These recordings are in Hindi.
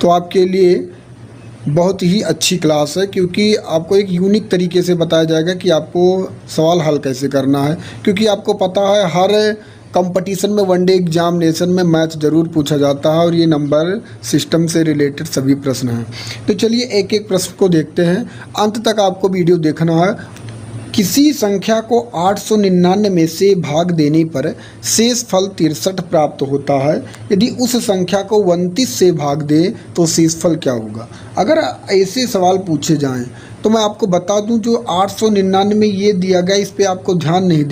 तो आपके लिए बहुत ही अच्छी क्लास है, क्योंकि आपको एक यूनिक तरीके से बताया जाएगा कि आपको सवाल हल कैसे करना है। क्योंकि आपको पता है हर कंपटीशन में, वनडे एग्जामिनेशन में मैथ ज़रूर पूछा जाता है और ये नंबर सिस्टम से रिलेटेड सभी प्रश्न हैं। तो चलिए एक एक प्रश्न को देखते हैं, अंत तक आपको वीडियो देखना है। किसी संख्या को 899 में से भाग देने पर शेष फल 63 प्राप्त होता है। यदि उस संख्या को 29 से भाग दे तो शेष फल क्या होगा। अगर ऐसे सवाल पूछे जाएं तो मैं आपको बता दूं, जो 899 में ये दिया गया इस पे आपको ध्यान नहीं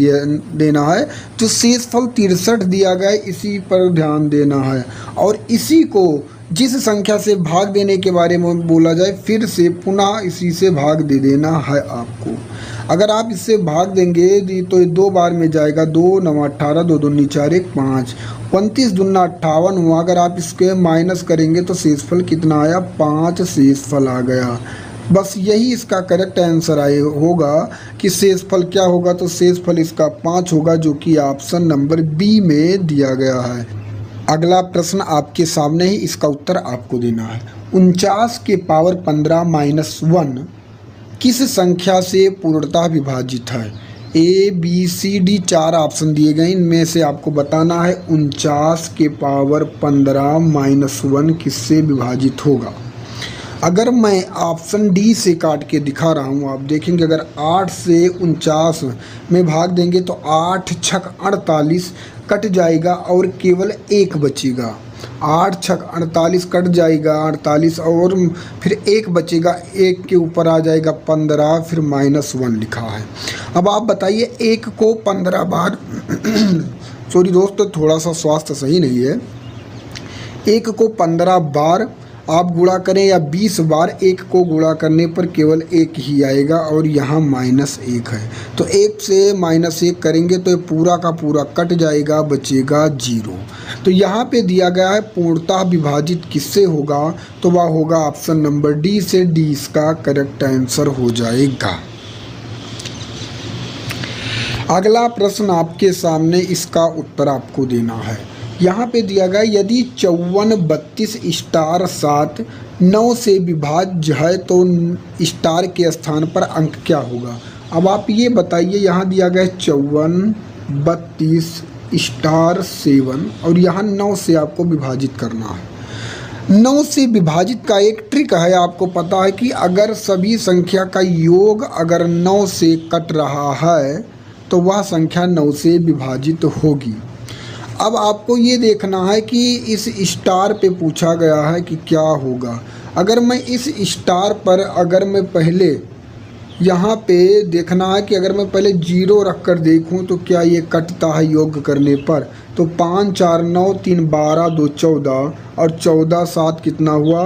देना है। जो शेष फल 63 दिया गया इसी पर ध्यान देना है, और इसी को जिस संख्या से भाग देने के बारे में बोला जाए फिर से पुनः इसी से भाग दे देना है आपको। अगर आप इससे भाग देंगे तो ये 2 बार में जाएगा, 2 9 18, 2 दूनी 4 1 5, 29 दूना 58 हुआ। अगर आप इसके माइनस करेंगे तो शेषफल कितना आया, 5 शेषफल आ गया। बस यही इसका करेक्ट आंसर होगा कि शेषफल क्या होगा, तो शेषफल इसका 5 होगा, जो कि ऑप्शन नंबर बी में दिया गया है। अगला प्रश्न आपके सामने ही, इसका उत्तर आपको देना है। 49 के पावर 15 माइनस 1 किस संख्या से पूर्णतः विभाजित है। A B C D 4 option दिए गए, इनमें से आपको बताना है 49 के पावर 15 माइनस 1 किससे विभाजित होगा। अगर मैं ऑप्शन डी से काट के दिखा रहा हूँ, आप देखेंगे अगर 8 से 49 में भाग देंगे तो 8 छक 48 कट जाएगा और केवल 1 बचेगा। 8 छक 48 कट जाएगा 48, और फिर 1 बचेगा, 1 के ऊपर आ जाएगा 15, फिर -1 लिखा है। अब आप बताइए 1 को 15 बार सॉरी दोस्तों, थोड़ा सा स्वास्थ्य सही नहीं है। 1 को 15 बार आप गुणा करें या 20 बार, 1 को गुणा करने पर केवल 1 ही आएगा, और यहाँ -1 है। तो 1 से -1 करेंगे तो ये पूरा का पूरा कट जाएगा, बचेगा 0। तो यहाँ पे दिया गया है पूर्णतः विभाजित किससे होगा, तो वह होगा ऑप्शन नंबर डी से। डी इसका करेक्ट आंसर हो जाएगा। अगला प्रश्न आपके सामने, इसका उत्तर आपको देना है। यहाँ पे दिया गया यदि 54 32 स्टार 7 9 से विभाज्य है तो स्टार के स्थान पर अंक क्या होगा। अब आप ये बताइए, यहाँ दिया गया 54 32 स्टार 7 और यहाँ 9 से आपको विभाजित करना है। 9 से विभाजित का एक ट्रिक है, आपको पता है कि अगर सभी संख्या का योग अगर 9 से कट रहा है तो वह संख्या 9 से विभाजित होगी। अब आपको ये देखना है कि इस स्टार पे पूछा गया है कि क्या होगा। अगर मैं इस स्टार पर अगर मैं पहले यहाँ पे देखना है कि अगर मैं पहले 0 रख कर देखूँ तो क्या ये कटता है योग करने पर, तो 5 4 9 3 12 2 14 और 14 7 कितना हुआ,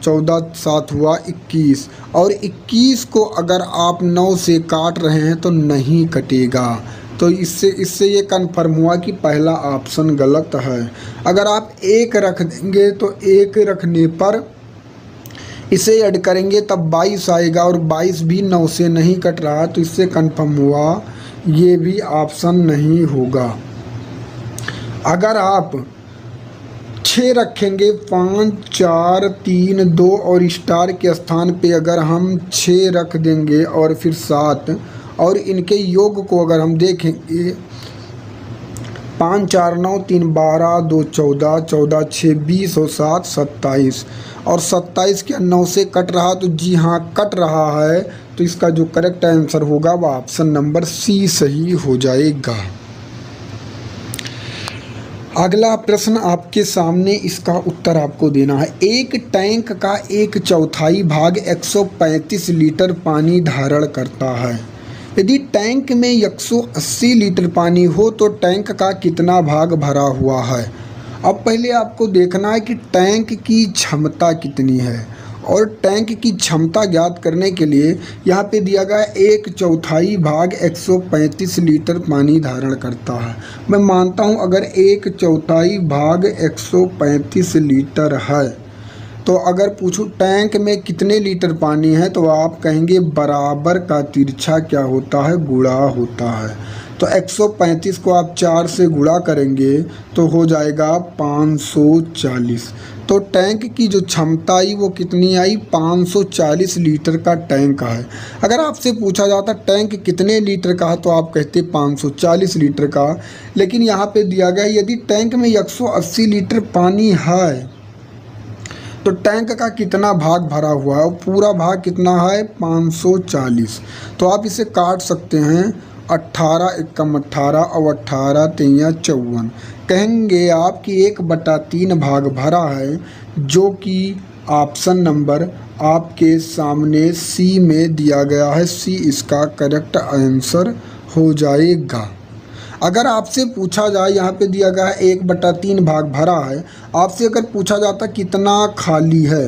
14 7 हुआ 21, और 21 को अगर आप 9 से काट रहे हैं तो नहीं कटेगा। तो इससे ये कन्फर्म हुआ कि पहला ऑप्शन गलत है। अगर आप 1 रख देंगे तो 1 रखने पर इसे ऐड करेंगे तब 22 आएगा, और 22 भी 9 से नहीं कट रहा, तो इससे कन्फर्म हुआ ये भी ऑप्शन नहीं होगा। अगर आप 6 रखेंगे 5 4 3 2 और स्टार के स्थान पे अगर हम 6 रख देंगे और फिर 7, और इनके योग को अगर हम देखेंगे 5 4 9 3 12 2 14 14 6 20 और 7 27, और 27 के 9 से कट रहा, तो जी हाँ कट रहा है। तो इसका जो करेक्ट आंसर होगा वह ऑप्शन नंबर सी सही हो जाएगा। अगला प्रश्न आपके सामने, इसका उत्तर आपको देना है। एक टैंक का 1/4 भाग 135 लीटर पानी धारण करता है। यदि टैंक में 180 लीटर पानी हो तो टैंक का कितना भाग भरा हुआ है। अब पहले आपको देखना है कि टैंक की क्षमता कितनी है, और टैंक की क्षमता ज्ञात करने के लिए यहाँ पे दिया गया 1/4 भाग 135 लीटर पानी धारण करता है। मैं मानता हूँ अगर 1/4 भाग 135 लीटर है, तो अगर पूछूं टैंक में कितने लीटर पानी है, तो आप कहेंगे बराबर का तिरछा क्या होता है, गुणा होता है। तो 135 को आप 4 से गुणा करेंगे तो हो जाएगा 540। तो टैंक की जो क्षमता आई वो कितनी आई, 540 लीटर का टैंक है। अगर आपसे पूछा जाता टैंक कितने लीटर का है तो आप कहते 540 लीटर का, लेकिन यहाँ पे दिया गया यदि टैंक में 180 लीटर पानी है तो टैंक का कितना भाग भरा हुआ है, और पूरा भाग कितना है 540। तो आप इसे काट सकते हैं, 18 एकम 18 और 18 तिया 54। कहेंगे आप कि 1/3 भाग भरा है, जो कि ऑप्शन नंबर आपके सामने सी में दिया गया है। सी इसका करेक्ट आंसर हो जाएगा। अगर आपसे पूछा जाए, यहाँ पे दिया गया है 1/3 भाग भरा है, आपसे अगर पूछा जाता कितना खाली है,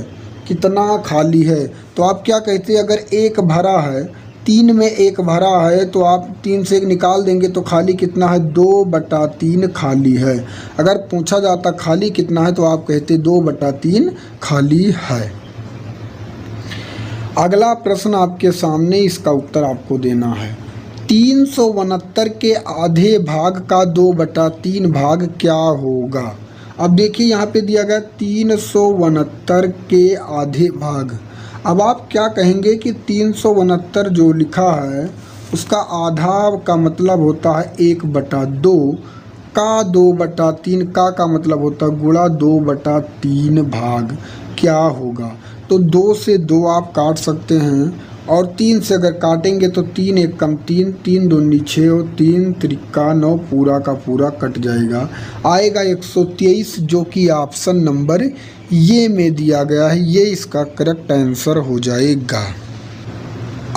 कितना खाली है, तो आप क्या कहते? अगर 1 भरा है, 3 में 1 भरा है तो आप 3 से 1 निकाल देंगे तो खाली कितना है, 2/3 खाली है। अगर पूछा जाता खाली कितना है तो आप कहते 2/3 खाली है। अगला प्रश्न आपके सामने, इसका उत्तर आपको देना है। 369 के आधे भाग का 2/3 भाग क्या होगा? अब देखिए यहाँ पे दिया गया 369 के आधे भाग। अब आप क्या कहेंगे कि 369 जो लिखा है उसका आधा का मतलब होता है 1/2 का 2/3 का मतलब होता है गुणा 2/3 भाग क्या होगा? तो 2 से 2 आप काट सकते हैं, और 3 से अगर काटेंगे तो 3 एकम 3, 3 दूनी 6 और 3 त्रिका 9, पूरा का पूरा कट जाएगा। आएगा 123, जो कि ऑप्शन नंबर ये में दिया गया है। ये इसका करेक्ट आंसर हो जाएगा।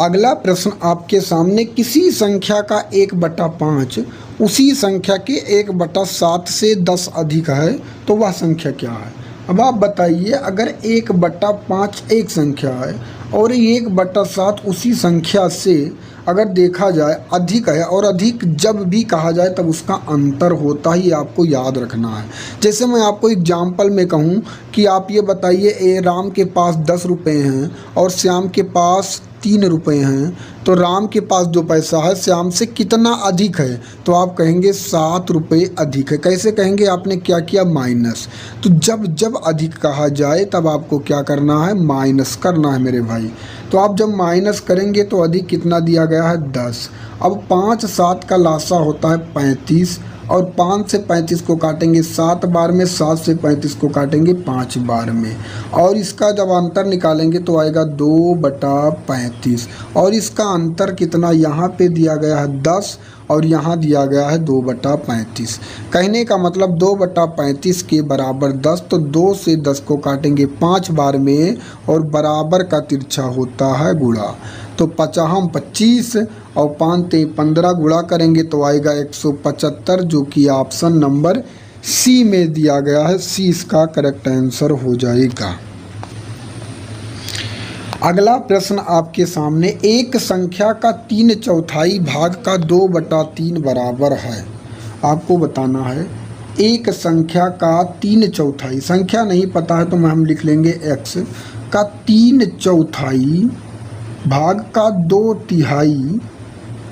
अगला प्रश्न आपके सामने, किसी संख्या का 1/5 उसी संख्या के 1/7 से 10 अधिक है तो वह संख्या क्या है? अब आप बताइए, अगर 1/5 एक संख्या है और 1/7 उसी संख्या से अगर देखा जाए अधिक है, और अधिक जब भी कहा जाए तब उसका अंतर होता ही आपको याद रखना है। जैसे मैं आपको एग्जाम्पल में कहूँ कि आप ये बताइए, राम के पास 10 रुपये हैं और श्याम के पास 3 रुपये हैं, तो राम के पास जो पैसा है श्याम से कितना अधिक है? तो आप कहेंगे 7 रुपये अधिक है। कैसे कहेंगे? आपने क्या किया, माइनस। तो जब जब अधिक कहा जाए तब आपको क्या करना है, माइनस करना है मेरे भाई। तो आप जब माइनस करेंगे तो अधिक कितना दिया गया है, 10। अब 5 7 का लासा होता है 35, और 5 से 35 को काटेंगे 7 बार में, 7 से 35 को काटेंगे 5 बार में, और इसका जब अंतर निकालेंगे तो आएगा 2/35। और इसका अंतर कितना यहाँ पे दिया गया है 10, और यहाँ दिया गया है 2/35। कहने का मतलब 2/35 के बराबर 10, तो 2 से 10 को काटेंगे 5 बार में, और बराबर का तिरछा होता है गुणा। तो 50 25 और 5 15 गुणा करेंगे तो आएगा 175, जो कि ऑप्शन नंबर सी में दिया गया है। सी इसका करेक्ट आंसर हो जाएगा। अगला प्रश्न आपके सामने, एक संख्या का 3/4 भाग का 2/3 बराबर है। आपको बताना है एक संख्या का 3/4, संख्या नहीं पता है तो हम लिख लेंगे x का 3/4 भाग का 2/3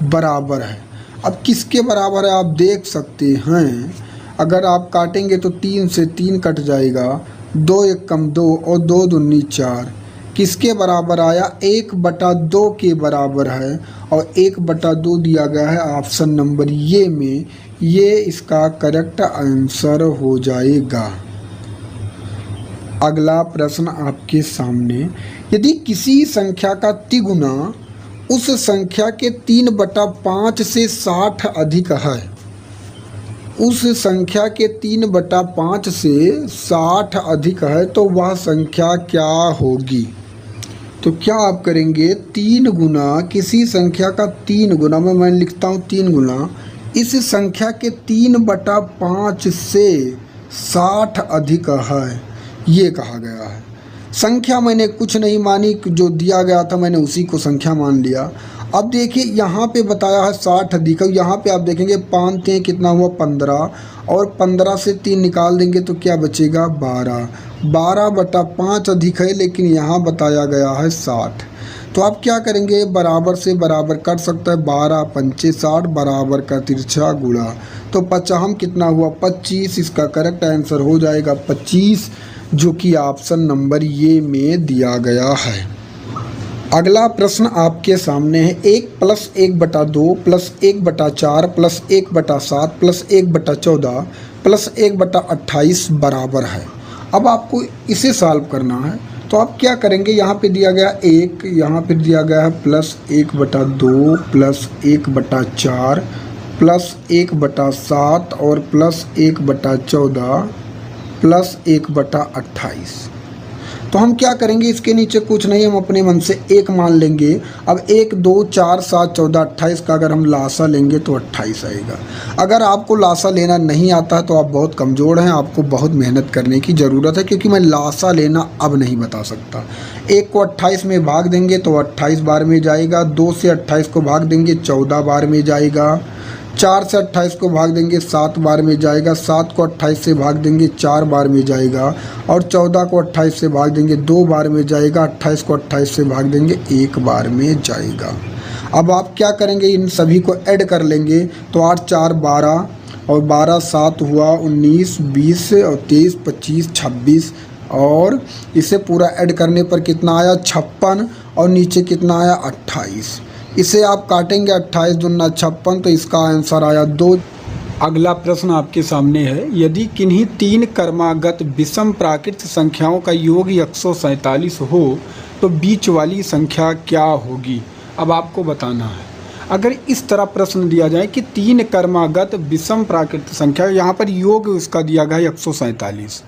बराबर है। अब किसके बराबर है आप देख सकते हैं। अगर आप काटेंगे तो 3 से 3 कट जाएगा, 2 एकम 2 और 2 दूनी 4। किसके बराबर आया, 1/2 के बराबर है, और 1/2 दिया गया है ऑप्शन नंबर ये में। ये इसका करेक्ट आंसर हो जाएगा। अगला प्रश्न आपके सामने, यदि किसी संख्या का तिगुना उस संख्या के 3/5 से 60 अधिक है, उस संख्या के 3/5 से 60 अधिक है तो वह संख्या क्या होगी? तो क्या आप करेंगे, 3 गुना किसी संख्या का 3 गुना में मैं लिखता हूँ 3 गुना इस संख्या के 3/5 से 60 अधिक है, ये कहा गया है। संख्या मैंने कुछ नहीं मानी, जो दिया गया था मैंने उसी को संख्या मान लिया। अब देखिए यहाँ पे बताया है 60 अधिक है, यहाँ पे आप देखेंगे 5 3 कितना हुआ 15, और 15 से 3 निकाल देंगे तो क्या बचेगा 12। 12/5 अधिक है, लेकिन यहाँ बताया गया है 60। तो आप क्या करेंगे, बराबर से बराबर कट सकता है, 12 पंचे 60 बराबर का तिरछा गुणा, तो 50 कितना हुआ 25, इसका करेक्ट आंसर हो जाएगा 25, जो कि ऑप्शन नंबर ये में दिया गया है। अगला प्रश्न आपके सामने है, 1 + 1/2 + 1/4 + 1/7 + 1/14 + 1/28 बराबर है। अब आपको इसे सॉल्व करना है, तो आप क्या करेंगे, यहाँ पे दिया गया 1, यहाँ पे दिया गया है +1/2 + 1/4 + 1/7 और +1/14 + 1/28। तो हम क्या करेंगे, इसके नीचे कुछ नहीं, हम अपने मन से 1 मान लेंगे। अब 1 2 4 7 14 28 का अगर हम लासा लेंगे तो 28 आएगा। अगर आपको लासा लेना नहीं आता तो आप बहुत कमज़ोर हैं, आपको बहुत मेहनत करने की ज़रूरत है, क्योंकि मैं लासा लेना अब नहीं बता सकता। 1 को 28 में भाग देंगे तो 28 बार में जाएगा, 2 से 28 को भाग देंगे 14 बार में जाएगा, 4 से 28 को भाग देंगे 7 बार में जाएगा, 7 को 28 से भाग देंगे 4 बार में जाएगा, और 14 को 28 से भाग देंगे 2 बार में जाएगा, 28 को 28 से भाग देंगे 1 बार में जाएगा। अब आप क्या करेंगे, इन सभी को ऐड कर लेंगे, तो 8 4 12 और 12 7 हुआ 19 20 और 23 25 26, और इसे पूरा ऐड करने पर कितना आया 56, और नीचे कितना आया 28। इसे आप काटेंगे 28 दूना 56, तो इसका आंसर आया 2। अगला प्रश्न आपके सामने है, यदि किन्हीं 3 क्रमागत विषम प्राकृत संख्याओं का योग 147 हो तो बीच वाली संख्या क्या होगी। अब आपको बताना है, अगर इस तरह प्रश्न दिया जाए कि 3 क्रमागत विषम प्राकृत संख्या, यहाँ पर योग उसका दिया गया है 147,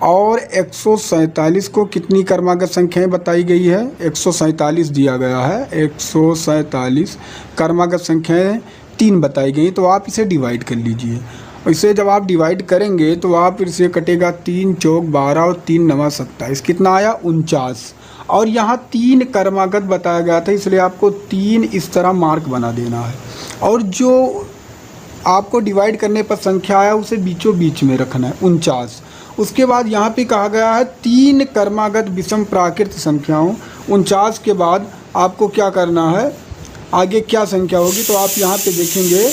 और 147 को कितनी क्रमागत संख्याएं बताई गई है, 147 दिया गया है, 147 क्रमागत संख्याएं 3 बताई गई, तो आप इसे डिवाइड कर लीजिए। इसे जब आप डिवाइड करेंगे तो आप इसे कटेगा 3 चौक 12 और 3 नवा 27, कितना आया 49, और यहाँ 3 क्रमागत बताया गया था, इसलिए आपको 3 इस तरह मार्क बना देना है, और जो आपको डिवाइड करने पर संख्या आया उसे बीचों बीच में रखना है 49। उसके बाद यहाँ पे कहा गया है 3 क्रमागत विषम प्राकृत संख्याओं, 49 के बाद आपको क्या करना है, आगे क्या संख्या होगी, तो आप यहाँ पे देखेंगे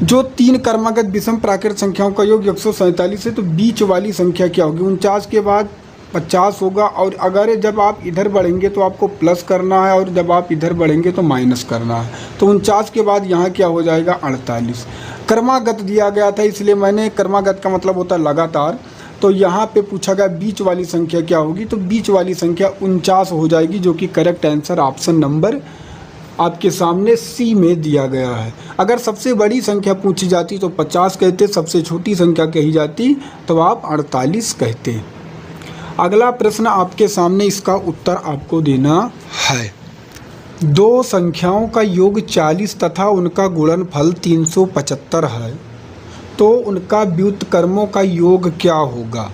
जो 3 क्रमागत विषम प्राकृत संख्याओं का योग 147 है, तो बीच वाली संख्या क्या होगी, 49 के बाद 50 होगा, और अगर जब आप इधर बढ़ेंगे तो आपको प्लस करना है, और जब आप इधर बढ़ेंगे तो माइनस करना है, तो 49 के बाद यहाँ क्या हो जाएगा 48। क्रमागत दिया गया था, इसलिए मैंने, क्रमागत का मतलब होता है लगातार, तो यहाँ पे पूछा गया बीच वाली संख्या क्या होगी, तो बीच वाली संख्या 49 हो जाएगी, जो कि करेक्ट आंसर ऑप्शन नंबर आपके सामने सी में दिया गया है। अगर सबसे बड़ी संख्या पूछी जाती तो 50 कहते, सबसे छोटी संख्या कही जाती तो आप 48 कहते। अगला प्रश्न आपके सामने, इसका उत्तर आपको देना है। 2 संख्याओं का योग 40 तथा उनका गुणनफल 375 है, तो उनका व्युत्क्रमों का योग क्या होगा।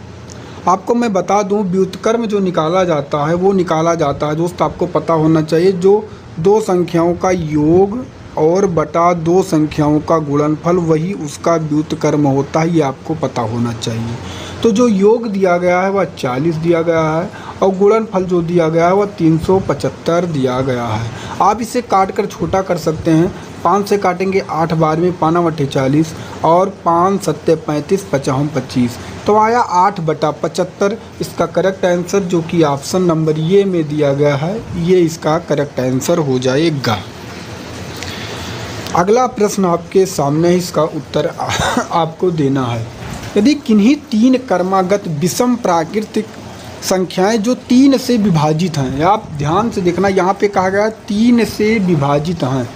आपको मैं बता दूं, व्युत्क्रम जो निकाला जाता है वो निकाला जाता है दोस्त, आपको पता होना चाहिए, जो 2 संख्याओं का योग और बटा 2 संख्याओं का गुणनफल, वही उसका व्युत्क्रम होता है, ये आपको पता होना चाहिए। तो जो योग दिया गया है वह 40 दिया गया है, और गुणनफल जो दिया गया है वह 375 दिया गया है। आप इसे काट कर छोटा कर सकते हैं, 5 से काटेंगे 8 बार में, 5 9 40, और 5 7 35 55 25, तो आया 8/75। इसका करेक्ट आंसर जो कि ऑप्शन नंबर ये में दिया गया है, ये इसका करेक्ट आंसर हो जाएगा। अगला प्रश्न आपके सामने, इसका उत्तर आपको देना है। यदि किन्हीं 3 क्रमागत विषम प्राकृतिक संख्याएं जो 3 से विभाजित हैं, आप ध्यान से देखना, यहाँ पे कहा गया 3 से विभाजित हैं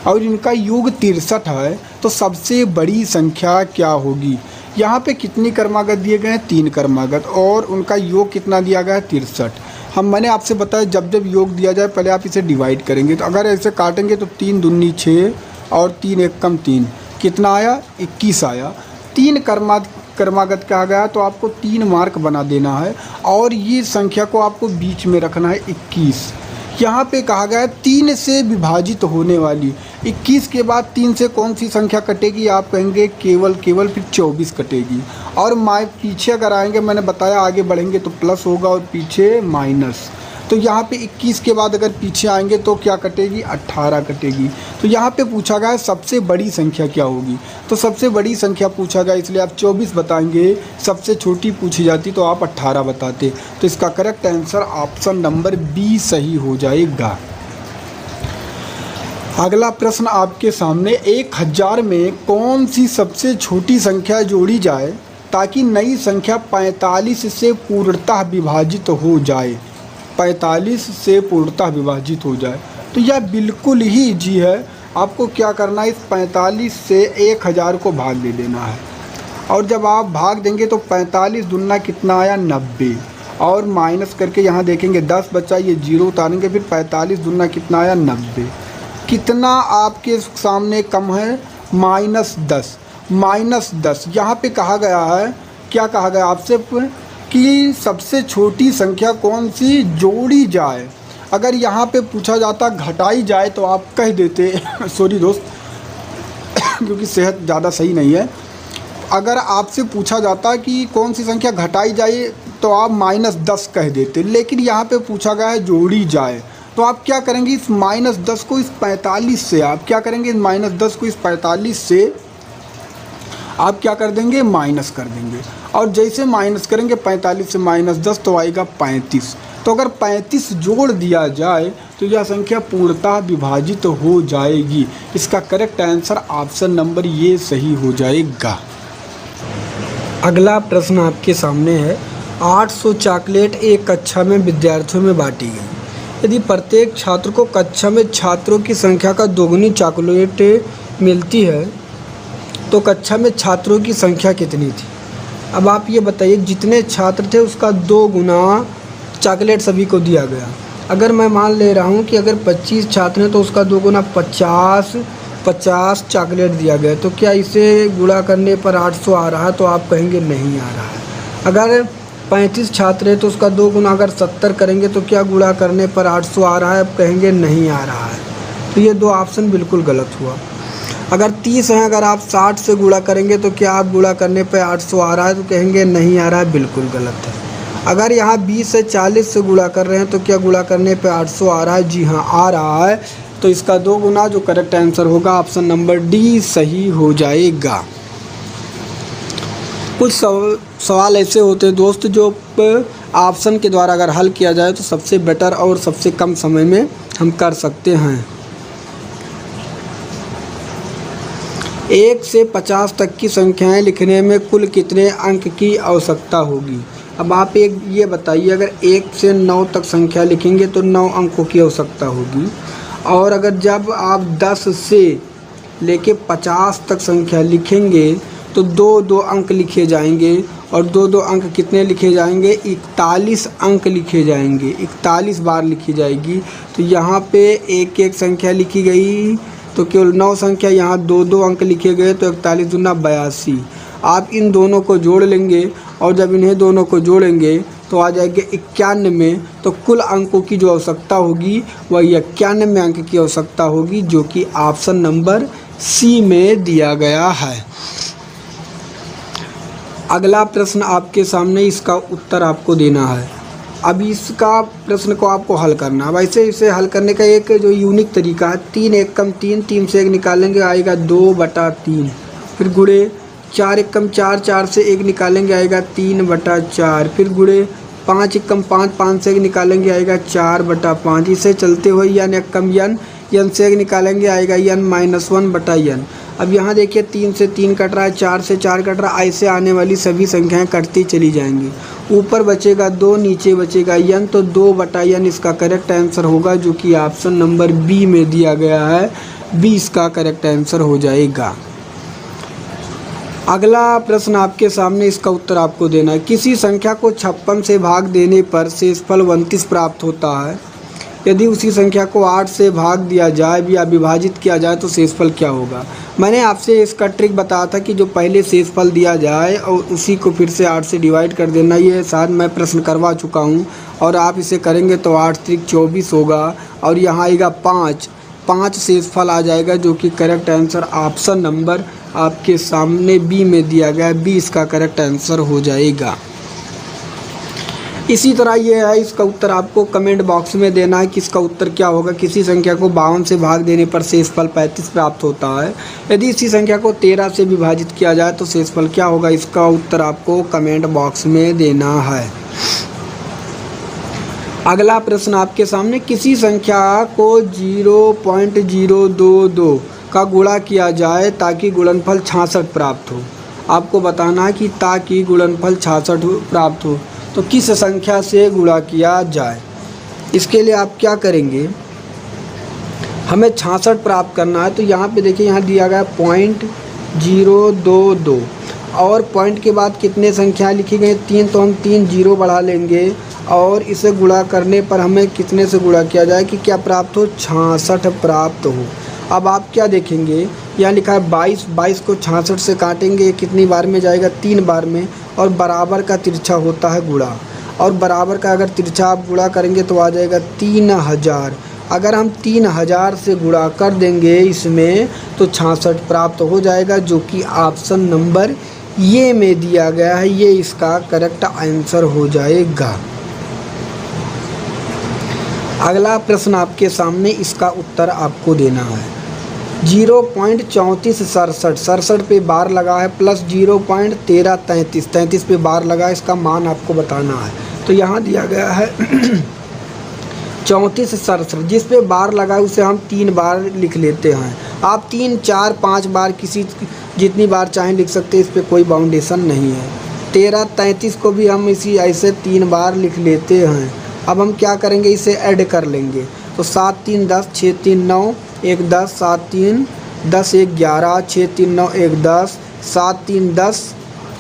और इनका योग 63 है, तो सबसे बड़ी संख्या क्या होगी। यहाँ पे कितनी क्रमागत दिए गए हैं, 3 क्रमागत, और उनका योग कितना दिया गया है 63। मैंने आपसे बताया जब जब योग दिया जाए पहले आप इसे डिवाइड करेंगे, तो अगर ऐसे काटेंगे तो 3 दूनी 6 और 3 1 कम 3, कितना आया 21 आया। 3 क्रमागत कहा गया, तो आपको 3 मार्क बना देना है, और ये संख्या को आपको बीच में रखना है 21। यहाँ पे कहा गया है 3 से विभाजित होने वाली, 21 के बाद 3 से कौन सी संख्या कटेगी, आप कहेंगे केवल फिर 24 कटेगी। और पीछे अगर आएंगे, मैंने बताया आगे बढ़ेंगे तो प्लस होगा और पीछे माइनस, तो यहाँ पे 21 के बाद अगर पीछे आएंगे तो क्या कटेगी, 18 कटेगी। तो यहाँ पे पूछा गया है सबसे बड़ी संख्या क्या होगी, तो सबसे बड़ी संख्या पूछा गया इसलिए आप 24 बताएंगे, सबसे छोटी पूछी जाती तो आप 18 बताते। तो इसका correct answer option number B सही हो जाएगा। अगला प्रश्न आपके सामने, 1000 में कौन सी सबसे छोटी संख्या जोड़ी जाए ताकि नई संख्या 45 से पूर्णतः विभाजित हो जाए, 45 से पूर्णतः विभाजित हो जाए। तो यह बिल्कुल ही जी है, आपको क्या करना है, इस 45 से 1000 को भाग दे देना है, और जब आप भाग देंगे तो 45 दूना कितना आया, 90, और माइनस करके यहाँ देखेंगे 10 बचा, ये 0 उतारेंगे, फिर 45 दूना कितना आया, 90। कितना आपके सामने कम है, -10, -10। यहाँ पे कहा गया है, क्या कहा गया आपसे कि सबसे छोटी संख्या कौन सी जोड़ी जाए। अगर यहाँ पे पूछा जाता घटाई जाए तो आप कह देते सॉरी दोस्त क्योंकि सेहत ज़्यादा सही नहीं है। अगर आपसे पूछा जाता कि कौन सी संख्या घटाई जाए तो आप -10 कह देते, लेकिन यहाँ पे पूछा गया है जोड़ी जाए। तो आप क्या करेंगे, इस -10 को इस 45 से, आप क्या करेंगे, -10 को इस 45 से आप क्या कर देंगे, माइनस कर देंगे, और जैसे माइनस करेंगे 45 से -10 तो आएगा 35। तो अगर 35 जोड़ दिया जाए तो यह संख्या पूर्णतः विभाजित हो जाएगी। इसका करेक्ट आंसर ऑप्शन नंबर ये सही हो जाएगा। अगला प्रश्न आपके सामने है, 800 चॉकलेट एक कक्षा में विद्यार्थियों में बांटी गई। यदि प्रत्येक छात्र को कक्षा में छात्रों की संख्या का दोगुनी चॉकलेट मिलती है तो कक्षा में छात्रों की संख्या कितनी थी। अब आप ये बताइए, जितने छात्र थे उसका 2 गुना चॉकलेट सभी को दिया गया। अगर मैं मान ले रहा हूँ कि अगर 25 छात्र हैं तो उसका 2 गुना 50 चॉकलेट दिया गया, तो क्या इसे गुणा करने पर 800 आ रहा है, तो आप कहेंगे नहीं आ रहा है। अगर 35 छात्र हैं तो उसका 2 गुना अगर 70 करेंगे तो क्या गुणा करने पर 800 आ रहा है, आप कहेंगे नहीं आ रहा है। तो ये 2 ऑप्शन बिल्कुल गलत हुआ। अगर 30 हैं, अगर आप 60 से गुणा करेंगे तो क्या आप गुणा करने पे 800 आ रहा है, तो कहेंगे नहीं आ रहा है, बिल्कुल गलत है। अगर यहाँ 20 से 40 से गुणा कर रहे हैं तो क्या गुणा करने पे 800 आ रहा है, जी हाँ आ रहा है। तो इसका 2 गुना जो करेक्ट आंसर होगा ऑप्शन नंबर डी सही हो जाएगा। कुछ सवाल ऐसे होते हैं दोस्त जो ऑप्शन के द्वारा अगर हल किया जाए तो सबसे बेटर और सबसे कम समय में हम कर सकते हैं। 1 से 50 तक की संख्याएं लिखने में कुल कितने अंक की आवश्यकता होगी। अब आप ये बताइए, अगर 1 से 9 तक संख्या लिखेंगे तो 9 अंकों की आवश्यकता होगी, और अगर जब आप 10 से लेके 50 तक संख्या लिखेंगे तो 2-2 अंक लिखे जाएंगे, और 2-2 अंक कितने लिखे जाएंगे, 41 अंक लिखे जाएंगे, 41 बार लिखी जाएगी। तो यहाँ पे 1-1 संख्या लिखी गई तो केवल 9 संख्या, यहाँ 2-2 अंक लिखे गए तो 41 दूना 82। आप इन दोनों को जोड़ लेंगे, और जब इन्हें दोनों को जोड़ेंगे तो आ जाएंगे 91। तो कुल अंकों की जो आवश्यकता होगी वह 91 अंक की आवश्यकता होगी, जो कि ऑप्शन नंबर सी में दिया गया है। अगला प्रश्न आपके सामने, इसका उत्तर आपको देना है। अब इसका प्रश्न को आपको हल करना है। वैसे इसे हल करने का एक जो यूनिक तरीका है, 3 1 कम 3, 3 से 1 निकालेंगे आएगा 2/3, फिर गुणे 4 1 कम 4, 4 से 1 निकालेंगे आएगा 3/4, फिर गुणे 5 1 कम 5, 5 से 1 निकालेंगे आएगा 4/5। इसे चलते हुए यन 1 कम यन से 1 निकालेंगे आएगा n-1/n। अब यहाँ देखिए 3 से 3 कट रहा है, 4 से 4 कट रहा है, ऐसे आने वाली सभी संख्याएं कटती चली जाएंगी। ऊपर बचेगा 2, नीचे बचेगा n, तो 2/n इसका करेक्ट आंसर होगा, जो कि ऑप्शन नंबर बी में दिया गया है। बी इसका करेक्ट आंसर हो जाएगा। अगला प्रश्न आपके सामने, इसका उत्तर आपको देना है। किसी संख्या को 56 से भाग देने पर शेषफल 29 प्राप्त होता है। यदि उसी संख्या को 8 से भाग दिया जाए या विभाजित किया जाए तो शेषफल क्या होगा। मैंने आपसे इसका ट्रिक बताया था कि जो पहले शेषफल दिया जाए और उसी को फिर से 8 से डिवाइड कर देना। ये शायद मैं प्रश्न करवा चुका हूँ, और आप इसे करेंगे तो 8 त्रिक 24 होगा, और यहाँ आएगा 5 शेषफल आ जाएगा, जो कि करेक्ट आंसर ऑप्शन नंबर आपके सामने बी में दिया गया है। बी इसका करेक्ट आंसर हो जाएगा। इसी तरह ये है, इसका उत्तर आपको कमेंट बॉक्स में देना है कि इसका उत्तर क्या होगा। किसी संख्या को 52 से भाग देने पर शेषफल 35 प्राप्त होता है। यदि इसी संख्या को 13 से विभाजित किया जाए तो शेषफल क्या होगा, इसका उत्तर आपको कमेंट बॉक्स में देना है। अगला प्रश्न आपके सामने, किसी संख्या को 0.022 का गुणा किया जाए ताकि गुणनफल 66 प्राप्त हो। आपको बताना है कि ताकि गुणनफल 66 प्राप्त हो तो किस संख्या से गुणा किया जाए। इसके लिए आप क्या करेंगे, हमें 66 प्राप्त करना है। तो यहाँ पे देखिए, यहाँ दिया गया 0.022 और पॉइंट के बाद कितने संख्या लिखी गई, 3, तो हम 3 जीरो बढ़ा लेंगे और इसे गुणा करने पर हमें कितने से गुणा किया जाए कि क्या प्राप्त हो, 66 प्राप्त हो। अब आप क्या देखेंगे, यहाँ लिखा है 22 को 66 से काटेंगे, कितनी बार में जाएगा, 3 बार में, और बराबर का तिरछा होता है गुणा, और बराबर का अगर तिरछा आप गुणा करेंगे तो आ जाएगा 3000। अगर हम 3000 से गुणा कर देंगे इसमें तो 66 प्राप्त हो जाएगा, जो कि ऑप्शन नंबर ये में दिया गया है, ये इसका करेक्ट आंसर हो जाएगा। अगला प्रश्न आपके सामने, इसका उत्तर आपको देना है। 0.3467 पे बार लगा है प्लस 0.1333 पे बार लगा है, इसका मान आपको बताना है। तो यहाँ दिया गया है 3467, जिस पे बार लगा है उसे हम 3 बार लिख लेते हैं। आप 3, 4, 5 बार किसी जितनी बार चाहें लिख सकते हैं, इस पे कोई बाउंडेशन नहीं है। 1333 को भी हम इसी ऐसे 3 बार लिख लेते हैं। अब हम क्या करेंगे, इसे ऐड कर लेंगे। तो 7 3 10, 6 3 9 1 10, 7 3 10 1 11, 6 3 9 1 10, 7 3 10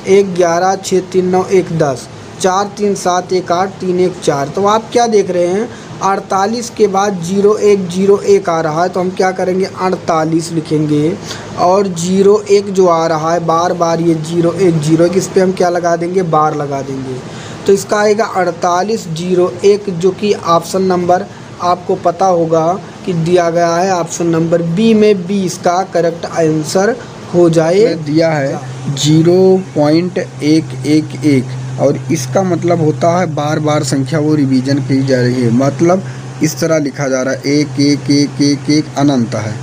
1 11, 6 3 9 1 10, 4 3 7 1 8 3 1 4। तो आप क्या देख रहे हैं, 48 के बाद 0101 आ रहा है, तो हम क्या करेंगे, 48 लिखेंगे, और 01 जो आ रहा है बार बार, ये 010, इस पर हम क्या लगा देंगे, बार लगा देंगे। तो इसका आएगा 4801, जो कि ऑप्शन नंबर आपको पता होगा कि दिया गया है ऑप्शन नंबर बी में, बी इसका करेक्ट आंसर हो जाए। दिया है 0.111 और इसका मतलब होता है बार बार संख्या वो रिवीजन की जा रही है, मतलब इस तरह लिखा जा रहा है 1 1 1 1 1 अनंत है।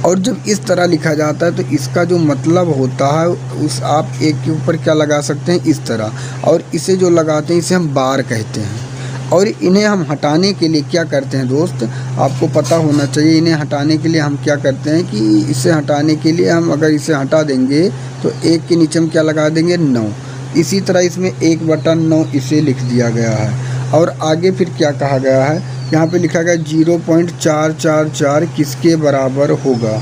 और जब इस तरह लिखा जाता है तो इसका जो मतलब होता है उस आप एक के ऊपर क्या लगा सकते हैं, इस तरह, और इसे जो लगाते हैं इसे हम बार कहते हैं। और इन्हें हम हटाने के लिए क्या करते हैं दोस्त, आपको पता होना चाहिए, इन्हें हटाने के लिए हम क्या करते हैं कि इसे हटाने के लिए हम अगर इसे हटा देंगे तो 1 के नीचे हम क्या लगा देंगे, 9। इसी तरह इसमें 1/9 इसे लिख दिया गया है। और आगे फिर क्या कहा गया है, यहाँ पे लिखा गया 0.444 किसके बराबर होगा,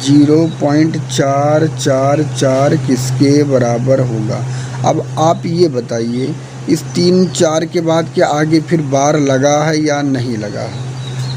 0.444 किसके बराबर होगा। अब आप ये बताइए, इस 3 4 के बाद क्या आगे फिर बार लगा है या नहीं लगा है,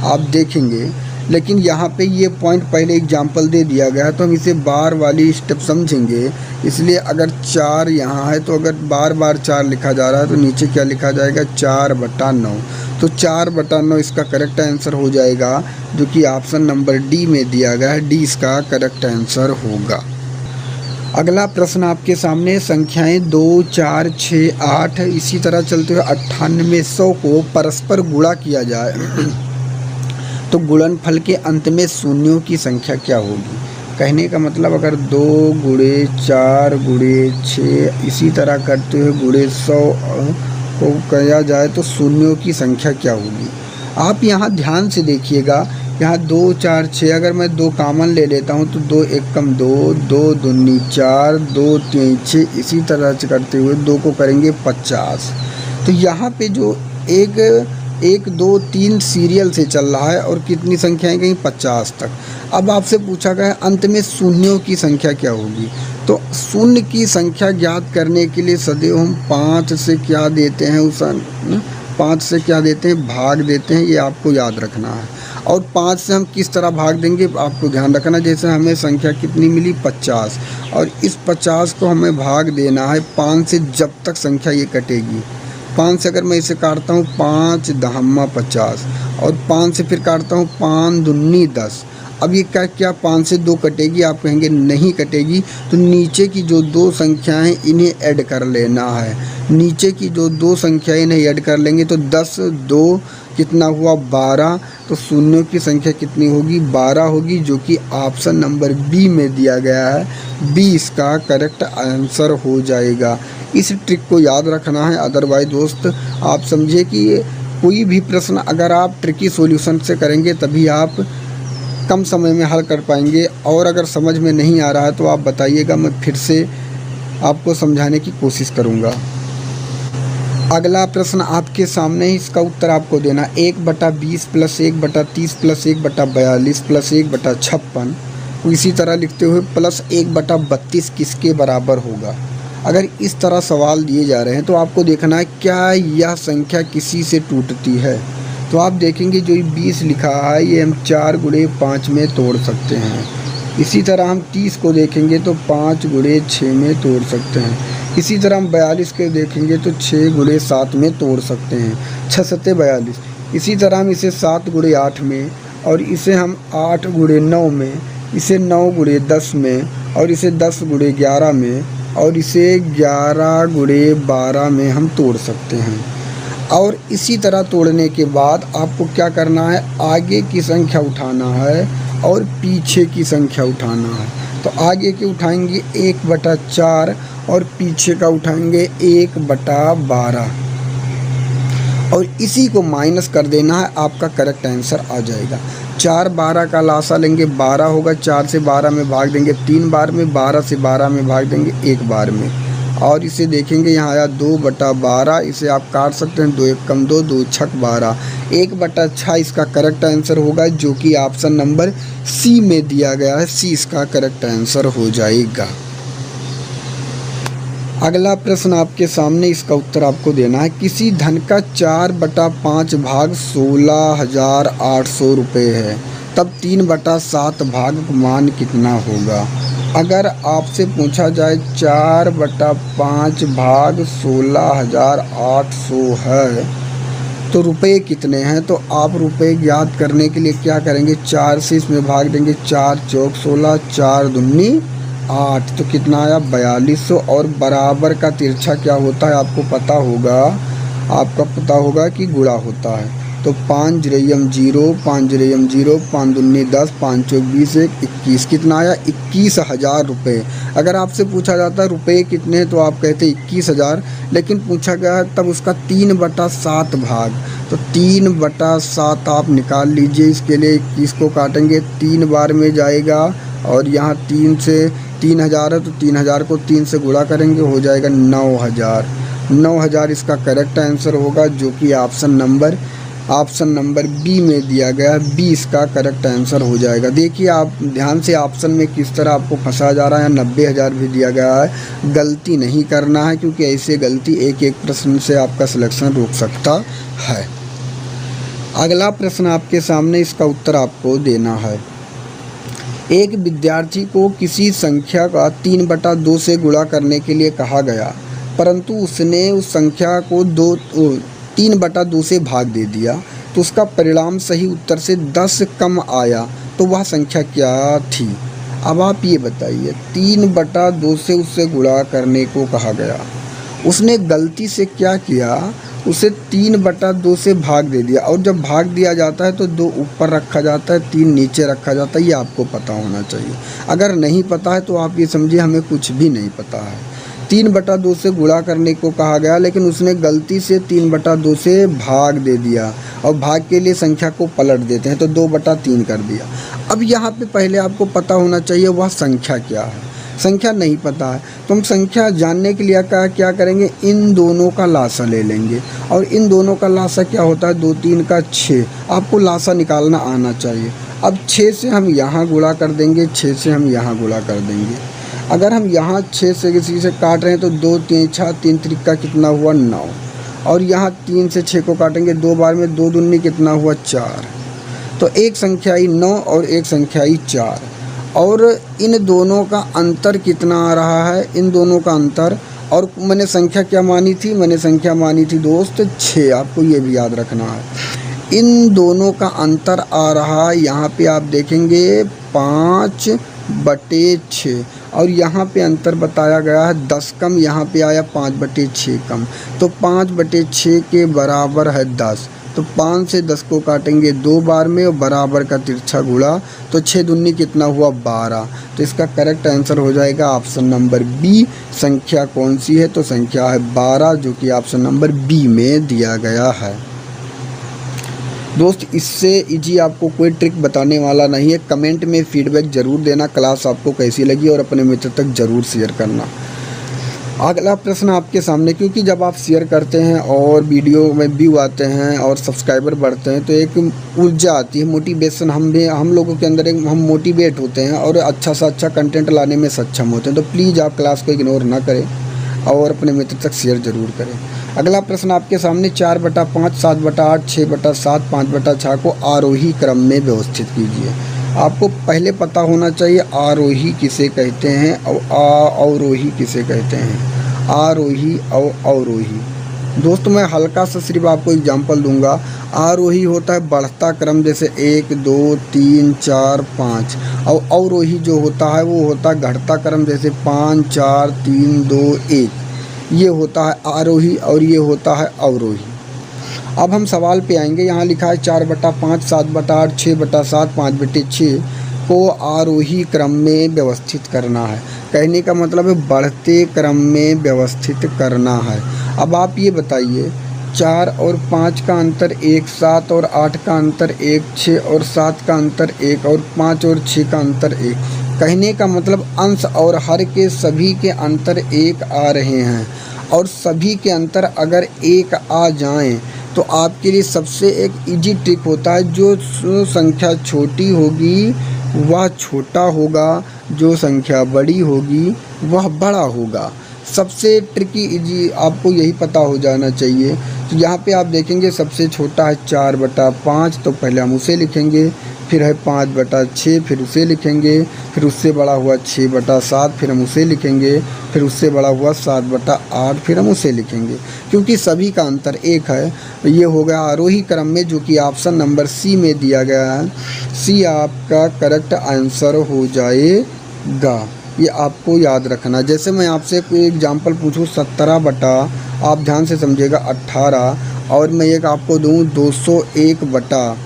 आप देखेंगे। लेकिन यहाँ पे ये पॉइंट पहले एग्जाम्पल दे दिया गया है, तो हम इसे बार वाली स्टेप समझेंगे। इसलिए अगर 4 यहाँ है तो अगर बार बार 4 लिखा जा रहा है तो नीचे क्या लिखा जाएगा, 4/9। तो 4/9 इसका करेक्ट आंसर हो जाएगा, जो कि ऑप्शन नंबर डी में दिया गया है, डी इसका करेक्ट आंसर होगा। अगला प्रश्न आपके सामने, संख्याएं 2 4 6 8 इसी तरह चलते हुए 98 100 को परस्पर गुणा किया जाए तो गुणनफल के अंत में शून्यों की संख्या क्या होगी। कहने का मतलब अगर 2 × 4 × 6 इसी तरह करते हुए × 100 को किया जाए तो शून्यों की संख्या क्या होगी। आप यहाँ ध्यान से देखिएगा, यहाँ 2 4 6 अगर मैं 2 कॉमन ले लेता हूँ तो 2 1 कम 2, 2 दूनी 4, 2 3 6, इसी तरह से करते हुए 2 को करेंगे 50। तो यहाँ पे जो 1 2 3 सीरियल से चल रहा है और कितनी संख्याएं गई, 50 तक। अब आपसे पूछा गया है अंत में शून्यों की संख्या क्या होगी। तो शून्य की संख्या ज्ञात करने के लिए सदैव हम 5 से क्या देते हैं, 5 से क्या देते हैं, भाग देते हैं, ये आपको याद रखना है। और 5 से हम किस तरह भाग देंगे आपको ध्यान रखना, जैसे हमें संख्या कितनी मिली, 50, और इस 50 को हमें भाग देना है 5 से जब तक संख्या ये कटेगी। 5 से अगर मैं इसे काटता हूँ 5 दहम्मा 50, और 5 से फिर काटता हूँ 5 दूनी 10, अब ये क्या 5 से 2 कटेगी? आप कहेंगे नहीं कटेगी। तो नीचे की जो 2 संख्याएं हैं इन्हें ऐड कर लेना है। नीचे की जो 2 संख्याएं इन्हें ऐड कर लेंगे तो 10 2 कितना हुआ 12। तो शून्यों की संख्या कितनी होगी? 12 होगी, जो कि ऑप्शन नंबर बी में दिया गया है। बी इसका करेक्ट आंसर हो जाएगा। इस ट्रिक को याद रखना है, अदरवाइज दोस्त आप समझिए कि कोई भी प्रश्न अगर आप ट्रिकी सॉल्यूशन से करेंगे तभी आप कम समय में हल कर पाएंगे। और अगर समझ में नहीं आ रहा है तो आप बताइएगा, मैं फिर से आपको समझाने की कोशिश करूँगा। अगला प्रश्न आपके सामने ही, इसका उत्तर आपको देना 1/20 + 1/30 + 1/42 + 1/56 इसी तरह लिखते हुए प्लस 1/32 किसके बराबर होगा। अगर इस तरह सवाल दिए जा रहे हैं तो आपको देखना है क्या यह संख्या किसी से टूटती है। तो आप देखेंगे जो ये 20 लिखा है ये हम 4 × 5 में तोड़ सकते हैं। इसी तरह हम 30 को देखेंगे तो 5 × 6 में तोड़ सकते हैं। इसी तरह हम 42 के देखेंगे तो 6 × 7 में तोड़ सकते हैं, 6 × 7 = 42। इसी तरह हम इसे 7 × 8 में, और इसे हम 8 × 9 में, इसे 9 × 10 में, और इसे 10 × 11 में, और इसे 11 × 12 में हम तोड़ सकते हैं। और इसी तरह तोड़ने के बाद आपको क्या करना है, आगे की संख्या उठाना है और पीछे की संख्या उठाना है। तो आगे के उठाएंगे 1/4 और पीछे का उठाएंगे 1/12 और इसी को माइनस कर देना है, आपका करेक्ट आंसर आ जाएगा। 4 12 का लासा लेंगे 12 होगा, 4 से 12 में भाग देंगे 3 बार में, 12 से 12 में भाग देंगे 1 बार में। और इसे देखेंगे यहाँ आया 2/12, इसे आप काट सकते हैं, 2 1 कम 2, 2 6 12, 1/6 इसका करेक्ट आंसर होगा, जो कि ऑप्शन नंबर सी में दिया गया है। सी इसका करेक्ट आंसर हो जाएगा। अगला प्रश्न आपके सामने, इसका उत्तर आपको देना है। किसी धन का 4/5 भाग 16,800 रुपये है, तब 3/7 भाग मान कितना होगा। अगर आपसे पूछा जाए 4/5 भाग 16,800 है तो रुपए कितने हैं, तो आप रुपए ज्ञात करने के लिए क्या करेंगे, 4 से इसमें भाग देंगे, 4 चौक 16, 4 दूनी 8, तो कितना आया 4200। और बराबर का तिरछा क्या होता है आपको पता होगा, आपका पता होगा कि गुणा होता है। तो 5 0 0, 5 0 0, 5 दूनी 10, 5 चौक 20, 1 21, कितना आया 21,000 रुपये। अगर आपसे पूछा जाता है रुपये कितने हैं तो आप कहते 21,000, लेकिन पूछा गया है तब उसका 3/7 भाग, तो 3/7 आप निकाल लीजिए। इसके लिए 21 को काटेंगे, 3 बार में जाएगा, और यहाँ 3 से 3,000 है तो 3,000 को 3 से गुणा करेंगे, हो जाएगा 9,000। 9,000 इसका करेक्ट आंसर होगा, जो कि ऑप्शन नंबर बी में दिया गया। बी इसका करेक्ट आंसर हो जाएगा। देखिए आप ध्यान से ऑप्शन में किस तरह आपको फंसाया जा रहा है। 90,000 भी दिया गया है, गलती नहीं करना है, क्योंकि ऐसे गलती एक प्रश्न से आपका सिलेक्शन रोक सकता है। अगला प्रश्न आपके सामने, इसका उत्तर आपको देना है। एक विद्यार्थी को किसी संख्या का 3/2 से गुणा करने के लिए कहा गया, परंतु उसने उस संख्या को 3/2 से भाग दे दिया, तो उसका परिणाम सही उत्तर से 10 कम आया, तो वह संख्या क्या थी। अब आप ये बताइए, 3/2 से उससे गुणा करने को कहा गया, उसने गलती से क्या किया, उसे 3/2 से भाग दे दिया, और जब भाग दिया जाता है तो 2 ऊपर रखा जाता है, 3 नीचे रखा जाता है। ये आपको पता होना चाहिए। अगर नहीं पता है तो आप ये समझिए हमें कुछ भी नहीं पता है। 3/2 से गुणा करने को कहा गया, लेकिन उसने गलती से 3/2 से भाग दे दिया, और भाग के लिए संख्या को पलट देते हैं तो 2/3 कर दिया। अब यहाँ पे पहले आपको पता होना चाहिए वह संख्या क्या है। संख्या नहीं पता है तो हम संख्या जानने के लिए क्या करेंगे, इन दोनों का लासा ले लेंगे, और इन दोनों का लासा क्या होता है, 2 3 का 6। आपको लासा निकालना आना चाहिए। अब 6 से हम यहाँ गुणा कर देंगे, 6 से हम यहाँ गुणा कर देंगे। अगर हम यहाँ 6 से किसी से काट रहे हैं तो 2 3 6, 3 त्रिका कितना हुआ 9, और यहाँ 3 से 6 को काटेंगे 2 बार में, 2 दूनी कितना हुआ 4, तो एक संख्या आई 9 और एक संख्या आई 4, और इन दोनों का अंतर कितना आ रहा है, इन दोनों का अंतर। और मैंने संख्या क्या मानी थी, मैंने संख्या मानी थी दोस्त 6, आपको ये भी याद रखना है। इन दोनों का अंतर आ रहा है, यहाँ पे आप देखेंगे 5/6 और यहाँ पे अंतर बताया गया है 10 कम, यहाँ पे आया 5/6 कम। तो 5/6 के बराबर है 10, तो 5 से 10 को काटेंगे 2 बार में और बराबर का तिरछा गुणा, तो 6 दूनी कितना हुआ 12। तो इसका करेक्ट आंसर हो जाएगा ऑप्शन नंबर बी। संख्या कौन सी है? तो संख्या है 12, जो कि ऑप्शन नंबर बी में दिया गया है। दोस्त, इससे इजी आपको कोई ट्रिक बताने वाला नहीं है। कमेंट में फीडबैक ज़रूर देना, क्लास आपको कैसी लगी, और अपने मित्र तक ज़रूर शेयर करना। अगला प्रश्न आपके सामने, क्योंकि जब आप शेयर करते हैं और वीडियो में व्यू आते हैं और सब्सक्राइबर बढ़ते हैं तो एक ऊर्जा आती है, मोटिवेशन, हम लोगों के अंदर हम मोटिवेट होते हैं और अच्छा से अच्छा कंटेंट लाने में सक्षम होते हैं। तो प्लीज़ आप क्लास को इग्नोर ना करें और अपने मित्र तक शेयर ज़रूर करें। अगला प्रश्न आपके सामने, 4/5, 7/8, 6/7, 5/6 को आरोही क्रम में व्यवस्थित कीजिए। आपको पहले पता होना चाहिए आरोही किसे कहते हैं और अवरोही किसे कहते हैं। आरोही और अवरोही, दोस्तों मैं हल्का सा सिर्फ आपको एग्जांपल दूंगा। आरोही होता है बढ़ता क्रम, जैसे 1 2 3 4 5, और अवरोही जो होता है वो होता है घटता क्रम, जैसे 5 4 3 2 1। ये होता है आरोही और ये होता है अवरोही। अब हम सवाल पे आएंगे। यहाँ लिखा है 4/5, 7/8, 6/7, 5/6 को आरोही क्रम में व्यवस्थित करना है। कहने का मतलब है बढ़ते क्रम में व्यवस्थित करना है। अब आप ये बताइए, 4 और 5 का अंतर 1, 7 और 8 का अंतर 1, 6 और 7 का अंतर 1 और 5 और 6 का अंतर 1। कहने का मतलब अंश और हर के सभी के अंतर 1 आ रहे हैं, और सभी के अंतर अगर 1 आ जाएं तो आपके लिए सबसे एक इजी ट्रिक होता है, जो संख्या छोटी होगी वह छोटा होगा, जो संख्या बड़ी होगी वह बड़ा होगा। सबसे ट्रिकी इजी आपको यही पता हो जाना चाहिए। तो यहाँ पे आप देखेंगे सबसे छोटा है 4/5, तो पहले हम उसे लिखेंगे, फिर है 5/6, फिर उसे लिखेंगे, फिर उससे बड़ा हुआ 6/7, फिर हम उसे लिखेंगे, फिर उससे बड़ा हुआ 7/8, फिर हम उसे लिखेंगे, क्योंकि सभी का अंतर 1 है। ये हो गया आरोही क्रम में, जो कि ऑप्शन नंबर सी में दिया गया है। सी आपका करेक्ट आंसर हो जाएगा, ये आपको याद रखना। जैसे मैं आपसे कोई एग्जांपल पूछूं 17 आप ध्यान से समझिएगा 18, और मैं एक आपको दूं 201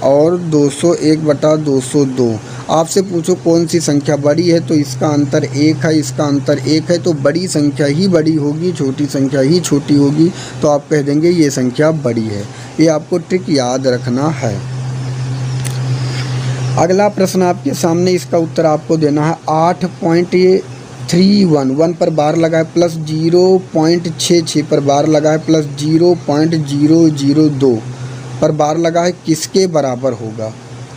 और 202। आपसे पूछो कौन सी संख्या बड़ी है, तो इसका अंतर 1 है, इसका अंतर 1 है, तो बड़ी संख्या ही बड़ी होगी, छोटी संख्या ही छोटी होगी, तो आप कह देंगे ये संख्या बड़ी है। ये आपको ट्रिक याद रखना है। अगला प्रश्न आपके सामने, इसका उत्तर आपको देना है 8.31, 1 पर बार लगाए प्लस 0.66 पर बार लगाए प्लस 0.002 पर बार लगा है, किसके बराबर होगा।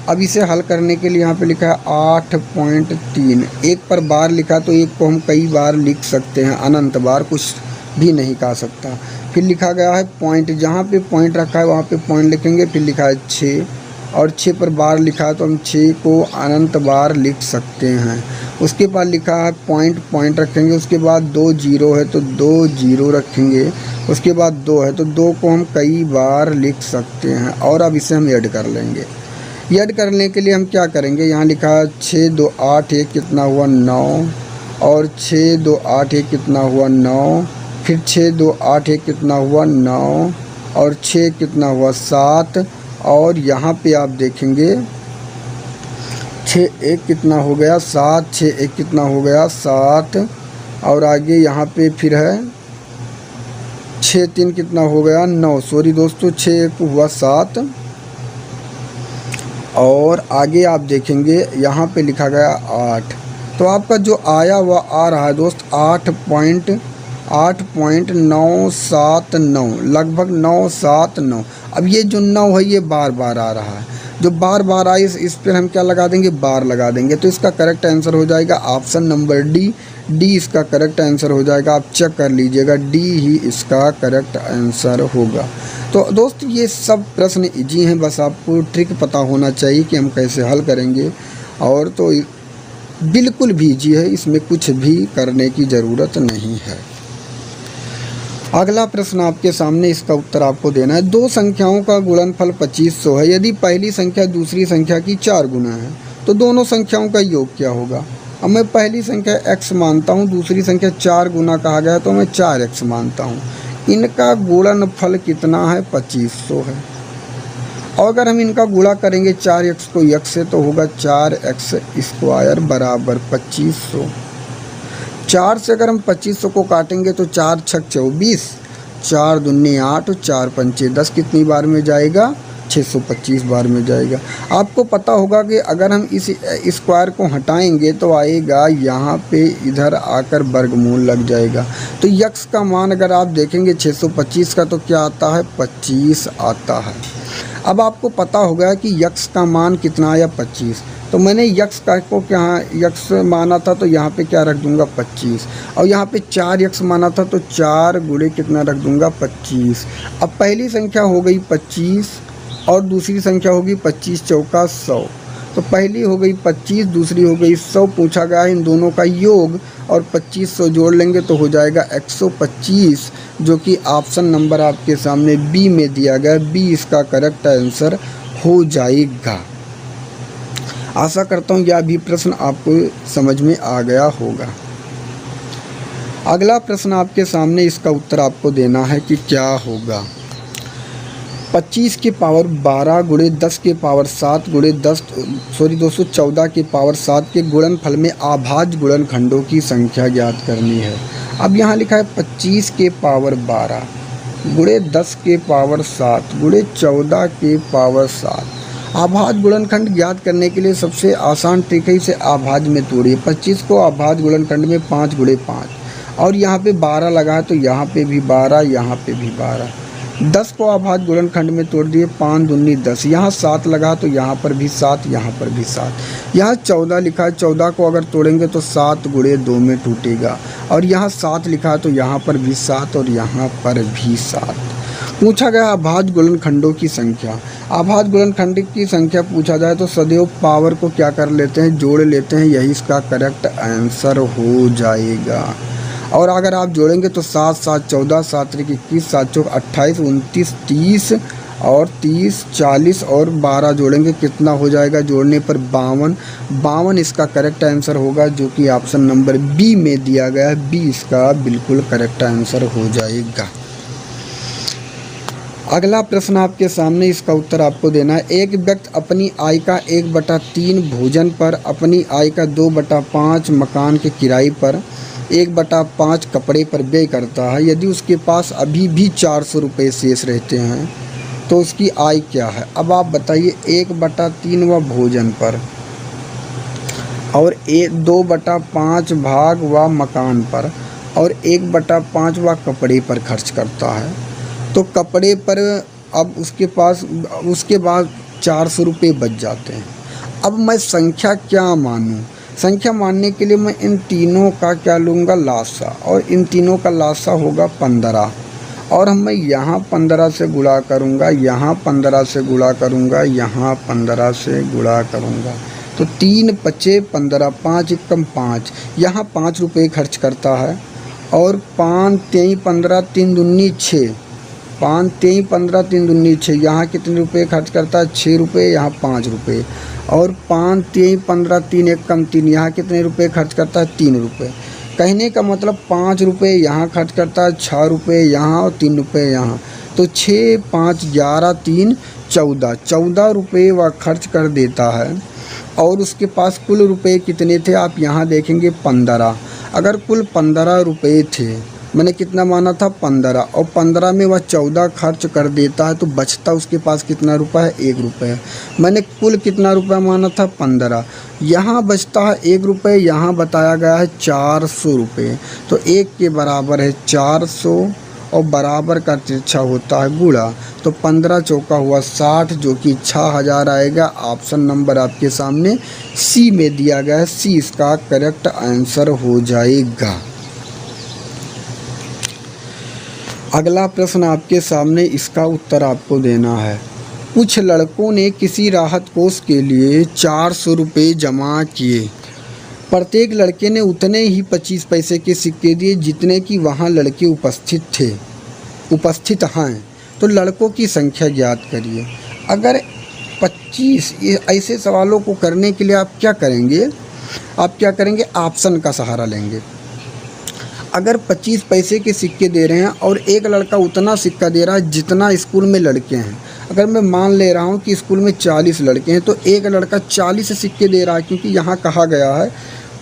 अब इसे हल करने के लिए यहाँ पे लिखा है 8.3, 1 पर बार लिखा तो 1 को हम कई बार लिख सकते हैं, अनंत बार, कुछ भी नहीं कहा सकता। फिर लिखा गया है पॉइंट, जहाँ पे पॉइंट रखा है वहाँ पे पॉइंट लिखेंगे। फिर लिखा है 6 और 6 पर बार लिखा है तो हम 6 को अनंत बार लिख सकते हैं। उसके बाद लिखा है पॉइंट रखेंगे, उसके बाद 2 0 है तो 2 0 रखेंगे, उसके बाद 2 है तो 2 को हम कई बार लिख सकते हैं। और अब इसे हम ऐड कर लेंगे। ऐड करने के लिए हम क्या करेंगे, यहाँ लिखा है 6 2 8 1 कितना हुआ 9, और 6 2 8 1 कितना हुआ 9, फिर 6 2 8 1 कितना हुआ 9, और 6 कितना हुआ 7, और यहाँ पे आप देखेंगे 6 1 कितना हो गया 7, 6 1 कितना हो गया 7, और आगे यहाँ पे फिर है 6 3 कितना हो गया 9, सॉरी दोस्तों 6 1 हुआ 7, और आगे आप देखेंगे यहाँ पे लिखा गया 8। तो आपका जो आया वह आ रहा है दोस्त 8.979, लगभग 979। अब ये जो 9 है ये बार बार आ रहा है, जो बार बार आए इस पर हम क्या लगा देंगे, बार लगा देंगे। तो इसका करेक्ट आंसर हो जाएगा ऑप्शन नंबर डी। डी इसका करेक्ट आंसर हो जाएगा, आप चेक कर लीजिएगा, डी ही इसका करेक्ट आंसर होगा। तो दोस्त ये सब प्रश्न इजी हैं, बस आपको ट्रिक पता होना चाहिए कि हम कैसे हल करेंगे, और तो बिल्कुल भी इजी है, इसमें कुछ भी करने की ज़रूरत नहीं है। अगला प्रश्न आपके सामने, इसका उत्तर आपको देना है। दो संख्याओं का गुणनफल 2500 है। यदि पहली संख्या दूसरी संख्या की 4 गुना है तो दोनों संख्याओं का योग क्या होगा। अब मैं पहली संख्या x मानता हूँ, दूसरी संख्या 4 गुना कहा गया तो मैं 4x मानता हूँ। इनका गुणनफल कितना है, 2500 है। और अगर हम इनका गुणा करेंगे 4x को x से तो होगा 4x स्क्वायर बराबर 2500। 4 से अगर हम 2500 को काटेंगे तो 4 छक 24, 4 दूनी 8 और 4 पंचे 10, कितनी बार में जाएगा, 625 बार में जाएगा। आपको पता होगा कि अगर हम इस स्क्वायर को हटाएंगे तो आएगा यहाँ पे, इधर आकर वर्गमूल लग जाएगा। तो यक्स का मान अगर आप देखेंगे 625 का तो क्या आता है, 25 आता है। अब आपको पता होगा कि यक्स का मान कितना आया, 25। तो मैंने यक्स का को क्या यक्स माना था तो यहाँ पे क्या रख दूंगा, 25। और यहाँ पे 4x माना था तो 4 गुणे कितना रख दूंगा, 25। अब पहली संख्या हो गई 25 और दूसरी संख्या होगी 25 चौका 100। तो पहली हो गई 25, दूसरी हो गई 100। पूछा गया है इन दोनों का योग और 2500 जोड़ लेंगे तो हो जाएगा 125, जो कि ऑप्शन नंबर आपके सामने बी में दिया गया। बी इसका करेक्ट आंसर हो जाएगा। आशा करता हूँ यह भी प्रश्न आपको समझ में आ गया होगा। अगला प्रश्न आपके सामने, इसका उत्तर आपको देना है कि क्या होगा। 25 के पावर 12 गुणे 10 के पावर 7 गुणे 214 के पावर 7 के गुणनफल में अभाज्य गुणनखंडों की संख्या ज्ञात करनी है। अब यहाँ लिखा है 25 के पावर 12 गुणे 10 के पावर 7 गुणे 14 के पावर 7। अभाज्य गुणनखंड ज्ञात करने के लिए सबसे आसान तरीके से अभाज्य में तोड़िए। 25 को अभाज्य गुणनखंड में 5 गुणे 5 और यहाँ पे 12 लगा है तो यहाँ पे भी 12, यहाँ पे भी 12। 10 को अभाज्य गुणनखंड में तोड़ दिए, 5 दूनी 10, यहाँ 7 लगा तो यहाँ पर भी 7, यहाँ पर भी 7। यहाँ 14 लिखा है, 14 को अगर तोड़ेंगे तो 7 गुणे 2 में टूटेगा। और यहाँ 7 लिखा है तो यहाँ पर भी 7 और यहाँ पर भी 7। पूछा गया अभाज्य गुणनखंडों की संख्या। अभाज्य गुणनखंड की संख्या पूछा जाए तो सदैव पावर को क्या कर लेते हैं, जोड़ लेते हैं। यही इसका करेक्ट आंसर हो जाएगा। और अगर आप जोड़ेंगे तो 7 7 14, 7 21, 7 चौक 28, 29, 30 और 30 40 और 12 जोड़ेंगे कितना हो जाएगा, जोड़ने पर 52। 52 इसका करेक्ट आंसर होगा, जो कि ऑप्शन नंबर बी में दिया गया है। बी इसका बिल्कुल करेक्ट आंसर हो जाएगा। अगला प्रश्न आपके सामने, इसका उत्तर आपको देना है। एक व्यक्ति अपनी आय का 1/3 भोजन पर, अपनी आय का 2/5 मकान के किराए पर, 1/5 कपड़े पर व्यय करता है। यदि उसके पास अभी भी 400 रुपये शेष रहते हैं तो उसकी आय क्या है। अब आप बताइए, 1/3 व भोजन पर और 2/5 भाग व मकान पर और 1/5 व कपड़े पर खर्च करता है। तो कपड़े पर अब उसके बाद 400 रुपये बच जाते हैं। अब मैं संख्या क्या मानूं। संख्या मानने के लिए मैं इन तीनों का क्या लूँगा, लासा, और इन तीनों का लासा होगा 15। और मैं यहाँ 15 से गुणा करूँगा, यहाँ 15 से गुणा करूँगा, यहाँ 15 से गुणा करूँगा। तो 3 पचे 15, 5 एकम 5, यहाँ 5 रुपये खर्च करता है। और 5 3 15, 3 दूनी 6, 5 3 15, 3 दूनी 6, यहाँ कितने रुपये खर्च करता है, 6 रुपये, यहाँ 5 रुपये। और 5 3 15, 3 एकम 3, यहाँ कितने रुपये खर्च करता है, 3 रुपये। कहने का मतलब 5 रुपये यहाँ खर्च करता है, 6 रुपये यहाँ और 3 रुपये यहाँ। तो 6 5 11 3 14, 14 रुपये वह खर्च कर देता है। और उसके पास कुल रुपये कितने थे, आप यहाँ देखेंगे 15। अगर कुल 15 रुपये थे, मैंने कितना माना था, 15, और 15 में वह 14 खर्च कर देता है तो बचता उसके पास कितना रुपया है, 1 रुपये। मैंने कुल कितना रुपया माना था, 15, यहाँ बचता है 1 रुपये, यहाँ बताया गया है 400 रुपये। तो 1 के बराबर है 400 और बराबर का तिरछा होता है गुणा। तो 15 चौका हुआ 60, जो कि 6000 आएगा। ऑप्शन नंबर आपके सामने सी में दिया गया है। सी इसका करेक्ट आंसर हो जाएगा। अगला प्रश्न आपके सामने, इसका उत्तर आपको देना है। कुछ लड़कों ने किसी राहत कोष के लिए 400 रुपये जमा किए। प्रत्येक लड़के ने उतने ही 25 पैसे के सिक्के दिए जितने कि वहाँ लड़के उपस्थित थे। उपस्थित हैं तो लड़कों की संख्या ज्ञात करिए। अगर 25 ऐसे सवालों को करने के लिए आप क्या करेंगे, ऑप्शन का सहारा लेंगे। अगर 25 पैसे के सिक्के दे रहे हैं और एक लड़का उतना सिक्का दे रहा है जितना स्कूल में लड़के हैं, अगर मैं मान ले रहा हूँ कि स्कूल में 40 लड़के हैं तो एक लड़का 40 सिक्के दे रहा है, क्योंकि यहाँ कहा गया है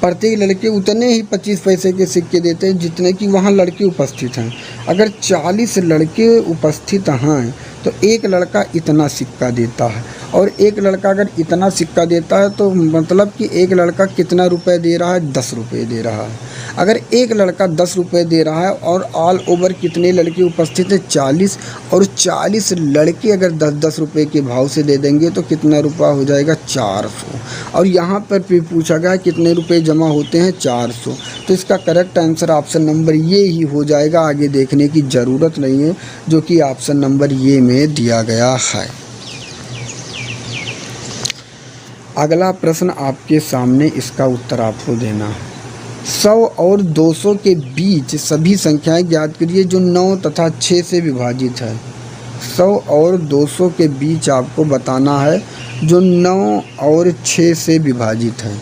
प्रत्येक लड़के उतने ही 25 पैसे के सिक्के देते हैं जितने कि वहाँ लड़के उपस्थित हैं। अगर 40 लड़के उपस्थित हैं तो एक लड़का इतना सिक्का देता है, और एक लड़का अगर इतना सिक्का देता है तो मतलब कि एक लड़का कितना रुपए दे रहा है, 10 रुपये दे रहा है। अगर एक लड़का 10 रुपये दे रहा है और ऑल ओवर कितने लड़के उपस्थित हैं, 40, और 40 लड़के अगर 10-10 रुपये के भाव से दे देंगे तो कितना रुपया हो जाएगा, 400। और यहाँ पर भी पूछा गया कितने रुपए जमा होते हैं, 400। तो इसका करेक्ट आंसर ऑप्शन नंबर ये ही हो जाएगा, आगे देखने की ज़रूरत नहीं है, जो कि ऑप्शन नंबर ये में दिया गया है। अगला प्रश्न आपके सामने, इसका उत्तर आपको देना है। 100 और 200 के बीच सभी संख्याएं ज्ञात करिए जो 9 तथा 6 से विभाजित है। 100 और 200 के बीच आपको बताना है जो 9 और 6 से विभाजित है।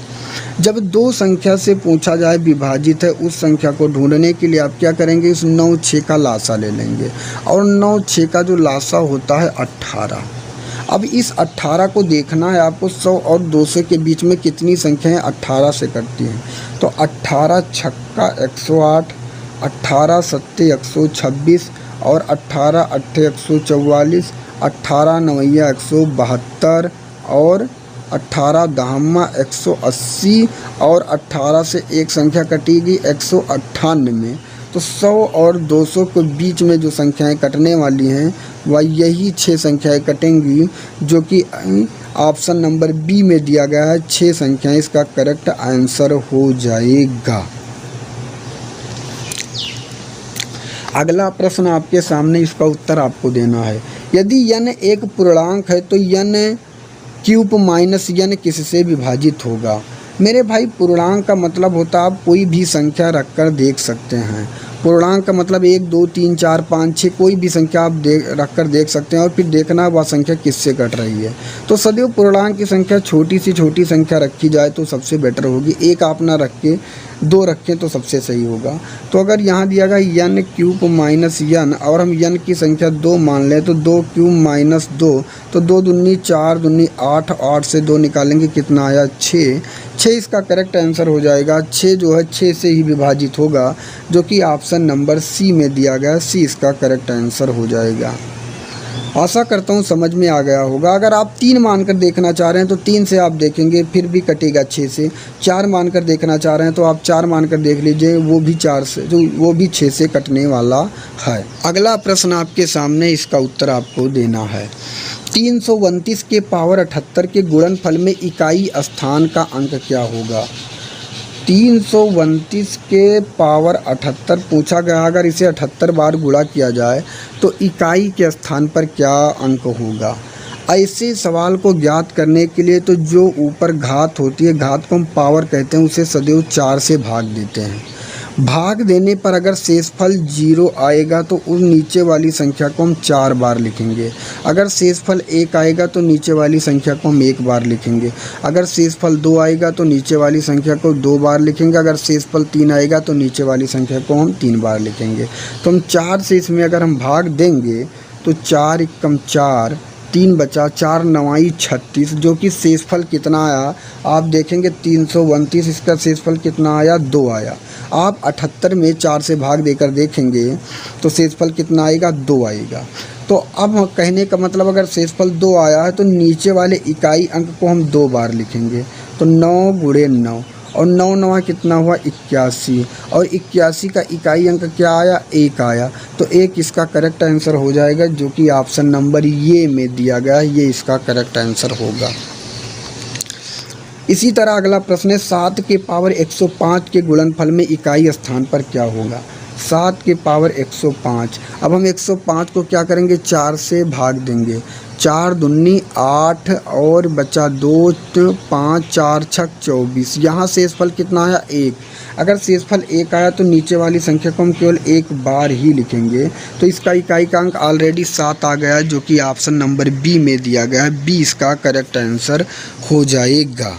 जब दो संख्या से पूछा जाए विभाजित है, उस संख्या को ढूंढने के लिए आप क्या करेंगे, इस 9-6 का लासा ले लेंगे, और 9-6 का जो लासा होता है 18। अब इस 18 को देखना है आपको, 100 और 200 के बीच में कितनी संख्याएं 18 से कटती हैं। तो 18 छक्का 108, 18 सत्ते 126, और 18 अट्ठे 144, 18 नवैया 172, और 18 दहम्मा 180, और 18 से एक संख्या कटेगी 198। तो 100 और 200 के बीच में जो संख्याएं कटने वाली हैं वह यही 6 संख्याएं कटेंगी, जो कि ऑप्शन नंबर बी में दिया गया है। 6 संख्याएं इसका करेक्ट आंसर हो जाएगा। अगला प्रश्न आपके सामने, इसका उत्तर आपको देना है। यदि n एक पूर्णांक है तो n क्यूब माइनस n किससे विभाजित होगा। मेरे भाई, पूर्णांक का मतलब होता है आप कोई भी संख्या रखकर देख सकते हैं। पूर्णांक का मतलब 1 2 3 4 5 6 कोई भी संख्या आप रखकर देख सकते हैं, और फिर देखना है वह संख्या किससे कट रही है। तो सदैव पूर्णांक की संख्या छोटी से छोटी संख्या रखी जाए तो सबसे बेटर होगी। एक आप ना रख के 2 रखें तो सबसे सही होगा। तो अगर यहाँ दिया गया n क्यूब माइनस n, और हम n की संख्या 2 मान लें तो 2 क्यूब माइनस 2, तो 2 दूनी 4 दूनी 8, 8 से 2 निकालेंगे कितना आया, 6। 6 इसका करेक्ट आंसर हो जाएगा। 6 जो है 6 से ही विभाजित होगा, जो कि ऑप्शन नंबर सी में दिया गया। सी इसका करेक्ट आंसर हो जाएगा। आशा करता हूँ समझ में आ गया होगा। अगर आप 3 मानकर देखना चाह रहे हैं तो 3 से आप देखेंगे, फिर भी कटेगा 6 से। 4 मानकर देखना चाह रहे हैं तो आप 4 मानकर देख लीजिए, वो भी 4 से, जो वो भी 6 से कटने वाला है। अगला प्रश्न आपके सामने, इसका उत्तर आपको देना है। 329 के पावर 78 के गुणनफल में इकाई स्थान का अंक क्या होगा। 329 के पावर 78 पूछा गया, अगर इसे 78 बार गुणा किया जाए तो इकाई के स्थान पर क्या अंक होगा। ऐसे सवाल को ज्ञात करने के लिए तो जो ऊपर घात होती है, घात को हम पावर कहते हैं, उसे सदैव 4 से भाग देते हैं। भाग देने पर अगर शेषफल 0 आएगा तो उस नीचे वाली संख्या को हम 4 बार लिखेंगे। अगर शेषफल 1 आएगा तो नीचे वाली संख्या को हम 1 बार लिखेंगे। अगर शेषफल 2 आएगा तो नीचे वाली संख्या को 2 बार लिखेंगे। अगर शेषफल 3 आएगा तो नीचे वाली संख्या को हम 3 बार लिखेंगे। तो हम 4 से इसमें अगर हम भाग देंगे तो 4 एकम 4, 3 बचा, 4 नवाई 36, जो कि शेषफल कितना आया आप देखेंगे 329, इसका शेषफल कितना आया, 2 आया। आप 78 में 4 से भाग देकर देखेंगे तो शेषफल कितना आएगा, 2 आएगा। तो अब कहने का मतलब अगर शेषफल 2 आया है तो नीचे वाले इकाई अंक को हम 2 बार लिखेंगे। तो 9 गुणे 9, और 9 नवा कितना हुआ, 81, और 81 का इकाई अंक क्या आया, 1 आया। तो 1 इसका करेक्ट आंसर हो जाएगा, जो कि ऑप्शन नंबर ये में दिया गया है, ये इसका करेक्ट आंसर होगा। इसी तरह अगला प्रश्न है, 7 के पावर 105 के गुणनफल में इकाई स्थान पर क्या होगा। 7 के पावर 105, अब हम 105 को क्या करेंगे, 4 से भाग देंगे। 4 दूनी 8, और बचा 2, 5, 4 छक 24। यहाँ शेषफल कितना आया, 1। अगर शेषफल 1 आया तो नीचे वाली संख्या को हम केवल एक बार ही लिखेंगे। तो इसका इकाई का अंक ऑलरेडी 7 आ गया, जो कि ऑप्शन नंबर बी में दिया गया है। बी इसका करेक्ट आंसर हो जाएगा।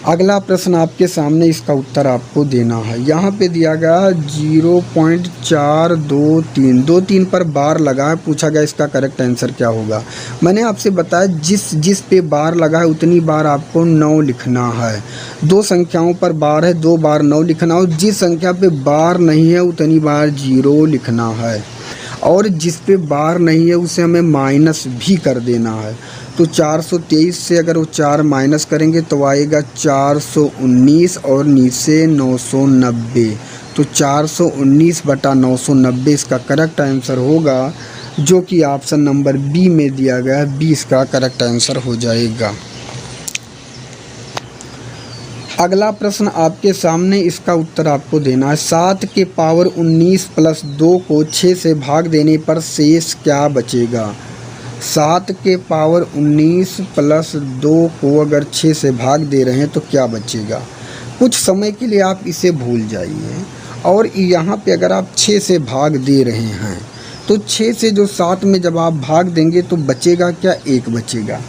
अगला प्रश्न आपके सामने, इसका उत्तर आपको देना है। यहाँ पे दिया गया 0.423 पर बार लगा है, पूछा गया इसका करेक्ट आंसर क्या होगा। मैंने आपसे बताया जिस पे बार लगा है उतनी बार आपको 9 लिखना है। 2 संख्याओं पर बार है, 2 बार 9 लिखना है। जिस संख्या पे बार नहीं है उतनी बार 0 लिखना है, और जिस पे बार नहीं है उसे हमें माइनस भी कर देना है। तो 423 से अगर वो 4 माइनस करेंगे तो आएगा 419 और नीचे 990। तो 419 बटा 990 इसका करेक्ट आंसर होगा, जो कि ऑप्शन नंबर बी में दिया गया है। बी इसका करेक्ट आंसर हो जाएगा। अगला प्रश्न आपके सामने, इसका उत्तर आपको देना है। 7 के पावर 19 प्लस 2 को 6 से भाग देने पर शेष क्या बचेगा। 7 के पावर 19 प्लस 2 को अगर 6 से भाग दे रहे हैं तो क्या बचेगा। कुछ समय के लिए आप इसे भूल जाइए, और यहाँ पे अगर आप 6 से भाग दे रहे हैं तो 6 से जो 7 में जब आप भाग देंगे तो बचेगा क्या, 1 बचेगा।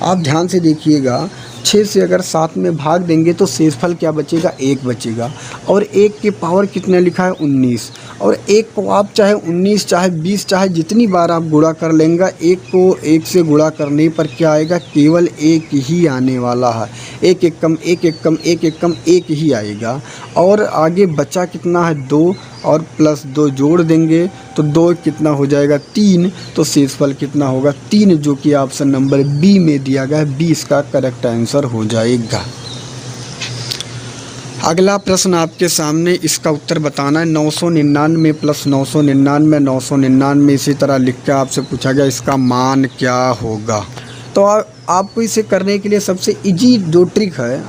आप ध्यान से देखिएगा, 6 से अगर 7 में भाग देंगे तो शेषफल क्या बचेगा, 1 बचेगा। और 1 के पावर कितना लिखा है, 19। और 1 को आप चाहे 19 चाहे 20 चाहे जितनी बार आप गुणा कर लेंगे, 1 को 1 से गुणा करने पर क्या आएगा, केवल 1 ही आने वाला है। 1 एक कम 1 एक कम 1 एक कम 1 ही आएगा। और आगे बचा कितना है, 2, और प्लस 2 जोड़ देंगे तो 2 कितना हो जाएगा, 3। तो शेषफल कितना होगा, 3, जो कि ऑप्शन नंबर बी में दिया गया है। बी इसका करेक्ट आंसर हो जाएगा। अगला प्रश्न आपके सामने, इसका उत्तर बताना है। 999 प्लस 999, 999 इसी तरह लिख के आपसे पूछा गया इसका मान क्या होगा। तो आपको इसे करने के लिए सबसे इजी जो ट्रिक है,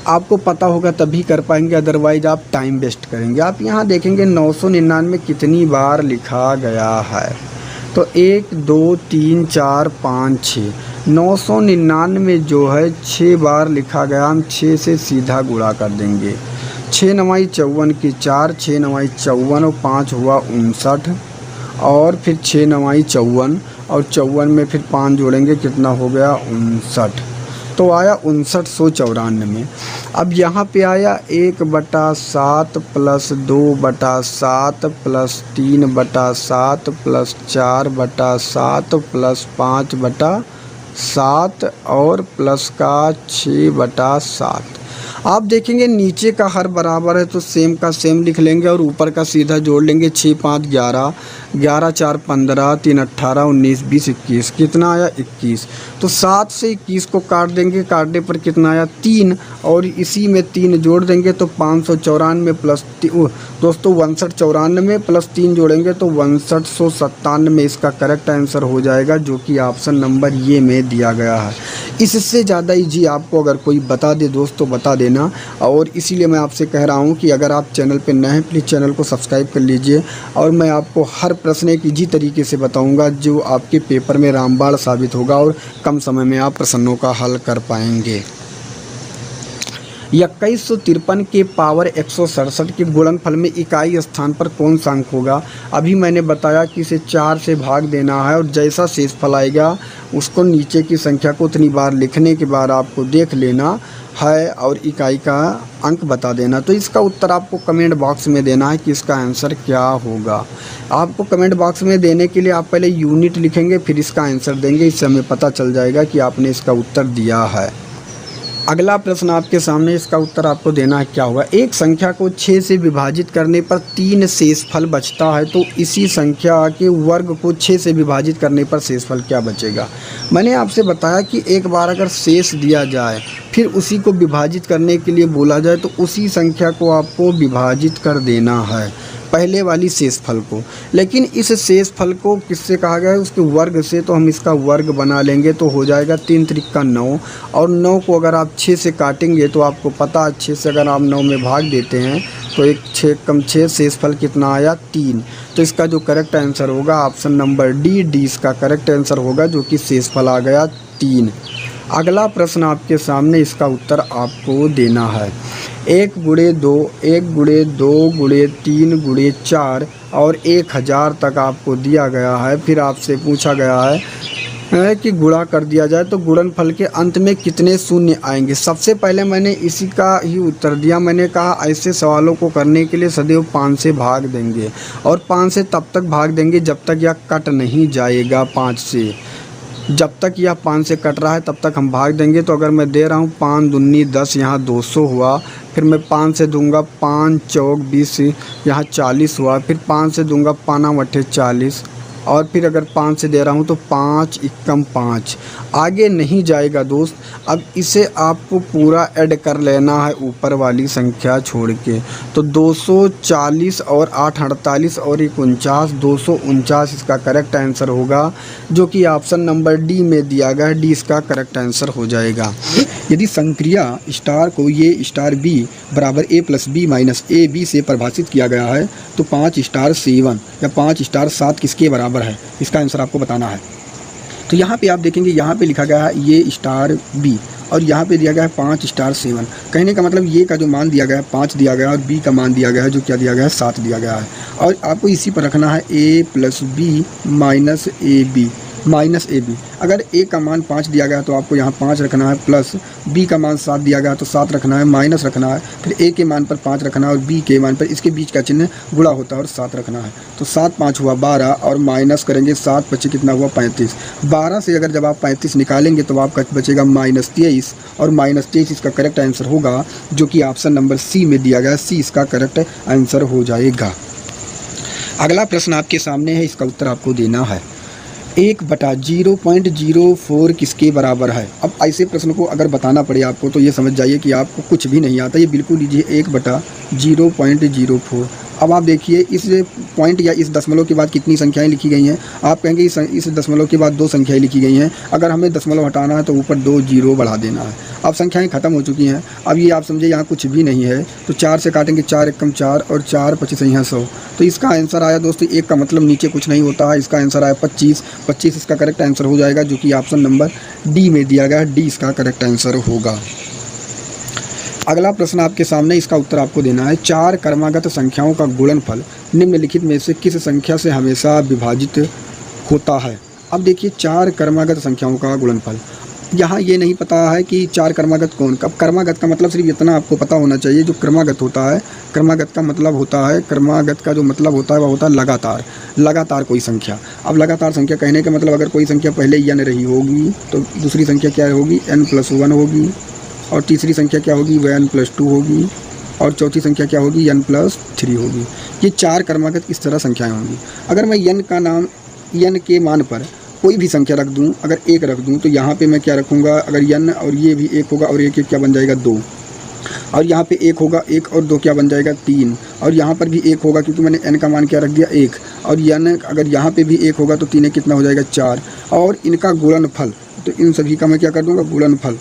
आपको पता होगा तभी कर पाएंगे, अदरवाइज आप टाइम वेस्ट करेंगे। आप यहाँ देखेंगे 999 कितनी बार लिखा गया है, तो 1 2 3 4 5 6। 999 जो है 6 बार लिखा गया, हम 6 से सीधा गुणा कर देंगे। 6 9 54 की 4, 6 9 54 और 5 हुआ 59, और फिर 6 9 54 और 54 में फिर 5 जोड़ेंगे, कितना हो गया, 59। तो आया 5994। अब यहाँ पे आया 1/7 प्लस 2/7 प्लस 3/7 प्लस 4/7 प्लस 5/7 और प्लस का 6/7। आप देखेंगे नीचे का हर बराबर है तो सेम का सेम लिख लेंगे, और ऊपर का सीधा जोड़ लेंगे। 6 5 11, 11 4 15, 3 18, 19 20 21, कितना आया, 21। तो 7 से 21 को काट देंगे, काटने पर कितना आया, 3, और इसी में 3 जोड़ देंगे तो 594 प्लस दोस्तों 6294 प्लस 3 जोड़ेंगे तो 6297 इसका करेक्ट आंसर हो जाएगा, जो कि ऑप्शन नंबर ये में दिया गया है। इससे ज़्यादा ईजी आपको अगर कोई बता दे दोस्तों बता देना, और इसीलिए मैं आपसे कह रहा हूँ कि अगर आप चैनल पे नए हैं प्लीज़ चैनल को सब्सक्राइब कर लीजिए, और मैं आपको हर प्रश्न एक ईजी तरीके से बताऊंगा जो आपके पेपर में रामबाण साबित होगा, और कम समय में आप प्रश्नों का हल कर पाएंगे। 2153 के पावर 167 के गुणनफल में इकाई स्थान पर कौन सा अंक होगा। अभी मैंने बताया कि इसे 4 से भाग देना है, और जैसा शेषफल आएगा उसको नीचे की संख्या को उतनी बार लिखने के बाद आपको देख लेना है और इकाई का अंक बता देना। तो इसका उत्तर आपको कमेंट बॉक्स में देना है कि इसका आंसर क्या होगा। आपको कमेंट बॉक्स में देने के लिए आप पहले यूनिट लिखेंगे, फिर इसका आंसर देंगे, इससे हमें पता चल जाएगा कि आपने इसका उत्तर दिया है। अगला प्रश्न आपके सामने, इसका उत्तर आपको देना है क्या होगा। एक संख्या को 6 से विभाजित करने पर 3 शेषफल बचता है, तो इसी संख्या के वर्ग को 6 से विभाजित करने पर शेषफल क्या बचेगा। मैंने आपसे बताया कि एक बार अगर शेष दिया जाए फिर उसी को विभाजित करने के लिए बोला जाए तो उसी संख्या को आपको विभाजित कर देना है, पहले वाली शेषफल को। लेकिन इस शेषफल को किससे कहा गया है, उसके वर्ग से। तो हम इसका वर्ग बना लेंगे तो हो जाएगा 3 त्रिक का 9, और 9 को अगर आप 6 से काटेंगे तो आपको पता है 6 से अगर आप 9 में भाग देते हैं तो 1 6 कम 6 शेषफल कितना आया, 3। तो इसका जो करेक्ट आंसर होगा ऑप्शन नंबर डी इसका करेक्ट आंसर होगा, जो कि शेषफल आ गया 3। अगला प्रश्न आपके सामने, इसका उत्तर आपको देना है। 1 गुणे 2, 1 गुणे 2 गुणे 3 गुणे 4 और 1000 तक आपको दिया गया है। फिर आपसे पूछा गया है कि गुणा कर दिया जाए तो गुणनफल के अंत में कितने शून्य आएंगे। सबसे पहले मैंने इसी का ही उत्तर दिया। मैंने कहा ऐसे सवालों को करने के लिए सदैव 5 से भाग देंगे और 5 से तब तक भाग देंगे जब तक यह कट नहीं जाएगा 5 से। जब तक यह 5 से कट रहा है तब तक हम भाग देंगे। तो अगर मैं दे रहा हूँ 5 दूनी 10, यहाँ 200 हुआ। फिर मैं 5 से दूंगा 5 चौक 20, यहाँ 40 हुआ। फिर 5 से दूंगा 5 वट्ठे 40 और फिर अगर 5 से दे रहा हूँ तो 5 एकम 5। आगे नहीं जाएगा दोस्त। अब इसे आपको पूरा ऐड कर लेना है ऊपर वाली संख्या छोड़ के। तो 240 और 8 48 और 49, 249 इसका करेक्ट आंसर होगा, जो कि ऑप्शन नंबर डी में दिया गया है। डी इसका करेक्ट आंसर हो जाएगा। यदि संक्रिया स्टार को ये स्टार बी बराबर A plus B minus A B से परिभाषित किया गया है तो 5 स्टार 7 या 5 स्टार 7 किसके बराबर है, इसका आंसर आपको बताना है। तो यहाँ पे आप देखेंगे, यहाँ पे लिखा गया है ये स्टार बी और यहाँ पे दिया गया है 5 स्टार 7। कहने का मतलब ये का जो मान दिया गया है 5 दिया गया है और बी का मान दिया गया है जो क्या दिया गया है 7 दिया गया है। और आपको इसी पर रखना है A plus B minus A B minus A B. अगर ए का मान 5 दिया गया तो आपको यहाँ 5 रखना है, प्लस बी का मान 7 दिया गया तो 7 रखना है, माइनस रखना है, फिर ए के मान पर 5 रखना है और बी के मान पर इसके बीच का चिन्ह गुणा होता है और 7 रखना है। तो 7 5 हुआ 12 और माइनस करेंगे 7 25 कितना हुआ 35। 12 से अगर जब आप 35 निकालेंगे तो आपका बचेगा -23 और -23 इसका करेक्ट आंसर होगा, जो कि ऑप्शन नंबर सी में दिया गया है। सी इसका करेक्ट आंसर हो जाएगा। अगला प्रश्न आपके सामने है, इसका उत्तर आपको देना है। 1/0.04 किसके बराबर है। अब ऐसे प्रश्न को अगर बताना पड़े आपको तो ये समझ जाइए कि आपको कुछ भी नहीं आता। ये बिल्कुल लीजिए 1/0.04। अब आप देखिए इस पॉइंट या इस दशमलव के बाद कितनी संख्याएं लिखी गई हैं। आप कहेंगे इस दशमलव के बाद 2 संख्याएं लिखी गई हैं। अगर हमें दशमलव हटाना है तो ऊपर 2 जीरो बढ़ा देना है। अब संख्याएं ख़त्म हो चुकी हैं। अब ये आप समझे यहाँ कुछ भी नहीं है तो 4 से काटेंगे 4 एकम 4 और 4 25 यहाँ 100। तो इसका आंसर आया दोस्तों, 1 का मतलब नीचे कुछ नहीं होता है। इसका आंसर आया 25। 25 इसका करेक्ट आंसर हो जाएगा, जो कि ऑप्शन नंबर डी में दिया गया है। डी इसका करेक्ट आंसर होगा। अगला प्रश्न आपके सामने, इसका उत्तर आपको देना है। 4 क्रमागत संख्याओं का गुणनफल निम्नलिखित में से किस संख्या से हमेशा विभाजित होता है। अब देखिए 4 क्रमागत संख्याओं का गुणनफल, यहाँ ये नहीं पता है कि 4 क्रमागत कौन। कब क्रमागत का मतलब सिर्फ इतना आपको पता होना चाहिए, जो क्रमागत होता है, क्रमागत का मतलब होता है, क्रमागत का जो मतलब होता है वह होता है लगातार, लगातार कोई संख्या। अब लगातार संख्या कहने का मतलब अगर कोई संख्या पहले n रही होगी तो दूसरी संख्या क्या होगी n+1 होगी और तीसरी संख्या क्या होगी वह n+2 होगी और चौथी संख्या क्या होगी n+3 होगी। ये 4 क्रमागत इस तरह संख्याएं होंगी। अगर मैं n का नाम n के मान पर कोई भी संख्या रख दूं, अगर 1 रख दूं तो यहाँ पे मैं क्या रखूँगा, अगर n और ये भी 1 होगा और 1 1 क्या बन जाएगा 2 और यहाँ पे 1 होगा, 1 और 2 क्या बन जाएगा 3 और यहाँ पर भी 1 होगा क्योंकि मैंने n का मान क्या रख दिया 1 और n अगर यहाँ पे भी 1 होगा तो 3 कितना हो जाएगा 4 और इनका गुणनफल, तो इन सभी का मैं क्या कर दूँगा गुणनफल।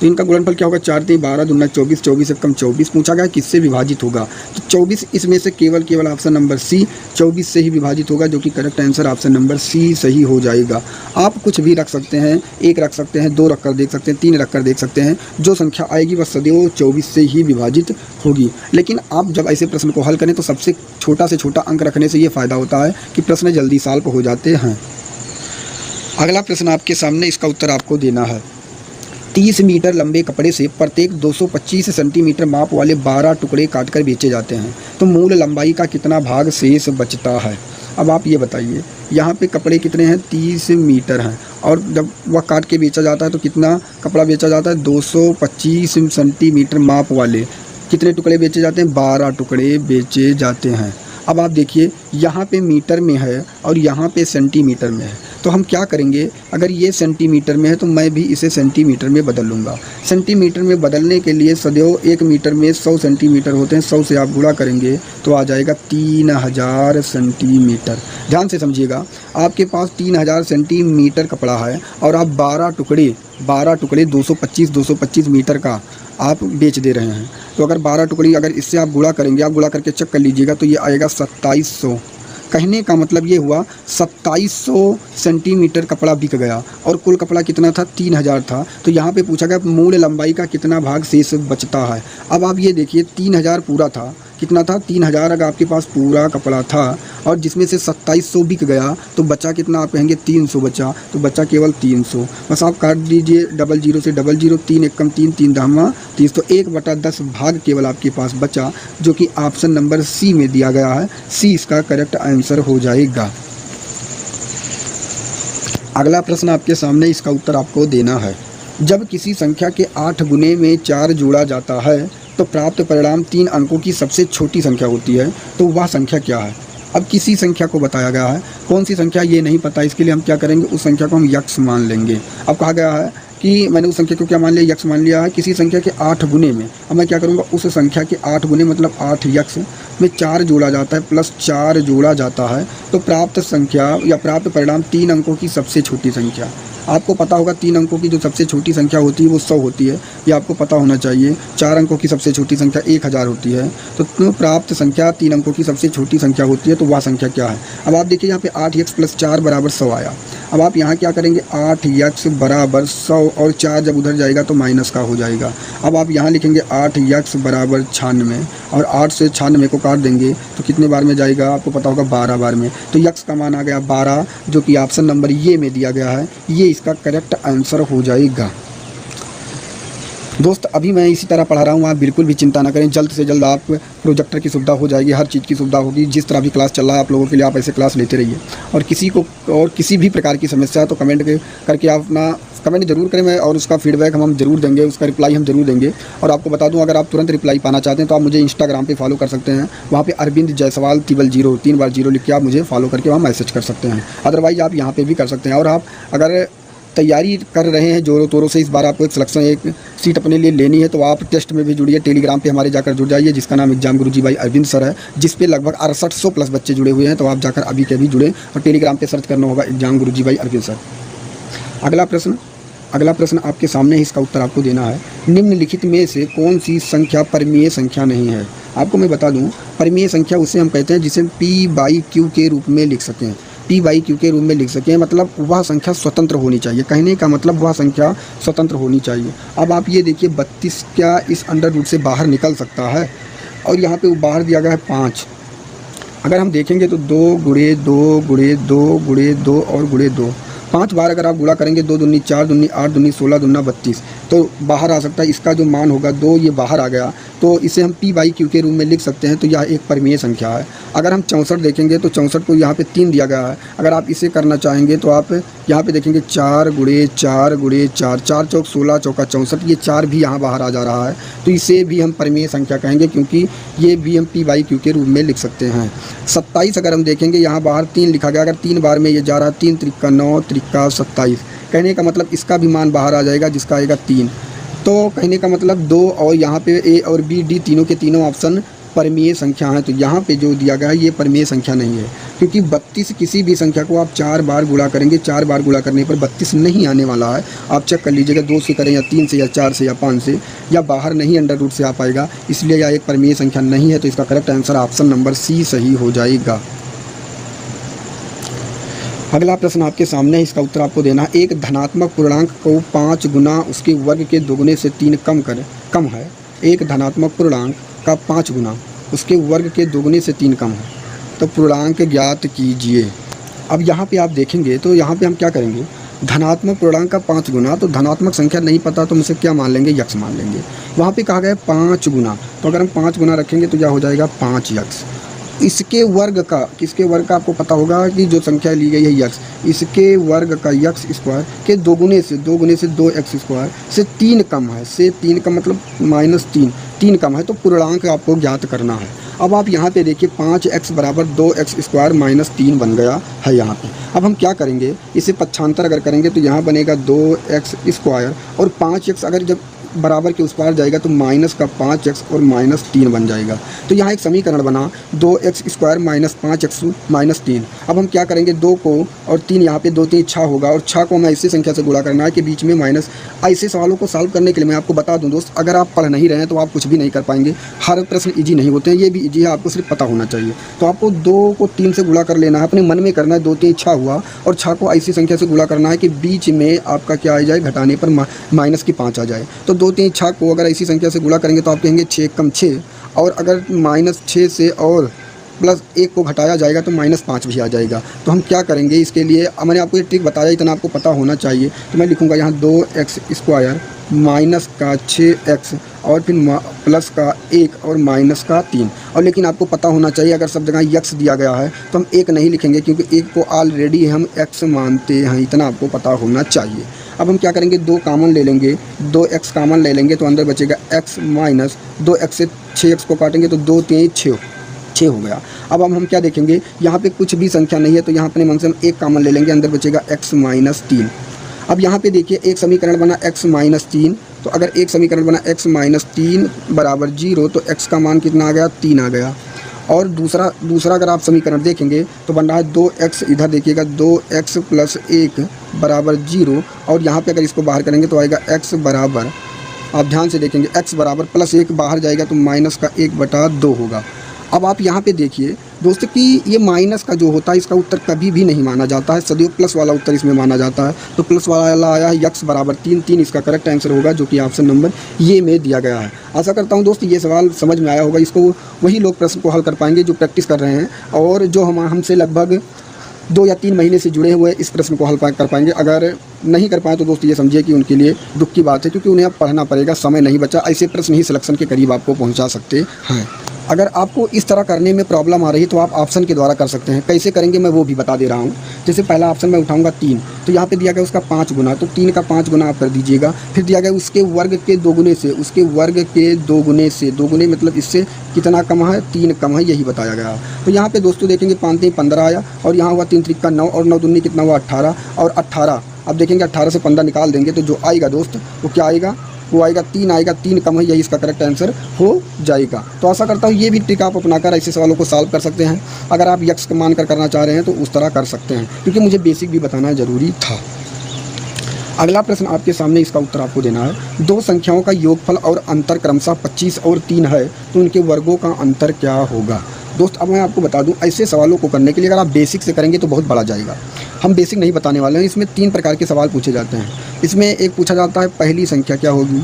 तो इनका गुणनफल क्या होगा 4 3 12 दूना 24, 24 एकम 24। पूछा गया किससे विभाजित होगा, तो 24 इसमें से केवल ऑप्शन नंबर सी 24 से ही विभाजित होगा, जो कि correct answer option number C सही हो जाएगा। आप कुछ भी रख सकते हैं, 1 रख सकते हैं, 2 रख कर देख सकते हैं, 3 रख कर देख सकते हैं। जो संख्या आएगी वह सदैव 24 से ही विभाजित होगी। लेकिन आप जब ऐसे प्रश्न को हल करें तो सबसे छोटा से छोटा अंक रखने से ये फ़ायदा होता है कि प्रश्न जल्दी सॉल्व हो जाते हैं। अगला प्रश्न आपके सामने, इसका उत्तर आपको देना है। 30 मीटर लंबे कपड़े से प्रत्येक 225 सेंटीमीटर माप वाले 12 टुकड़े काटकर बेचे जाते हैं, तो मूल लंबाई का कितना भाग शेष बचता है। अब आप ये बताइए, यहाँ पे कपड़े कितने हैं 30 मीटर हैं और जब वह काट के बेचा जाता है तो कितना कपड़ा बेचा जाता है 225 सेंटीमीटर माप वाले कितने टुकड़े बेचे जाते हैं 12 टुकड़े बेचे जाते हैं। अब आप देखिए यहाँ पे मीटर में है और यहाँ पे सेंटीमीटर में है, तो हम क्या करेंगे, अगर ये सेंटीमीटर में है तो मैं भी इसे सेंटीमीटर में बदल लूँगा। सेंटीमीटर में बदलने के लिए सदैव 1 मीटर में 100 सेंटीमीटर होते हैं, 100 से आप गुणा करेंगे तो आ जाएगा 3000 सेंटीमीटर। ध्यान से समझिएगा, आपके पास 3000 सेंटीमीटर कपड़ा है और आप 12 टुकड़े 225 मीटर का आप बेच दे रहे हैं। तो अगर 12 टुकड़ी अगर इससे आप गुणा करेंगे, आप गुणा करके चेक कर लीजिएगा तो ये आएगा 2700। कहने का मतलब ये हुआ 2700 सेंटीमीटर कपड़ा बिक गया और कुल कपड़ा कितना था, 3000 था। तो यहाँ पे पूछा गया मूल लंबाई का कितना भाग शेष बचता है। अब आप ये देखिए 3000 पूरा था, कितना था, 3000 अगर आपके पास पूरा कपड़ा था और जिसमें से 2700 बिक गया तो बचा कितना, आप कहेंगे 300 बचा, तो बचा केवल 300। बस आप काट दीजिए 00 से 00, 3 एकम 3, 3 दहमा 30, तो 1/10 भाग केवल आपके पास बचा, जो कि ऑप्शन नंबर सी में दिया गया है। सी इसका करेक्ट आंसर हो जाएगा। अगला प्रश्न आपके सामने, इसका उत्तर आपको देना है। जब किसी संख्या के 8 गुने में 4 जोड़ा जाता है तो प्राप्त परिणाम 3 अंकों की सबसे छोटी संख्या होती है, तो वह संख्या क्या है। अब किसी संख्या को बताया गया है, कौन सी संख्या ये नहीं पता, इसके लिए हम क्या करेंगे, उस संख्या को हम यक्ष मान लेंगे। अब कहा गया है कि मैंने उस संख्या को क्या मान लिया, यक्ष मान लिया है किसी संख्या के 8 गुने में। अब मैं क्या करूँगा, उस संख्या के 8 गुने मतलब 8 यक्ष में 4 जोड़ा जाता है प्लस 4 जोड़ा जाता है, तो प्राप्त संख्या या प्राप्त परिणाम 3 अंकों की सबसे छोटी संख्या। आपको पता होगा 3 अंकों की जो सबसे छोटी संख्या होती है वो 100 होती है, ये आपको पता होना चाहिए। 4 अंकों की सबसे छोटी संख्या 1000 होती है, तो प्राप्त संख्या 3 अंकों की सबसे छोटी संख्या होती है, तो वह संख्या क्या है। अब आप देखिए यहाँ पे 8x + 4 = 100 आया। अब आप यहाँ क्या करेंगे, 8x = 100 और 4 जब उधर जाएगा तो माइनस का हो जाएगा। अब आप यहाँ लिखेंगे 8x = 96 और 8 से 96 को काट देंगे तो कितने बार में जाएगा, आपको पता होगा 12 बार में। तो यक्ष का मान आ गया 12, जो कि ऑप्शन नंबर ये में दिया गया है, ये इसका करेक्ट आंसर हो जाएगा। दोस्त अभी मैं इसी तरह पढ़ा रहा हूँ, आप बिल्कुल भी चिंता ना करें, जल्द से जल्द आप प्रोजेक्टर की सुविधा हो जाएगी, हर चीज़ की सुविधा होगी। जिस तरह भी क्लास चल रहा है आप लोगों के लिए, आप ऐसे क्लास लेते रहिए। और किसी को और किसी भी प्रकार की समस्या है तो कमेंट करके आप अपना कमेंट जरूर करें, मैं और उसका फीडबैक हम जरूर देंगे, उसका रिप्लाई हम जरूर देंगे। और आपको बता दूं, अगर आप तुरंत रिप्लाई पाना चाहते हैं तो आप मुझे इंस्टाग्राम पे फॉलो कर सकते हैं, वहाँ पे अरविंद जायसवाल 000 3 बार 0 लिख के आप मुझे फॉलो करके वहाँ मैसेज कर सकते हैं। अदरवाइज़ आप यहाँ पे भी कर सकते हैं। और आप अगर तैयारी कर रहे हैं जोरों तोरों से, इस बार आपको एक सीट अपने लिए लेनी है, तो आप टेस्ट में भी जुड़िए। टेलीग्राम पे हमारे जाकर जुड़ जाइए, जिसका नाम exam Guruji by Arvind sir है, जिस पे लगभग 6800 प्लस बच्चे जुड़े हुए हैं। तो आप जाकर अभी के अभी जुड़े और टेलीग्राम पे सर्च करना होगा exam Guruji by Arvind sir. अगला प्रश्न आपके सामने है, इसका उत्तर आपको देना है। निम्नलिखित में से कौन सी संख्या परिमेय संख्या नहीं है। आपको मैं बता दूं, परिमेय संख्या उसे हम कहते हैं जिसे p/q के रूप में लिख सकें। p/q के रूप में लिख सकें मतलब वह संख्या स्वतंत्र होनी चाहिए। कहने का मतलब वह संख्या स्वतंत्र होनी चाहिए। अब आप ये देखिए 32 क्या इस अंडर रूट से बाहर निकल सकता है, और यहाँ पे बाहर दिया गया है 5। अगर हम देखेंगे तो 2 × 2 × 2 × 2 और × 2 5 बार अगर आप गुणा करेंगे, 2 दूनी 4, दूनी 8, दूनी 16, दूना 32, तो बाहर आ सकता है। इसका जो मान होगा 2, ये बाहर आ गया, तो इसे हम p/q के रूप में लिख सकते हैं। तो यह एक परिमेय संख्या है। अगर हम 64 देखेंगे तो 64 को यहाँ पे 3 दिया गया है। अगर आप इसे करना चाहेंगे तो आप यहाँ पे देखेंगे 4 × 4 × 4, 4 चौक 16, चौका 64, ये 4 भी यहाँ बाहर आ जा रहा है, तो इसे भी हम परिमेय संख्या कहेंगे, क्योंकि ये भी हम p/q के रूप में लिख सकते हैं। 27 अगर हम देखेंगे, यहाँ बाहर 3 लिखा गया, अगर 3 बार में ये जा रहा है, 3 × 3 = 9, 3 × 27, कहने का मतलब इसका भी मान बाहर आ जाएगा, जिसका आएगा 3। तो कहने का मतलब 2 और यहाँ पे a और b d तीनों के तीनों ऑप्शन परिमेय संख्या हैं। तो यहाँ पे जो दिया गया है ये परिमेय संख्या नहीं है, क्योंकि 32 किसी भी संख्या को आप 4 बार गुणा करेंगे, 4 बार गुणा करने पर 32 नहीं आने वाला है। आप चेक कर लीजिएगा, 2 से करें या 3 से या 4 से या 5 से, या बाहर नहीं अंडर रूट से आ पाएगा, इसलिए यह एक परिमेय संख्या नहीं है। तो इसका correct answer option number C सही हो जाएगा। अगला प्रश्न आपके सामने है, इसका उत्तर आपको देना है। एक धनात्मक पूर्णांक को 5 गुना उसके वर्ग के दोगुने से 3 कम है। एक धनात्मक पूर्णांक का 5 गुना उसके वर्ग के दोगुने से 3 कम है, तो पूर्णांक ज्ञात कीजिए। अब यहाँ पे आप देखेंगे तो यहाँ पे हम क्या करेंगे, धनात्मक पूर्णांक का 5 गुना, तो धनात्मक संख्या नहीं पता तो हम उसे क्या मान लेंगे, यक्ष मान लेंगे। वहाँ पे कहा गया 5 गुना, तो अगर हम 5 गुना रखेंगे तो क्या हो जाएगा, 5 यक्ष। इसके वर्ग का, किसके वर्ग का आपको पता होगा कि जो संख्या ली गई है यक्ष, इसके वर्ग का यक्ष स्क्वायर के दोगुने से 2x स्क्वायर से 3 कम है, से 3 का मतलब -3, 3 कम है, तो पूर्णांक आपको ज्ञात करना है। अब आप यहाँ पे देखिए 5x = 2x स्क्वायर -3 बन गया है यहाँ पे। अब हम क्या करेंगे, इसे पक्षांतर अगर करेंगे तो यहाँ बनेगा 2x स्क्वायर और 5x, अगर जब बराबर के उस पार जाएगा तो माइनस का 5x और -3 बन जाएगा। तो यहाँ एक समीकरण बना 2x² माइनस 5x माइनस 3। अब हम क्या करेंगे, 2 को और 3 यहाँ पे 2 3 6 होगा और 6 को हमें ऐसी संख्या से गुणा करना है कि बीच में माइनस। ऐसे सवालों को सॉल्व करने के लिए मैं आपको बता दूं दोस्त, अगर आप पढ़ नहीं रहे हैं तो आप कुछ भी नहीं कर पाएंगे। हर प्रश्न ईजी नहीं होते हैं, ये भी ईजी है, आपको सिर्फ पता होना चाहिए। तो आपको 2 को 3 से गुणा कर लेना है, अपने मन में करना है। 2 3 6 हुआ और 6 को ऐसी संख्या से गुणा करना है कि बीच में आपका क्या आ जाए, घटाने पर माइनस की 5 आ जाए। तो 2 3 6 को अगर ऐसी संख्या से गुणा करेंगे तो आप कहेंगे 6 कम 6, और अगर -6 से और +1 को घटाया जाएगा तो -5 भी आ जाएगा। तो हम क्या करेंगे इसके लिए, मैंने आपको ये ट्रिक बताया, इतना आपको पता होना चाहिए। तो मैं लिखूँगा यहाँ 2x² माइनस का 6x और फिर प्लस का 1 और माइनस का 3। और लेकिन आपको पता होना चाहिए, अगर सब जगह x दिया गया है तो हम 1 नहीं लिखेंगे, क्योंकि 1 को ऑलरेडी हम x मानते हैं, इतना आपको पता होना चाहिए। अब हम क्या करेंगे, 2 कामन ले लेंगे, 2x कामन ले लेंगे तो अंदर बचेगा x माइनस 2x से 6x को काटेंगे तो 2 3 6 हो गया। अब हम क्या देखेंगे, यहाँ पे कुछ भी संख्या नहीं है तो यहाँ अपने मन से हम 1 कामन ले लेंगे, अंदर बचेगा x माइनस 3। अब यहाँ पे देखिए एक समीकरण बना x माइनस 3, तो अगर एक समीकरण बना x माइनस 3 बराबर 0 तो x का मान कितना आ गया, 3 आ गया। और दूसरा अगर आप समीकरण देखेंगे तो बन रहा है 2x, इधर देखिएगा 2x प्लस 1 बराबर 0, और यहाँ पे अगर इसको बाहर करेंगे तो आएगा x बराबर, आप ध्यान से देखेंगे x बराबर +1 बाहर जाएगा तो माइनस का 1/2 होगा। अब आप यहाँ पे देखिए दोस्तों कि ये माइनस का जो होता है इसका उत्तर कभी भी नहीं माना जाता है, सदैव प्लस वाला उत्तर इसमें माना जाता है। तो प्लस वाला आया है x बराबर 3 इसका करेक्ट आंसर होगा, जो कि ऑप्शन नंबर ये में दिया गया है। आशा करता हूँ दोस्त ये सवाल समझ में आया होगा। इसको वही लोग प्रश्न को हल कर पाएंगे जो प्रैक्टिस कर रहे हैं और जो हमसे लगभग 2 या 3 महीने से जुड़े हुए इस प्रश्न को हल कर पाएंगे। अगर नहीं कर पाए तो दोस्त ये समझिए कि उनके लिए दुख की बात है, क्योंकि उन्हें अब पढ़ना पड़ेगा, समय नहीं बचा। ऐसे प्रश्न ही सिलेक्शन के करीब आपको पहुंचा सकते हैं। अगर आपको इस तरह करने में प्रॉब्लम आ रही है तो आप ऑप्शन के द्वारा कर सकते हैं। कैसे करेंगे मैं वो भी बता दे रहा हूँ। जैसे पहला ऑप्शन मैं उठाऊंगा 3, तो यहाँ पे दिया गया उसका 5 गुना, तो 3 का 5 गुना आप कर दीजिएगा। फिर दिया गया उसके वर्ग के 2 गुने से, उसके वर्ग के 2 गुने से, 2 गुने मतलब इससे कितना कम है, 3 कम है, यही बताया गया। तो यहाँ पे दोस्तों देखेंगे 5 3 15 आया, और यहाँ हुआ 3 3 का 9 और 9 दूनी कितना हुआ 18, और 18 अब देखेंगे 18 से 15 निकाल देंगे तो जो आएगा दोस्त वो क्या आएगा, वो आएगा 3 आएगा, 3 कम है, यही इसका करेक्ट आंसर हो जाएगा। तो आशा करता हूँ ये भी ट्रिक आप अपनाकर ऐसे सवालों को सॉल्व कर सकते हैं। अगर आप यक्स मान कर करना चाह रहे हैं तो उस तरह कर सकते हैं, क्योंकि मुझे बेसिक भी बताना ज़रूरी था। अगला प्रश्न आपके सामने, इसका उत्तर आपको देना है। 2 संख्याओं का योगफल और अंतर क्रमशः 25 और 3 है, तो उनके वर्गों का अंतर क्या होगा। दोस्त अब मैं आपको बता दूं, ऐसे सवालों को करने के लिए अगर आप बेसिक से करेंगे तो बहुत बड़ा जाएगा। हम बेसिक नहीं बताने वाले हैं। इसमें 3 प्रकार के सवाल पूछे जाते हैं। इसमें एक पूछा जाता है पहली संख्या क्या होगी,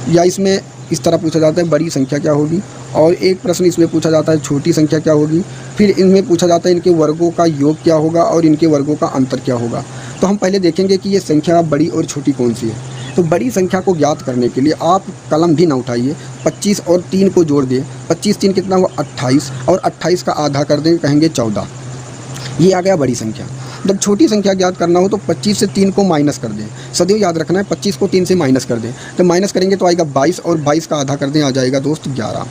या इसमें इस तरह पूछा जाता है बड़ी संख्या क्या होगी, और एक प्रश्न इसमें पूछा जाता है छोटी संख्या क्या होगी। फिर इनमें पूछा जाता है इनके वर्गों का योग क्या होगा और इनके वर्गों का अंतर क्या होगा। तो हम पहले देखेंगे कि ये संख्या बड़ी और छोटी कौन सी है। तो बड़ी संख्या को ज्ञात करने के लिए आप कलम भी ना उठाइए, 25 और 3 को जोड़ दें। 25 3 कितना हुआ 28, और 28 का आधा कर दें, कहेंगे 14। ये आ गया बड़ी संख्या। जब छोटी संख्या ज्ञात करना हो तो 25 से 3 को माइनस कर दें। सदैव याद रखना है 25 को 3 से माइनस कर दें। तो माइनस करेंगे तो आएगा 22, और 22 का आधा कर दें, आ जाएगा दोस्त 11।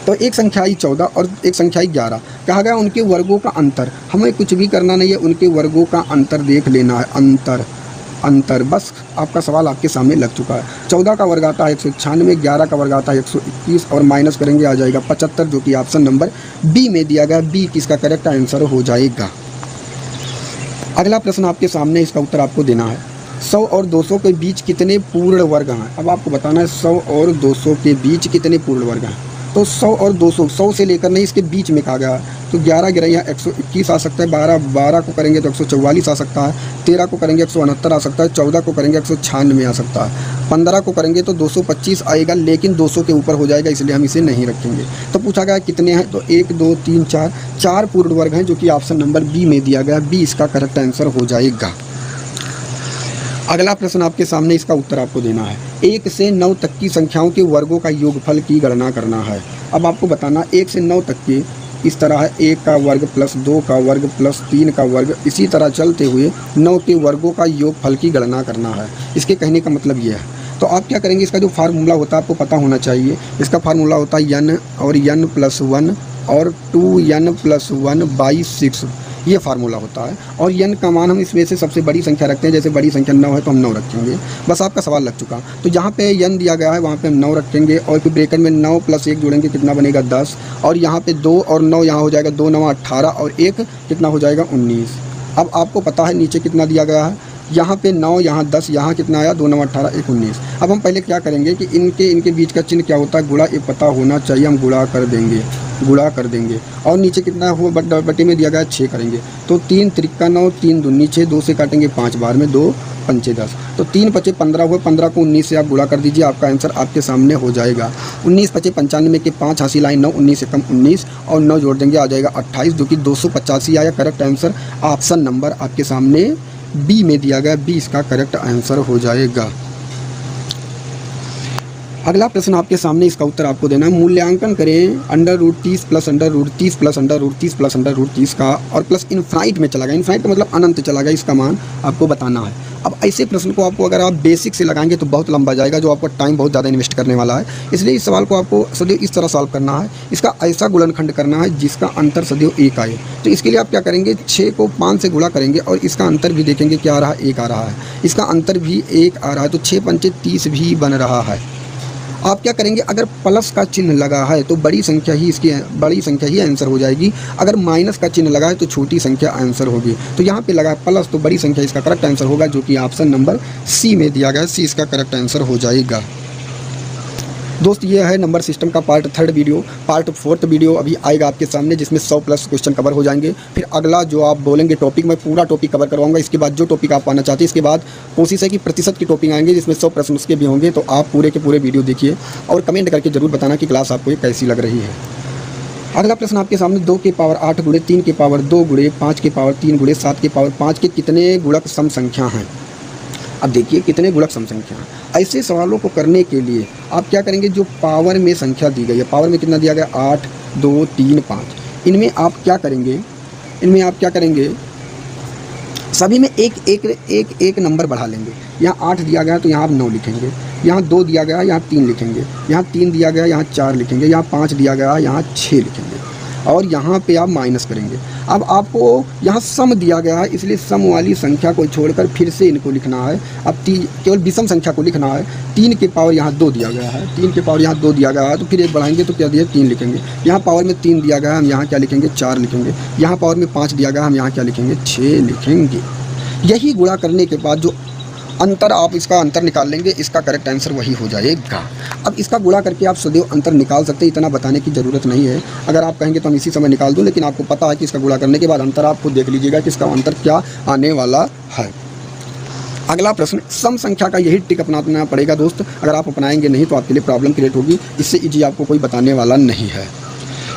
तो एक संख्या आई 14 और एक संख्या आई 11। कहा गया उनके वर्गों का अंतर। हमें कुछ भी करना नहीं है, उनके वर्गों का अंतर देख लेना है। अंतर बस आपका सवाल आपके सामने लग चुका है। 14 का वर्ग आता है 196, 11 का वर्ग आता है 121, और माइनस करेंगे आ जाएगा 75, जो कि ऑप्शन नंबर बी में दिया गया। बी किसका करेक्ट आंसर हो जाएगा। अगला प्रश्न आपके सामने, इसका उत्तर आपको देना है। 100 और 200 के बीच कितने पूर्ण वर्ग हैं। अब आपको बताना है 100 और 200 के बीच कितने पूर्ण वर्ग हैं। तो 100 और 200, 100 से लेकर नहीं, इसके बीच में कहा गया है। तो 11 गिरा यहाँ 121 आ सकता है, 12 को करेंगे तो 144 आ सकता है, 13 को करेंगे 169 आ सकता है, 14 को करेंगे 196 आ सकता है, 15 को करेंगे तो 225 आएगा, लेकिन 200 के ऊपर हो जाएगा, इसलिए हम इसे नहीं रखेंगे। तो पूछा गया कितने हैं, तो 1 2 3 4 पूर्ण वर्ग हैं, जो कि ऑप्शन नंबर बी में दिया गया। बी इसका करेक्ट आंसर हो जाएगा। अगला प्रश्न आपके सामने, इसका उत्तर आपको देना है। 1 से 9 तक की संख्याओं के वर्गों का योगफल की गणना करना है। अब आपको बताना 1 से 9 तक के इस तरह है, 1 का वर्ग प्लस 2 का वर्ग प्लस 3 का वर्ग, इसी तरह चलते हुए 9 के वर्गों का योगफल की गणना करना है। इसके कहने का मतलब ये है। तो आप क्या करेंगे, इसका जो फार्मूला होता है आपको पता होना चाहिए। इसका फार्मूला होता है n और n+1 और 2n+1/6। ये फार्मूला होता है। और n का मान हम इसमें से सबसे बड़ी संख्या रखते हैं, जैसे बड़ी संख्या 9 है तो हम 9 रखेंगे। बस आपका सवाल लग चुका। तो जहाँ पे n दिया गया है वहाँ पे हम 9 रखेंगे और फिर ब्रैकेट में 9 + 1 जोड़ेंगे, कितना बनेगा 10। और यहाँ पे 2 और 9 यहाँ हो जाएगा, 2 9 18 और 1 कितना हो जाएगा 19। अब आपको पता है नीचे कितना दिया गया है, यहाँ पे 9, यहाँ 10, यहाँ कितना आया 2 9 18 1 19। अब हम पहले क्या करेंगे कि इनके बीच का चिन्ह क्या होता है, गुणा, ये पता होना चाहिए। हम गुणा कर देंगे और नीचे कितना हो बटे में दिया गया 6 करेंगे। तो 3 त्रिका 9, 3 दूनी 6, 2 से काटेंगे 5 बार में, 2 पंचे 10, तो 3 × 5 = 15 हुए। 15 को 19 से आप गुणा कर दीजिए, आपका आंसर आपके सामने हो जाएगा। 19 × 5 = 95 के 5 हासिल आए 9, 19 से कम 19 और 9 जोड़ देंगे, आ जाएगा 28, जो कि 285 आया। करेक्ट आंसर ऑप्शन नंबर आपके सामने बी में दिया गया, बी इसका करेक्ट आंसर हो जाएगा। अगला प्रश्न आपके सामने, इसका उत्तर आपको देना है। मूल्यांकन करें √30 + √30 + √30 + √30 का और प्लस इनफाइनाइट में चला गया। इनफाइनाइट का मतलब अनंत चला गया, इसका मान आपको बताना है। अब ऐसे प्रश्न को आपको अगर आप बेसिक से लगाएंगे तो बहुत लंबा जाएगा, जो आपको टाइम बहुत ज़्यादा इन्वेस्ट करने वाला है। इसलिए इस सवाल को आपको सदैव इस तरह सॉल्व करना है। इसका ऐसा गुणनखंड करना है जिसका अंतर सदैव 1 आए। तो इसके लिए आप क्या करेंगे, 6 को 5 से गुणा करेंगे और इसका अंतर भी देखेंगे क्या आ रहा है, 1 आ रहा है। इसका अंतर भी 1 आ रहा है, तो 6 × 5 = 30 भी बन रहा है। आप क्या करेंगे, अगर प्लस का चिन्ह लगा है तो बड़ी संख्या ही आंसर हो जाएगी। अगर माइनस का चिन्ह लगा है तो छोटी संख्या आंसर होगी। तो यहाँ पे लगा है प्लस, तो बड़ी संख्या इसका करेक्ट आंसर होगा, जो कि ऑप्शन नंबर सी में दिया गया है। सी इसका करेक्ट आंसर हो जाएगा। दोस्त ये है नंबर सिस्टम का पार्ट 3 वीडियो। पार्ट 4 वीडियो अभी आएगा आपके सामने, जिसमें 100+ क्वेश्चन कवर हो जाएंगे। फिर अगला जो आप बोलेंगे टॉपिक, मैं पूरा टॉपिक कवर करवाऊंगा। इसके बाद जो टॉपिक आप पाना चाहते हैं, इसके बाद कोशिश है कि प्रतिशत की टॉपिक आएंगे, जिसमें 100 प्रश्न उसके भी होंगे। तो आप पूरे के पूरे वीडियो देखिए और कमेंट करके जरूर बताना कि क्लास आपको ये कैसी लग रही है। अगला प्रश्न आपके सामने, 2 की पावर 8 गुणे 3 की पावर 2 गुणे 5 की पावर 3 गुणे 7 की पावर 5 के कितने गुणक सम संख्या हैं। अब देखिए कितने गुणक सम संख्या हैं। ऐसे सवालों को करने के लिए आप क्या करेंगे, जो पावर में संख्या दी गई है, पावर में कितना दिया गया 8 2 3 5, इनमें आप क्या करेंगे, सभी में एक नंबर बढ़ा लेंगे। यहाँ 8 दिया गया तो यहाँ आप 9 लिखेंगे, यहाँ 2 दिया गया यहाँ 3 लिखेंगे, यहाँ 3 दिया गया यहाँ 4 लिखेंगे, यहाँ 5 दिया गया यहाँ 6 लिखेंगे और यहाँ पे आप माइनस करेंगे। अब आपको यहाँ सम दिया गया है, इसलिए सम वाली संख्या को छोड़कर फिर से इनको लिखना है। अब केवल विषम संख्या को लिखना है। 3 की पावर यहाँ 2 दिया गया है, 3 की पावर यहाँ 2 दिया गया है, तो फिर एक बढ़ाएंगे तो क्या दिया 3 लिखेंगे। यहाँ पावर में 3 दिया गया है, हम यहाँ क्या लिखेंगे 4 लिखेंगे। यहाँ पावर में 5 दिया गया, हम यहाँ क्या लिखेंगे 6 लिखेंगे। यही गुणा करने के बाद जो अंतर, आप इसका अंतर निकाल लेंगे, इसका करेक्ट आंसर वही हो जाएगा। अब इसका गुणा करके आप सदैव अंतर निकाल सकते हैं, इतना बताने की ज़रूरत नहीं है। अगर आप कहेंगे तो हम इसी समय निकाल दूं, लेकिन आपको पता है कि इसका गुणा करने के बाद अंतर आप खुद देख लीजिएगा कि इसका अंतर क्या आने वाला है। अगला प्रश्न, सम संख्या का यही ट्रिक अपनाना पड़ेगा दोस्त। अगर आप अपनाएंगे नहीं तो आपके लिए प्रॉब्लम क्रिएट होगी। इससे ईजी आपको कोई बताने वाला नहीं है।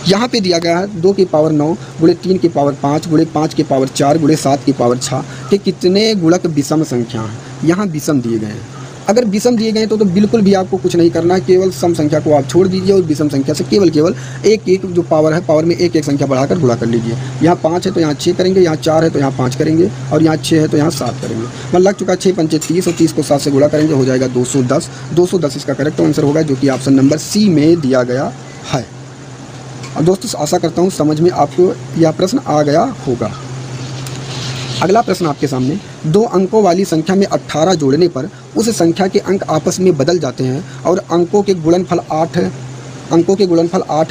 यहाँ पे दिया गया है 2 की पावर 9 गुणे 3 की पावर 5 गुणे 5 की पावर 4 गुणे 7 की पावर 6 के कितने गुणक विषम संख्या हैं। यहाँ विषम दिए गए हैं। अगर विषम दिए गए तो बिल्कुल भी आपको कुछ नहीं करना है, केवल सम संख्या को आप छोड़ दीजिए और विषम संख्या से केवल एक जो पावर है, पावर में एक संख्या बढ़ाकर गुणा कर लीजिए। यहाँ 5 है तो यहाँ 6 करेंगे, यहाँ 4 है तो यहाँ 5 करेंगे और यहाँ 6 है तो यहाँ 7 करेंगे। मतलब लग चुका 6 × 5 = 30 और 30 को 7 से गुणा करेंगे, हो जाएगा 210। 210 इसका करेक्ट आंसर होगा, जो कि ऑप्शन नंबर सी में दिया गया है। अब दोस्तों आशा करता हूँ समझ में आपको यह प्रश्न आ गया होगा। अगला प्रश्न आपके सामने, 2 अंकों वाली संख्या में 18 जोड़ने पर उस संख्या के अंक आपस में बदल जाते हैं और अंकों के गुणनफल 8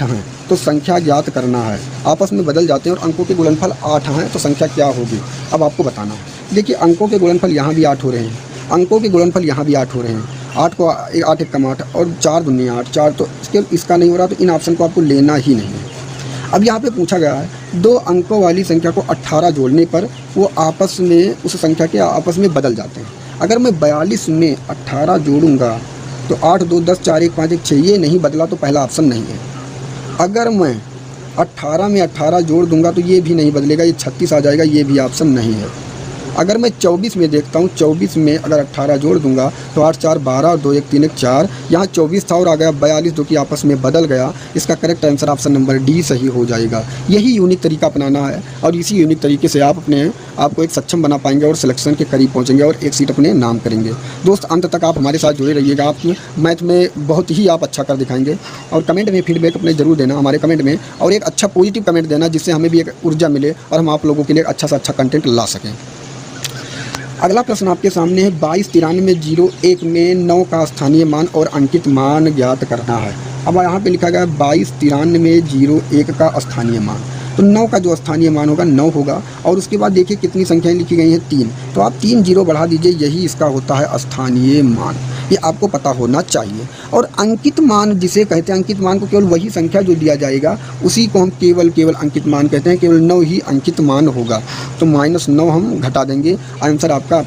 हैं, तो संख्या ज्ञात करना है। आपस में बदल जाते हैं और अंकों के गुणनफल 8 हैं, तो संख्या क्या होगी, अब आपको बताना है। देखिए अंकों के गुणनफल यहाँ भी 8 हो रहे हैं, अंकों के गुणनफल यहाँ भी 8 हो रहे हैं। 8 को 8 × 1 = 8 और 4 दूनी 8, 4 तो इसका नहीं हो रहा, तो इन ऑप्शन को आपको लेना ही नहीं है। अब यहाँ पे पूछा गया है 2 अंकों वाली संख्या को 18 जोड़ने पर वो आपस में उस संख्या के आपस में बदल जाते हैं। अगर मैं 42 में 18 जोड़ूंगा तो 8 2 10 4 1 5 1 6, ये नहीं बदला तो पहला ऑप्शन नहीं है। अगर मैं 18 में 18 जोड़ दूंगा तो ये भी नहीं बदलेगा, ये 36 आ जाएगा, ये भी ऑप्शन नहीं है। अगर मैं 24 में देखता हूँ, 24 में अगर 18 जोड़ दूंगा तो 8 4 12 और 2 1 3 1 4, यहाँ 24 था और आ गया 42 जो कि आपस में बदल गया। इसका correct answer option number D सही हो जाएगा। यही यूनिक तरीका अपनाना है और इसी यूनिक तरीके से आप अपने आपको एक सक्षम बना पाएंगे और सिलेक्शन के करीब पहुँचेंगे और एक सीट अपने नाम करेंगे। दोस्त अंत तक आप हमारे साथ जुड़े रहिएगा, आप मैथ में बहुत ही आप अच्छा कर दिखाएंगे। और कमेंट में फीडबैक अपने जरूर देना हमारे कमेंट में, और एक अच्छा पॉजिटिव कमेंट देना जिससे हमें भी एक ऊर्जा मिले और हम आप लोगों के लिए अच्छा से अच्छा कंटेंट ला सकें। अगला प्रश्न आपके सामने है 229301 में 9 का स्थानीय मान और अंकित मान ज्ञात करना है। अब यहाँ पे लिखा गया है 229301 का स्थानीय मान, तो 9 का जो स्थानीय मान होगा 9 होगा। और उसके बाद देखिए कितनी संख्याएं लिखी गई हैं 3, तो आप 3 जीरो बढ़ा दीजिए, यही इसका होता है स्थानीय मान। ये आपको पता होना चाहिए। और अंकित मान जिसे कहते हैं, अंकित मान को केवल वही संख्या जो दिया जाएगा उसी को हम केवल अंकित मान कहते हैं। केवल 9 ही अंकित मान होगा, तो -9 हम घटा देंगे, आंसर आपका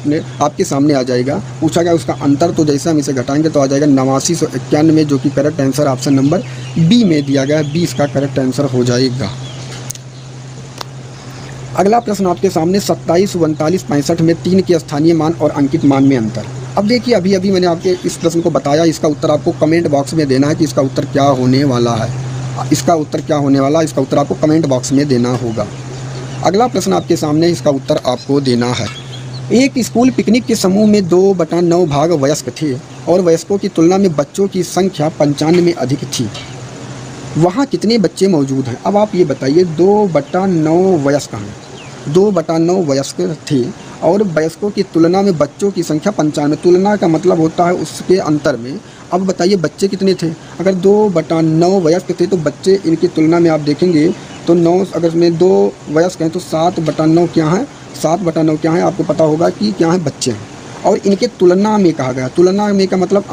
आपके सामने आ जाएगा। पूछा गया उसका अंतर, तो जैसे हम इसे घटाएंगे तो आ जाएगा 8991, जो कि correct answer option number B में दिया गया है। 20 का करेक्ट आंसर हो जाएगा। अगला प्रश्न आपके सामने 27, 39, 65 में 3 के स्थानीय मान और अंकित मान में अंतर। अब देखिए अभी मैंने आपके इस प्रश्न को बताया, इसका उत्तर आपको कमेंट बॉक्स में देना है कि इसका उत्तर क्या होने वाला है। इसका उत्तर क्या होने वाला है, इसका उत्तर आपको कमेंट बॉक्स में देना होगा। अगला प्रश्न आपके सामने, इसका उत्तर आपको देना है। एक स्कूल पिकनिक के समूह में 2/9 भाग वयस्क थे और वयस्कों की तुलना में बच्चों की संख्या 95 में अधिक थी। वहाँ कितने बच्चे मौजूद हैं? अब आप ये बताइए, 2/9 वयस्क हैं, 2/9 वयस्क थे और वयस्कों की तुलना में बच्चों की संख्या 95। तुलना का मतलब होता है उसके अंतर में। अब बताइए बच्चे कितने थे? अगर 2/9 वयस्क थे तो बच्चे इनकी तुलना में आप देखेंगे तो 9, अगर में 2 वयस्क हैं तो 7/9 क्या है? 7/9 क्या है? आपको पता होगा कि क्या है, बच्चे हैं। और इनके तुलना में कहा गया, तुलना में का मतलब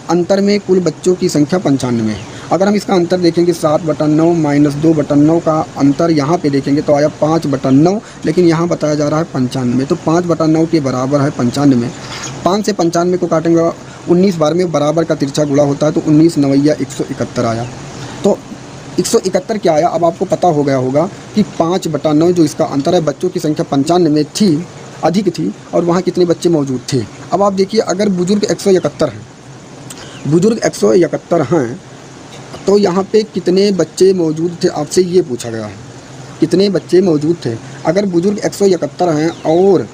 अंतर में कुल बच्चों की संख्या 95 है। अगर हम इसका अंतर देखेंगे 7/9 - 2/9 का अंतर यहाँ पे देखेंगे तो आया 5/9, लेकिन यहाँ बताया जा रहा है 95, तो 5/9 के बराबर है 95। 5 से 95 को काटेंगे 19 बार में बराबर का तिरछा गुणा होता है, तो 19 9 171 आया। तो 171 क्या आया? अब आपको पता हो गया होगा कि 5/9 जो इसका अंतर है, बच्चों की संख्या 95 में थी, अधिक थी, और वहाँ कितने बच्चे मौजूद थे। अब आप देखिए अगर बुजुर्ग 171 हैं, बुजुर्ग 171 हैं तो यहाँ पे कितने बच्चे मौजूद थे आपसे ये पूछा गया है, कितने बच्चे मौजूद थे। अगर बुजुर्ग 171 हैं और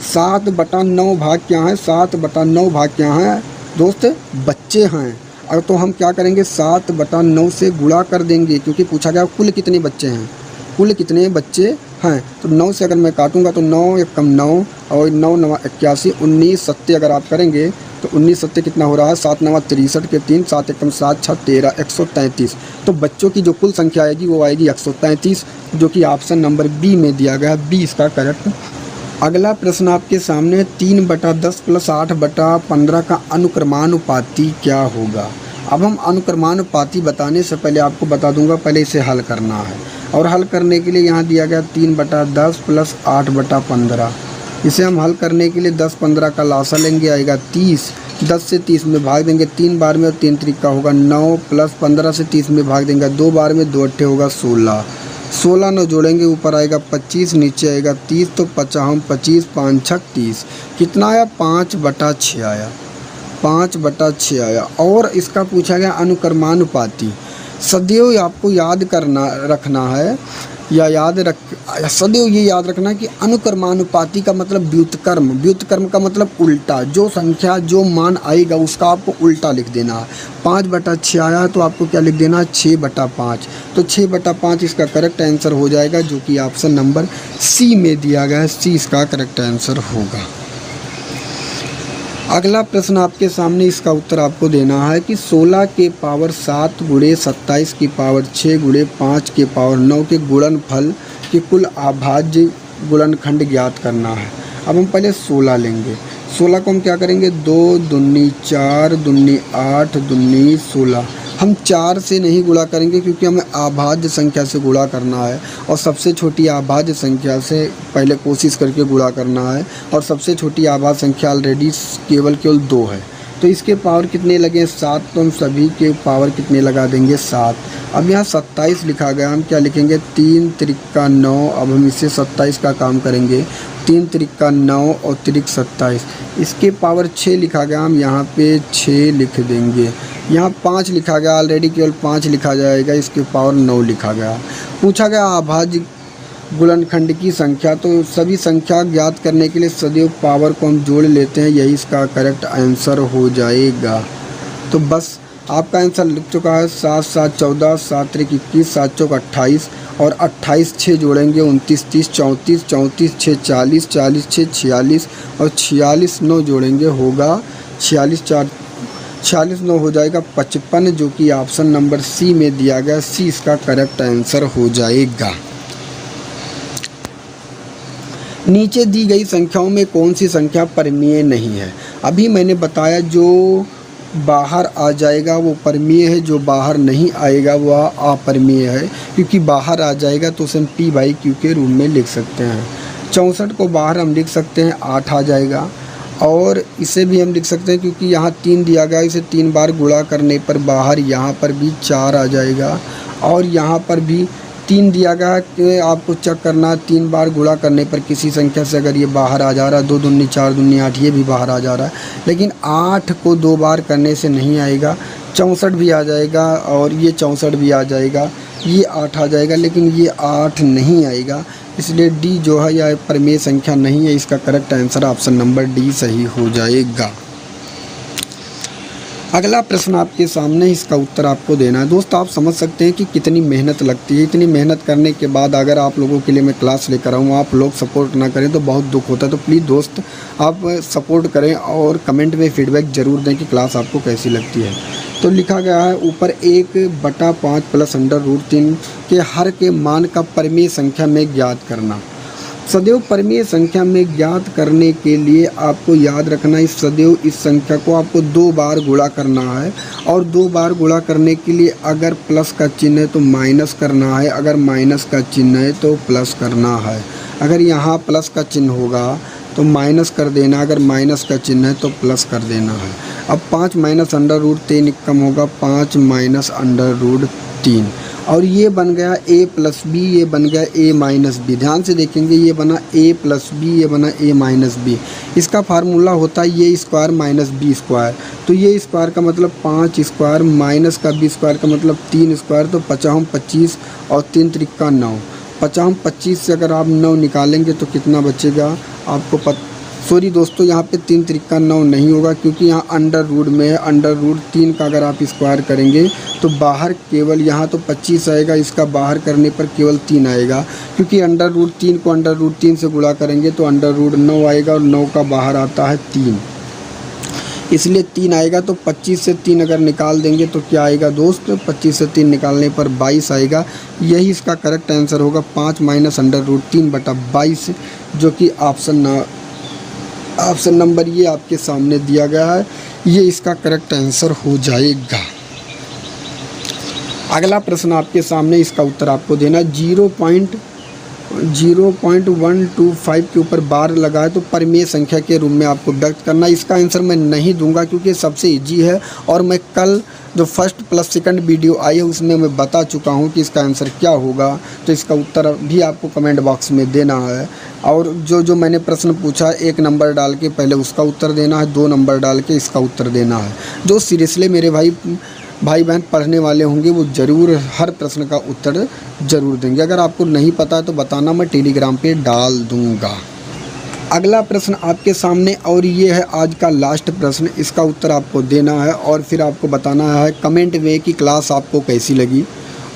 7/9 भाग क्या है? 7/9 भाग क्या है दोस्त? बच्चे हैं। और तो हम क्या करेंगे, 7/9 से गुणा कर देंगे, क्योंकि पूछा गया कुल कितने बच्चे हैं, कुल कितने बच्चे हैं। तो 9 से अगर मैं काटूंगा तो 9 एकम 9 और 9 9 81, 19 7 अगर आप करेंगे तो 19 7 कितना हो रहा है? 7 9 63 के 3, 7 एकम 7 6 13, 133। तो बच्चों की जो कुल संख्या आएगी वो आएगी 133, जो कि ऑप्शन नंबर बी में दिया गया है। 20 का करेक्ट। अगला प्रश्न आपके सामने 3/10 + 8/15 का अनुक्रमानुपाती क्या होगा? अब हम अनुक्रमानुपाती बताने से पहले आपको बता दूंगा, पहले इसे हल करना है। और हल करने के लिए यहाँ दिया गया 3/10 + 8/15। इसे हम हल करने के लिए 10 15 का लासा लेंगे, आएगा 30। 10 से 30 में भाग देंगे 3 बार में, और 3 त्रिका होगा 9, प्लस 15 से 30 में भाग देंगे 2 बार में, 2 अट्ठे होगा 16। 16 9 जोड़ेंगे, ऊपर आएगा 25, नीचे आएगा 30, तो 25 5 6 30। कितना आया? 5/6 आया, 5/6 आया। और इसका पूछा गया अनुक्रमानुपाती। सदैव आपको याद रखना है, या सदैव ये याद रखना कि अनुक्रमानुपाती का मतलब व्युत्क्रम, व्युत्क्रम का मतलब उल्टा। जो संख्या जो मान आएगा उसका आपको उल्टा लिख देना है। 5/6 आया तो आपको क्या लिख देना है? 6/5। तो 6/5 इसका करेक्ट आंसर हो जाएगा, जो कि ऑप्शन नंबर सी में दिया गया है। सी इसका करेक्ट आंसर होगा। अगला प्रश्न आपके सामने, इसका उत्तर आपको देना है कि 16 के पावर 7 गुणे 27 की पावर 6 गुणे 5 के पावर 9 के गुणनफल के कुल अभाज्य गुणनखंड ज्ञात करना है। अब हम पहले 16 लेंगे। 16 को हम क्या करेंगे? 2 दूनी 4 दूनी 8 दूनी 16। हम 4 से नहीं गुणा करेंगे क्योंकि हमें अभाज्य संख्या से गुणा करना है, और सबसे छोटी अभाज्य संख्या से पहले कोशिश करके गुणा करना है। और सबसे छोटी अभाज्य संख्या ऑलरेडी केवल 2 है, तो इसके पावर कितने लगे 7, तो हम सभी के पावर कितने लगा देंगे 7। अब यहाँ 27 लिखा गया, हम क्या लिखेंगे 3 त्रिका 9। अब हम इससे 27 का काम करेंगे, 3 त्रिका 9 और त्रिक 27। इसके पावर 6 लिखा गया, हम यहाँ पे 6 लिख देंगे। यहाँ 5 लिखा गया, ऑलरेडी केवल 5 लिखा जाएगा, इसके पावर 9 लिखा गया। पूछा गया अभाज्य गुणनखंड की संख्या, तो सभी संख्या ज्ञात करने के लिए सदैव पावर को हम जोड़ लेते हैं, यही इसका करेक्ट आंसर हो जाएगा। तो बस आपका आंसर लिख चुका है 7 7 14, 7 3 21, 7 चौक 28 और 28 6 जोड़ेंगे 29 30, 34 34 6 40, 40 6 46 और 46 9 जोड़ेंगे होगा 46 4 46 9 हो जाएगा 55, जो कि ऑप्शन नंबर सी में दिया गया, सी इसका करेक्ट आंसर हो जाएगा। नीचे दी गई संख्याओं में कौन सी संख्या परमीय नहीं है? अभी मैंने बताया जो बाहर आ जाएगा वो परमीय है, जो बाहर नहीं आएगा वह अपरमीय है, क्योंकि बाहर आ जाएगा तो उसे हम p/q के रूप में लिख सकते हैं। 64 को बाहर हम लिख सकते हैं 8 आ जाएगा, और इसे भी हम लिख सकते हैं क्योंकि यहाँ 3 दिया गया, इसे 3 बार गुणा करने पर बाहर यहाँ पर भी 4 आ जाएगा, और यहाँ पर भी 3 दिया गया कि आपको चेक करना 3 बार गुणा करने पर किसी संख्या से अगर ये बाहर आ जा रहा है, 2 दूनी 4 दूनी 8, ये भी बाहर आ जा रहा है, लेकिन 8 को 2 बार करने से नहीं आएगा। 64 भी आ जाएगा और ये 64 भी आ जाएगा, ये 8 आ जाएगा, लेकिन ये 8 नहीं आएगा, इसलिए डी जो है यह परमेय संख्या नहीं है। इसका correct answer option number D सही हो जाएगा। अगला प्रश्न आपके सामने, इसका उत्तर आपको देना है। दोस्त आप समझ सकते हैं कि कितनी मेहनत लगती है। इतनी मेहनत करने के बाद अगर आप लोगों के लिए मैं क्लास लेकर आऊँ, आप लोग सपोर्ट ना करें तो बहुत दुख होता है। तो प्लीज़ दोस्त आप सपोर्ट करें और कमेंट में फीडबैक ज़रूर दें कि क्लास आपको कैसी लगती है। तो लिखा गया है ऊपर 1/5 प्लस √3 के हर के मान का परमीय संख्या में ज्ञात करना। सदैव परमीय संख्या में ज्ञात करने के लिए आपको याद रखना है, सदैव इस संख्या को आपको 2 बार गुणा करना है, और 2 बार गुणा करने के लिए अगर प्लस का चिन्ह है तो माइनस करना है, अगर माइनस का चिन्ह है तो प्लस करना है। अगर यहाँ प्लस का चिन्ह होगा तो माइनस कर देना, अगर माइनस का चिन्ह है तो प्लस कर देना है। अब 5 माइनस √3 कम होगा 5 माइनस √3, और ये बन गया a प्लस बी, ये बन गया a माइनस बी। ध्यान से देखेंगे ये बना a प्लस बी, ये बना a माइनस बी। इसका फार्मूला होता है ये स्क्वायर माइनस बी स्क्वायर, तो ये स्क्वायर का मतलब 5 स्क्वायर माइनस का बी स्क्वायर का मतलब 3 स्क्वायर, तो 5 25 और 3 त्रिका 9। 5 25 से अगर आप 9 निकालेंगे तो कितना बचेगा आपको सॉरी दोस्तों, यहाँ पे 3 त्रिका 9 नहीं होगा, क्योंकि यहाँ अंडर रूट में है। अंडर रूट 3 का अगर आप स्क्वायर करेंगे तो बाहर केवल यहाँ तो 25 आएगा, इसका बाहर करने पर केवल 3 आएगा, क्योंकि अंडर रूट 3 को अंडर रूट 3 से गुणा करेंगे तो अंडर रूट 9 आएगा, और 9 का बाहर आता है 3, इसलिए 3 आएगा। तो 25 से 3 अगर निकाल देंगे तो क्या आएगा दोस्त, 25 से 3 निकालने पर 22 आएगा। यही इसका करेक्ट आंसर होगा 5 माइनस √3/22, जो कि ऑप्शन नंबर ये आपके सामने दिया गया है, ये इसका करेक्ट आंसर हो जाएगा। अगला प्रश्न आपके सामने, इसका उत्तर आपको देना 0.125 के ऊपर बार लगाए तो परमेय संख्या के रूप में आपको व्यक्त करना। इसका आंसर मैं नहीं दूंगा क्योंकि सबसे इजी है, और मैं कल जो फर्स्ट प्लस सेकंड वीडियो आई है उसमें मैं बता चुका हूं कि इसका आंसर क्या होगा। तो इसका उत्तर भी आपको कमेंट बॉक्स में देना है, और जो मैंने प्रश्न पूछा 1 नंबर डाल के पहले उसका उत्तर देना है, 2 नंबर डाल के इसका उत्तर देना है। जो सीरियसली मेरे भाई बहन पढ़ने वाले होंगे वो ज़रूर हर प्रश्न का उत्तर ज़रूर देंगे। अगर आपको नहीं पता है तो बताना, मैं टेलीग्राम पे डाल दूँगा। अगला प्रश्न आपके सामने, और ये है आज का लास्ट प्रश्न, इसका उत्तर आपको देना है और फिर आपको बताना है कमेंट में कि क्लास आपको कैसी लगी,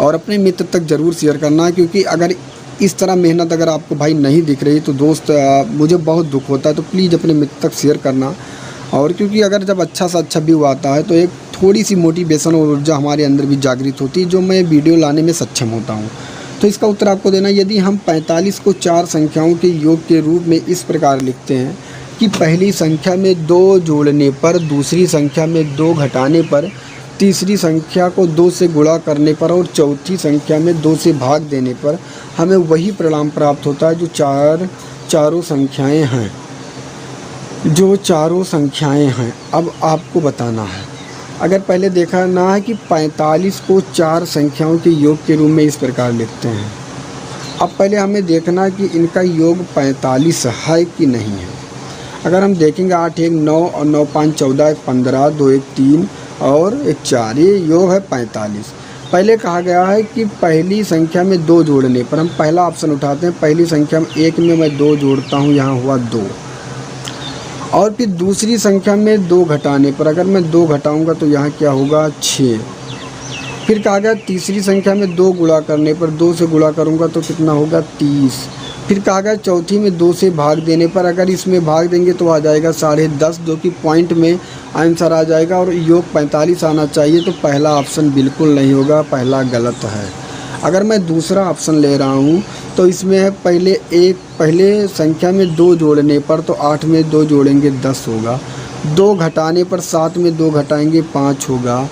और अपने मित्र तक ज़रूर शेयर करना है, क्योंकि अगर इस तरह मेहनत अगर आपको भाई नहीं दिख रही तो दोस्त मुझे बहुत दुख होता है। तो प्लीज़ अपने मित्र तक शेयर करना, और क्योंकि अगर जब अच्छा सा अच्छा व्यू आता है तो एक थोड़ी सी मोटिवेशन और ऊर्जा हमारे अंदर भी जागृत होती है, जो मैं वीडियो लाने में सक्षम होता हूँ। तो इसका उत्तर आपको देना, यदि हम 45 को 4 संख्याओं के योग के रूप में इस प्रकार लिखते हैं कि पहली संख्या में 2 जोड़ने पर, दूसरी संख्या में 2 घटाने पर, तीसरी संख्या को 2 से गुणा करने पर और चौथी संख्या में 2 से भाग देने पर हमें वही परिणाम प्राप्त होता है जो चारों संख्याएं हैं। जो चारों संख्याएं हैं अब आपको बताना है। अगर पहले देखा ना है कि 45 को 4 संख्याओं के योग के रूप में इस प्रकार लिखते हैं। अब पहले हमें देखना है कि इनका योग 45 है कि नहीं है। अगर हम देखेंगे 8 1 9 और 9 5 14 1 15 2 1 3 और 1 4, ये योग है 45। पहले कहा गया है कि पहली संख्या में 2 जोड़ने पर, हम पहला ऑप्शन उठाते हैं। पहली संख्या में 1 में मैं 2 जोड़ता हूँ, यहाँ हुआ 2। और फिर दूसरी संख्या में 2 घटाने पर, अगर मैं 2 घटाऊंगा तो यहाँ क्या होगा 6। फिर कहा गया तीसरी संख्या में 2 गुणा करने पर, 2 से गुणा करूंगा तो कितना होगा 30। फिर कहा गया चौथी में 2 से भाग देने पर, अगर इसमें भाग देंगे तो आ जाएगा 10.5, जो कि पॉइंट में आंसर आ जाएगा और योग 45 आना चाहिए। तो पहला ऑप्शन बिल्कुल नहीं होगा, पहला गलत है। अगर मैं दूसरा ऑप्शन ले रहा हूँ तो इसमें है पहले संख्या में 2 जोड़ने पर, तो 8 में 2 जोड़ेंगे 10 होगा। 2 घटाने पर 7 में 2 घटाएंगे 5 होगा।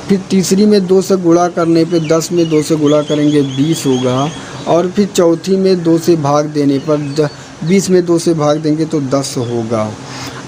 फिर तीसरी में 2 से गुणा करने पे 10 में 2 से गुणा करेंगे 20 होगा। और फिर चौथी में 2 से भाग देने पर 20 में 2 से भाग देंगे तो 10 होगा।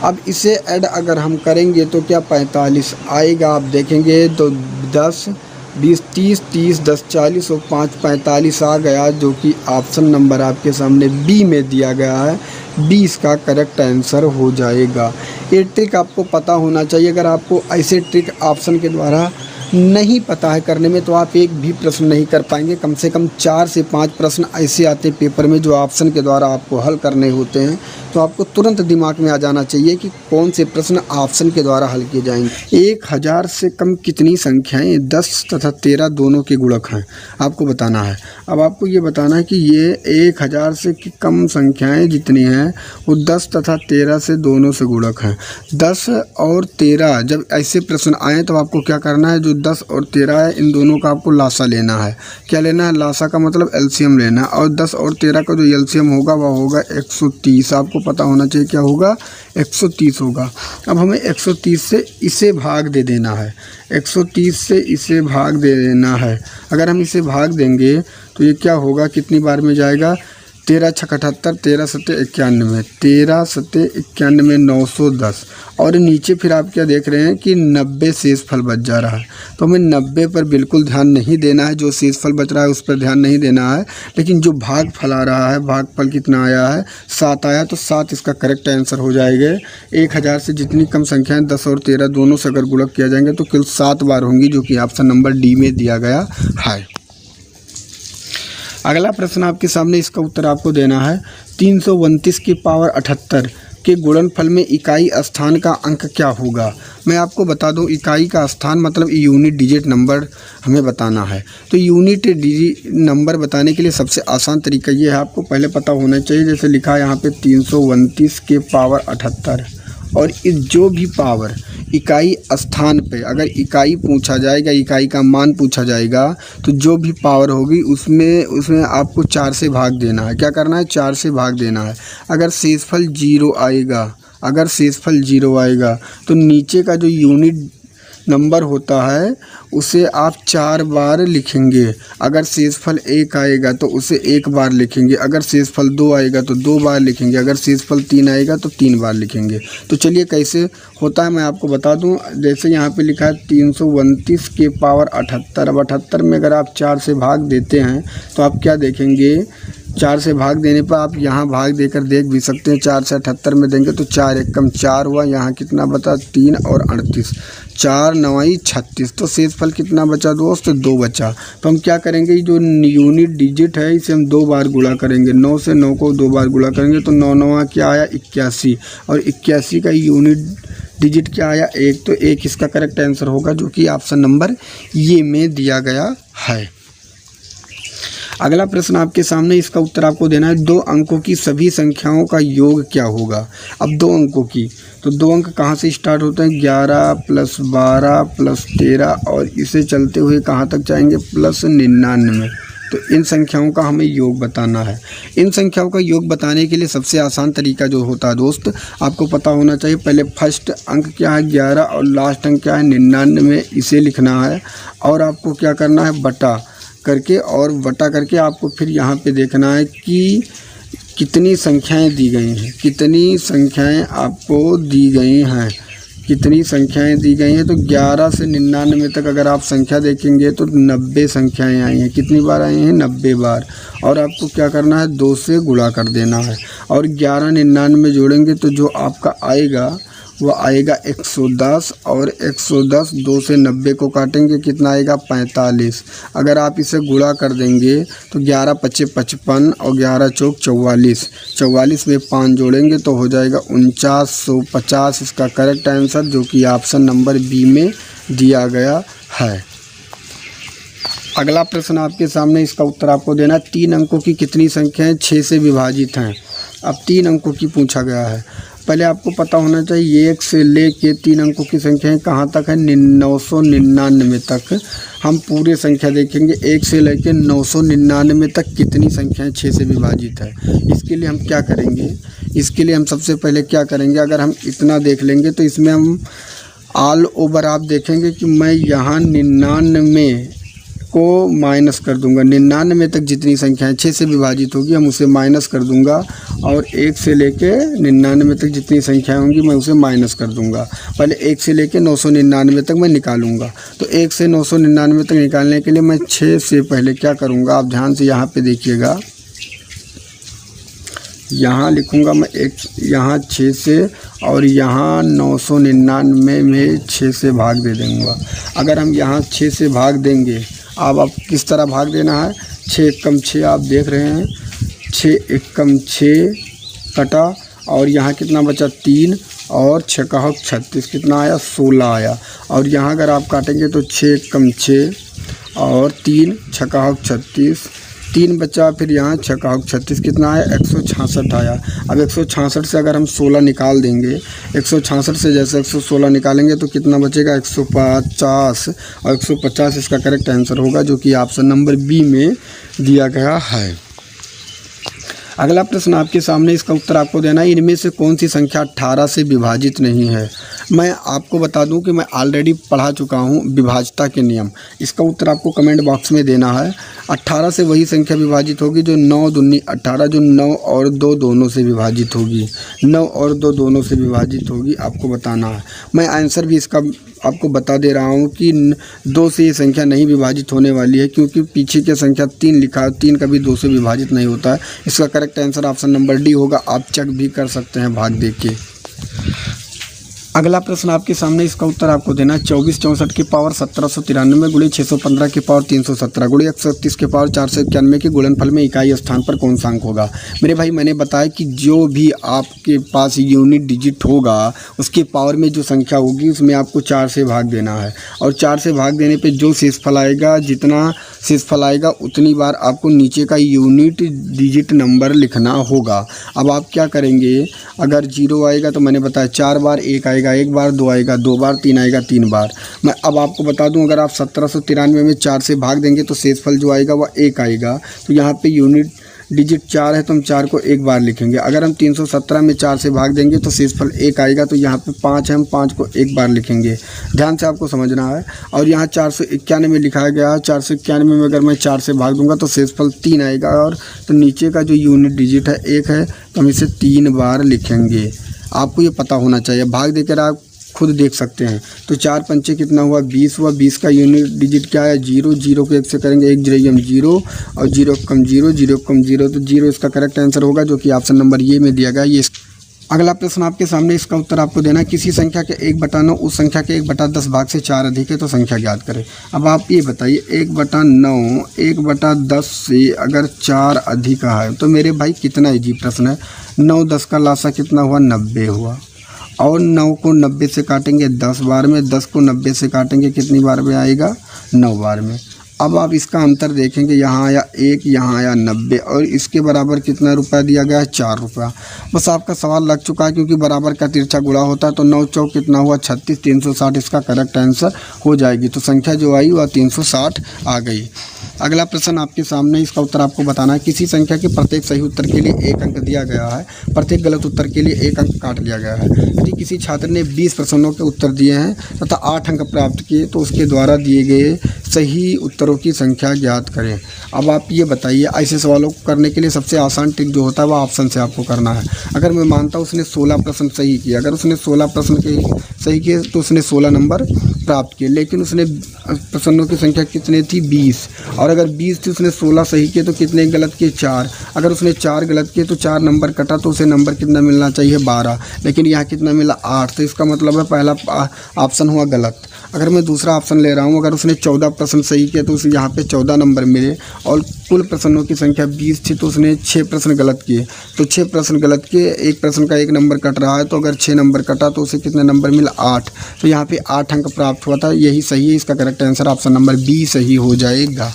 अब इसे ऐड अगर हम करेंगे तो क्या 45 आएगा, आप देखेंगे तो 10 20 30 30 10 40 और 5 45 आ गया, जो कि ऑप्शन नंबर आपके सामने बी में दिया गया है। बी इसका करेक्ट आंसर हो जाएगा। ये ट्रिक आपको पता होना चाहिए। अगर आपको ऐसे ट्रिक ऑप्शन के द्वारा नहीं पता है करने में तो आप एक भी प्रश्न नहीं कर पाएंगे। कम से कम 4 से 5 प्रश्न ऐसे आते हैं पेपर में जो ऑप्शन के द्वारा आपको हल करने होते हैं, तो आपको तुरंत दिमाग में आ जाना चाहिए कि कौन से प्रश्न ऑप्शन के द्वारा हल किए जाएंगे। 1000 से कम कितनी संख्याएं 10 तथा 13 दोनों के गुणक हैं, आपको बताना है। अब आपको ये बताना है कि ये 1000 से कम संख्याएं जितनी हैं वो 10 तथा 13 से दोनों से गुणक हैं। 10 और 13 जब ऐसे प्रश्न आए तो आपको क्या करना है, जो 10 और 13 है इन दोनों का आपको लासा लेना है। क्या लेना है, लासा का मतलब एलसीएम लेना है। और 10 और 13 का जो एलसीएम होगा वह होगा 130। आपको पता होना चाहिए क्या होगा 130 होगा। अब हमें 130 से इसे भाग दे देना है, 130 से इसे भाग दे देना है। अगर हम इसे भाग देंगे तो ये क्या होगा, कितनी बार में जाएगा, 13 6 78, 13 7 91, 13 7 91 910। और नीचे फिर आप क्या देख रहे हैं कि 90 शेष फल बच जा रहा है। तो हमें 90 पर बिल्कुल ध्यान नहीं देना है, जो शेष फल बच रहा है उस पर ध्यान नहीं देना है। लेकिन जो भाग फल आ रहा है, भाग फल कितना आया है 7 आया, तो 7 इसका करेक्ट आंसर हो जाएगा। 1000 से जितनी कम संख्याएं 10 और 13 दोनों से अगर गुणक किया जाएंगे तो कुल 7 बार होंगी, जो कि ऑप्शन नंबर डी में दिया गया है। अगला प्रश्न आपके सामने, इसका उत्तर आपको देना है। 329 की पावर 78 के गुणनफल में इकाई स्थान का अंक क्या होगा। मैं आपको बता दूं, इकाई का स्थान मतलब यूनिट डिजिट नंबर हमें बताना है। तो यूनिट डिजिट नंबर बताने के लिए सबसे आसान तरीका ये है, आपको पहले पता होना चाहिए। जैसे लिखा है यहाँ पे 329 के पावर 78, और इस जो भी पावर इकाई स्थान पे अगर इकाई पूछा जाएगा, इकाई का मान पूछा जाएगा, तो जो भी पावर होगी उसमें आपको 4 से भाग देना है। क्या करना है, 4 से भाग देना है। अगर शेषफल 0 आएगा तो नीचे का जो यूनिट नंबर होता है उसे आप 4 बार लिखेंगे। अगर शेषफल 1 आएगा तो उसे 1 बार लिखेंगे। अगर शेषफल 2 आएगा तो 2 बार लिखेंगे। अगर शेषफल 3 आएगा तो 3 बार लिखेंगे। तो चलिए कैसे होता है मैं आपको बता दूं। जैसे यहाँ पे लिखा है 329 के पावर 78। अब 78 में अगर आप 4 से भाग देते हैं तो आप क्या देखेंगे, 4 से भाग देने पर आप यहाँ भाग देकर देख भी सकते हैं। 4 से 78 में देंगे तो 4 एकम 4 हुआ, यहाँ कितना बचा 3 और 38, 4 9 36। तो शेषफल कितना बचा दोस्त, 2 बचा। तो हम क्या करेंगे, जो यूनिट डिजिट है इसे हम 2 बार गुणा करेंगे। 9 से 9 को 2 बार गुणा करेंगे तो 9 9 क्या आया 81, और 81 का यूनिट डिजिट क्या आया 1। तो 1 इसका करेक्ट आंसर होगा, जो कि ऑप्शन नंबर ये में दिया गया है। अगला प्रश्न आपके सामने, इसका उत्तर आपको देना है। 2 अंकों की सभी संख्याओं का योग क्या होगा। अब 2 अंकों की, तो 2 अंक कहाँ से स्टार्ट होते हैं, 11 + 12 + 13, और इसे चलते हुए कहाँ तक जाएंगे +99। तो इन संख्याओं का हमें योग बताना है। इन संख्याओं का योग बताने के लिए सबसे आसान तरीका जो होता है दोस्त, आपको पता होना चाहिए। पहले फर्स्ट अंक क्या है 11 और लास्ट अंक क्या है 99, इसे लिखना है। और आपको क्या करना है, बटा करके आपको फिर यहाँ पे देखना है कि कितनी संख्याएं दी गई हैं, कितनी संख्याएं आपको दी गई हैं, कितनी संख्याएं दी गई हैं। तो 11 से 99 तक अगर आप संख्या देखेंगे तो 90 संख्याएं आई हैं। कितनी बार आई हैं? 90 बार। और आपको क्या करना है? 2 से गुणा कर देना है और 11 99 जोड़ेंगे तो जो आपका आएगा वो आएगा 110 और 110 2 से 90 को काटेंगे, कितना आएगा? 45। अगर आप इसे गुणा कर देंगे तो 11 पच्चे 55 और 11 चौक 44, 44 में 5 जोड़ेंगे तो हो जाएगा 4950 इसका करेक्ट आंसर, जो कि ऑप्शन नंबर बी में दिया गया है। अगला प्रश्न आपके सामने, इसका उत्तर आपको देना। 3 अंकों की कितनी संख्याएं 6 से विभाजित हैं? अब 3 अंकों की पूछा गया है। पहले आपको पता होना चाहिए 1 से लेके 3 अंकों की संख्याएं कहाँ तक है? 999 तक। हम पूरे संख्या देखेंगे 1 से लेके 999 तक कितनी संख्याएं 6 से विभाजित है। इसके लिए हम क्या करेंगे? इसके लिए हम सबसे पहले क्या करेंगे? अगर हम इतना देख लेंगे तो इसमें हम ऑल ओवर आप देखेंगे कि मैं यहाँ 99 को माइनस कर दूंगा। 99 तक जितनी संख्याएं 6 से विभाजित होगी हम उसे माइनस कर दूंगा और 1 से लेके 99 तक जितनी संख्याएं होंगी मैं उसे माइनस कर दूंगा। पहले 1 से लेके 999 तक मैं निकालूंगा। तो 1 से 999 तक निकालने के लिए मैं 6 से पहले क्या करूंगा? आप ध्यान से यहाँ पे देखिएगा, यहाँ लिखूंगा मैं यहाँ 6 से और यहाँ 999 में 6 से भाग दे दूँगा। अगर हम यहाँ 6 से भाग देंगे, अब आप किस तरह भाग देना है? 6 एकम 6 आप देख रहे हैं, 6 एकम 6 कटा और यहाँ कितना बचा? 3 और 6 का 36, कितना आया? 16 आया। और यहाँ अगर आप काटेंगे तो 6 एकम 6 और 3 6 का 36, 3 बचा, फिर यहाँ 6 का 36 कितना आया? 166 आया। अब 166 से अगर हम 16 निकाल देंगे, 166 से जैसे 116 निकालेंगे तो कितना बचेगा? 150 और 150 इसका करेक्ट आंसर होगा, जो कि ऑप्शन नंबर बी में दिया गया है। अगला प्रश्न आपके सामने, इसका उत्तर आपको देना है। इनमें से कौन सी संख्या 18 से विभाजित नहीं है? मैं आपको बता दूं कि मैं ऑलरेडी पढ़ा चुका हूं विभाज्यता के नियम। इसका उत्तर आपको कमेंट बॉक्स में देना है। 18 से वही संख्या विभाजित होगी जो 9 दूनी 18, जो 9 और 2 दोनों से विभाजित होगी। 9 और 2 दोनों से विभाजित होगी, आपको बताना है। मैं आंसर भी इसका आपको बता दे रहा हूँ कि 2 से ये संख्या नहीं विभाजित होने वाली है, क्योंकि पीछे की संख्या 3 लिखा है, 3 कभी 2 से विभाजित नहीं होता है। इसका correct answer option number D होगा। आप चेक भी कर सकते हैं भाग देख के। अगला प्रश्न आपके सामने, इसका उत्तर आपको देना है। 24 64 की पावर 1793 गुणे 615 की पावर 317 गुणे 131 की पावर 491 के गुणनफल में इकाई स्थान पर कौन सा अंक होगा? मेरे भाई मैंने बताया कि जो भी आपके पास यूनिट डिजिट होगा उसके पावर में जो संख्या होगी उसमें आपको 4 से भाग देना है, और 4 से भाग देने पर जो शेषफल आएगा, जितना शेषफल आएगा उतनी बार आपको नीचे का यूनिट डिजिट नंबर लिखना होगा। अब आप क्या करेंगे? अगर 0 आएगा तो मैंने बताया 4 बार, 1 आएगा 1 बार, 2 आएगा 2 बार, 3 आएगा 3 बार। मैं अब आपको बता दूं, अगर आप 1793 में 4 से भाग देंगे तो शेषफल जो आएगा वह 1 आएगा। तो यहाँ पे यूनिट डिजिट 4 है तो हम 4 को 1 बार लिखेंगे। अगर हम 317 में 4 से भाग देंगे तो शेषफल 1 आएगा, तो यहाँ पे 5 है, हम 5 को 1 बार लिखेंगे। ध्यान से आपको समझना है। और यहाँ 491 में लिखाया गया है, 491 में अगर मैं 4 से भाग दूंगा तो शेषफल 3 आएगा, और तो नीचे का जो यूनिट डिजिट है 1 है तो हम इसे 3 बार लिखेंगे। आपको ये पता होना चाहिए, भाग देकर आप खुद देख सकते हैं। तो 4 पंचे कितना हुआ? 20 हुआ। 20 का यूनिट डिजिट क्या है? 0। 0 को 1 से करेंगे, 1 0 हम 0 और 0 कम 0, 0 कम 0, तो 0 इसका करेक्ट आंसर होगा, जो कि ऑप्शन नंबर ये में दिया गया। ये अगला प्रश्न आपके सामने, इसका उत्तर आपको देना है। किसी संख्या के 1/9 उस संख्या के 1/10 भाग से 4 अधिक है तो संख्या ज्ञात करें। अब आप ये बताइए 1/9 1/10 से अगर 4 अधिक है तो मेरे भाई कितना इजी प्रश्न है। 9 10 का लासा कितना हुआ? 90 हुआ। और 9 को 90 से काटेंगे 10 बार में, 10 को 90 से काटेंगे कितनी बार में आएगा? 9 बार में। अब आप इसका अंतर देखेंगे, यहाँ आया 1, यहाँ आया 90, और इसके बराबर कितना रुपया दिया गया है? 4 रुपया। बस आपका सवाल लग चुका है, क्योंकि बराबर का तिरछा गुणा होता है। तो 9 चौक कितना हुआ? 36, 360 इसका करेक्ट आंसर हो जाएगी। तो संख्या जो आई वह 360 आ गई। अगला प्रश्न आपके सामने, इसका उत्तर आपको बताना है। किसी संख्या के प्रत्येक सही उत्तर के लिए 1 अंक दिया गया है, प्रत्येक गलत उत्तर के लिए 1 अंक काट लिया गया है। यदि किसी छात्र ने 20 प्रश्नों के उत्तर दिए हैं तथा 8 अंक प्राप्त किए तो उसके द्वारा दिए गए सही उत्तरों की संख्या ज्ञात करें। अब आप ये बताइए, ऐसे सवालों को करने के लिए सबसे आसान ट्रिक जो होता है वह ऑप्शन से आपको करना है। अगर मैं मानता हूँ उसने 16 प्रश्न सही किए, अगर उसने 16 प्रश्न के सही किए तो उसने 16 नंबर प्राप्त किए, लेकिन उसने प्रश्नों की संख्या कितनी थी 20, और अगर 20 थी उसने 16 सही किए तो कितने गलत किए 4, अगर उसने 4 गलत किए तो 4 नंबर कटा तो उसे नंबर कितना मिलना चाहिए 12, लेकिन यहाँ कितना मिला 8, तो इसका मतलब है पहला ऑप्शन हुआ गलत। अगर मैं दूसरा ऑप्शन ले रहा हूँ, अगर उसने 14 प्रश्न सही किए तो उसे यहाँ पे 14 नंबर मिले, और कुल प्रश्नों की संख्या 20 थी तो उसने 6 प्रश्न गलत किए, तो 6 प्रश्न गलत किए, एक प्रश्न का 1 नंबर कट रहा है, तो अगर 6 नंबर कटा तो उसे कितने नंबर मिला 8, तो यहाँ पे 8 अंक प्राप्त हुआ था। यही सही है, इसका correct answer option number B सही हो जाएगा।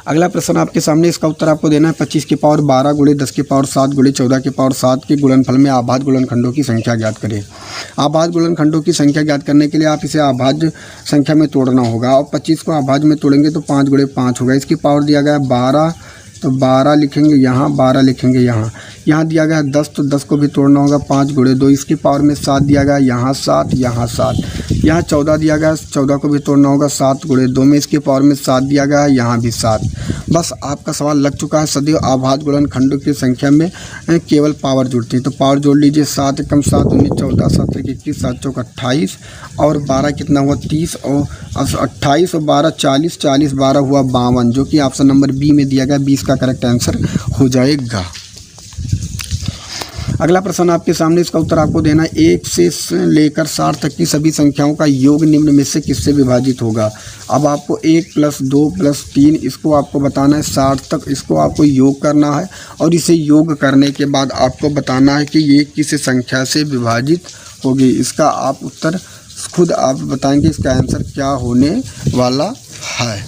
अगला प्रश्न आपके सामने, इसका उत्तर आपको देना है 25 की पावर 12 गुणे 10 की पावर 7 गुणे 14 की पावर 7 के गुणनफल में आभाज्य गुणनखंडों की संख्या ज्ञात करें। आभाज्य गुणनखंडों की संख्या ज्ञात करने के लिए आप इसे आभाज्य संख्या में तोड़ना होगा, और 25 को आभाज्य में तोड़ेंगे तो 5 गुणे 5 होगा। इसकी पावर दिया गया 12, तो 12 लिखेंगे यहाँ, 12 लिखेंगे यहाँ। यहाँ दिया गया 10, तो 10 को भी तोड़ना होगा 5 गुणे 2, इसकी पावर में 7 दिया गया, यहाँ 7, यहाँ 7। यहाँ 14 दिया गया, 14 को भी तोड़ना होगा 7 गुणे 2 में, इसकी पावर में 7 दिया गया, यहाँ भी 7। बस आपका सवाल लग चुका है। सदैव आभाज्य गुणनखंडों की संख्या में केवल पावर जुड़ती है, तो पावर जोड़ लीजिए, 7 एकम 7 19 14 7 1 21 7 चौक 28, और 12 कितना हुआ 30, और 28 और 12 40, 40 12 हुआ 52, जो कि ऑप्शन नंबर बी में दिया गया, 20 का करेक्ट आंसर हो जाएगा। अगला प्रश्न आपके सामने, इसका उत्तर आपको देना है 1 से लेकर 60 तक की सभी संख्याओं का योग निम्न में से किससे विभाजित होगा। अब आपको 1 + 2 + 3 इसको आपको बताना है 60 तक, इसको आपको योग करना है, और इसे योग करने के बाद आपको बताना है कि ये किस संख्या से विभाजित होगी। इसका आप उत्तर खुद आप बताएंगे, इसका आंसर क्या होने वाला है।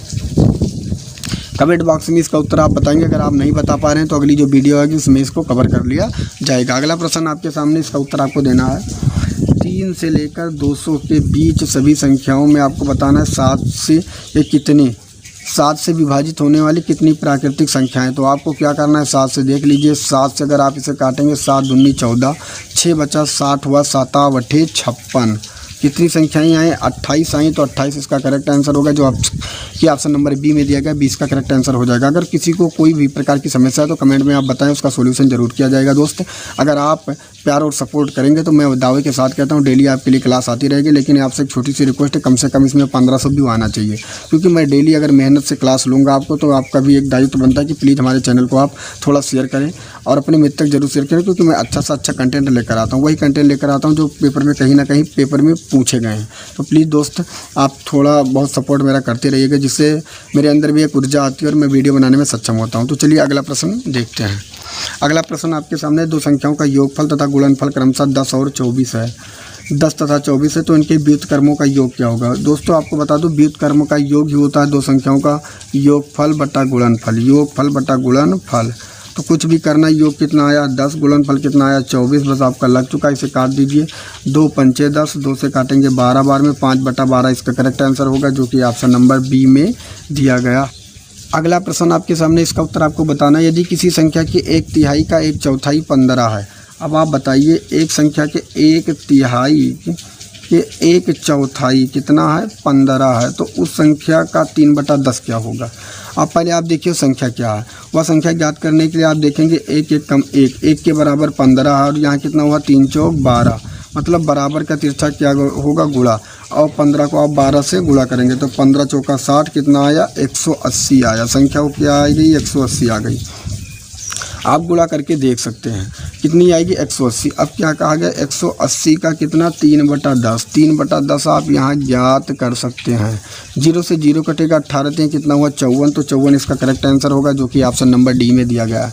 कमेंट बॉक्स में इसका उत्तर आप बताएंगे। अगर आप नहीं बता पा रहे हैं तो अगली जो वीडियो आएगी उसमें इसको कवर कर लिया जाएगा। अगला प्रश्न आपके सामने, इसका उत्तर आपको देना है 3 से लेकर 200 के बीच सभी संख्याओं में आपको बताना है 7 से ये कितनी 7 से विभाजित होने वाली कितनी प्राकृतिक संख्याएं। तो आपको क्या करना है, 7 से देख लीजिए, 7 से अगर आप इसे काटेंगे 7 दूनी 14, 6 बचा 60 हुआ, 7 8 56, कितनी संख्याएं आए 28 आई, तो 28 इसका करेक्ट आंसर होगा, जो आपकी ऑप्शन नंबर बी में दिया गया, 20 का करेक्ट आंसर हो जाएगा। अगर किसी को कोई भी प्रकार की समस्या है तो कमेंट में आप बताएं, उसका सोल्यूशन जरूर किया जाएगा। दोस्त, अगर आप प्यार और सपोर्ट करेंगे तो मैं दावे के साथ कहता हूं डेली आपके लिए क्लास आती रहेगी, लेकिन आपसे एक छोटी सी रिक्वेस्ट है, कम से कम इसमें 1500 व्यू आना चाहिए, क्योंकि मैं डेली अगर मेहनत से क्लास लूँगा आपको तो आपका भी एक दायित्व बनता है कि प्लीज़ हमारे चैनल को आप थोड़ा शेयर करें और अपने मित्र तक जरूर शेयर करें, क्योंकि मैं अच्छा से अच्छा कंटेंट लेकर आता हूँ, वही कंटेंट लेकर आता हूँ जो पेपर में कहीं ना कहीं पेपर में पूछे गए हैं। तो प्लीज़ दोस्त, आप थोड़ा बहुत सपोर्ट मेरा करते रहिएगा, जिससे मेरे अंदर भी एक ऊर्जा आती है और मैं वीडियो बनाने में सक्षम होता हूँ। तो चलिए अगला प्रश्न देखते हैं। अगला प्रश्न आपके सामने, दो संख्याओं का योगफल तथा गुणनफल क्रमशः 10 और 24 है। 10 तथा 24 है, तो इनके व्युत्क्रमों का योग क्या होगा। दोस्तों, आपको बता दूं व्युत्क्रम का योग ही होता है दो संख्याओं का योगफल बटा गुणनफल, योगफल बटा गुणनफल। तो कुछ भी करना, योग कितना आया 10, गुणनफल कितना आया 24, बस आपका लग चुका है। इसे काट दीजिए, 2 पंचे 10, 2 से काटेंगे 12 बार में, 5/12 इसका करेक्ट आंसर होगा, जो कि ऑप्शन नंबर बी में दिया गया। अगला प्रश्न आपके सामने, इसका उत्तर आपको बताना है। यदि किसी संख्या की 1/3 का 1/4 15 है। अब आप बताइए, एक संख्या के 1/3 के 1/4 कितना है 15 है, तो उस संख्या का 3/10 क्या होगा। अब पहले आप देखिए संख्या क्या है, वह संख्या ज्ञात करने के लिए आप देखेंगे 1 1 कम 1, 1 के बराबर 15 है, और यहाँ कितना हुआ 3 चौक 12, मतलब बराबर का तिरछा क्या होगा गुणा, और 15 को आप 12 से गुणा करेंगे तो 15 चौका 60, कितना आया 180 आया। संख्या को क्या आ गई 180 आ गई। आप गुणा करके देख सकते हैं कितनी आएगी 180। अब क्या कहा गया 180 का कितना 3/10, 3/10 आप यहाँ ज्ञात कर सकते हैं। 0 से 0 कटेगा, 18 × कितना हुआ 54, तो 54 इसका करेक्ट आंसर होगा, जो कि ऑप्शन नंबर डी में दिया गया है।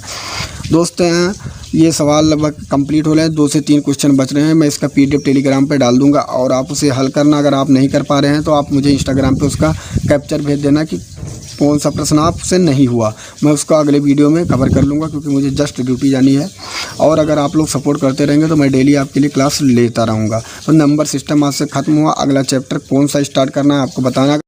दोस्तों, ये सवाल लगभग कंप्लीट हो रहे हैं, 2 से 3 क्वेश्चन बच रहे हैं। मैं इसका PDF टेलीग्राम पे डाल दूंगा और आप उसे हल करना। अगर आप नहीं कर पा रहे हैं तो आप मुझे इंस्टाग्राम पे उसका कैप्चर भेज देना कि कौन सा प्रश्न आपसे नहीं हुआ, मैं उसका अगले वीडियो में कवर कर लूँगा, क्योंकि मुझे जस्ट ड्यूटी जानी है। और अगर आप लोग सपोर्ट करते रहेंगे तो मैं डेली आपके लिए क्लास लेता रहूँगा। तो नंबर सिस्टम आज से ख़त्म हुआ, अगला चैप्टर कौन सा स्टार्ट करना है आपको बताना।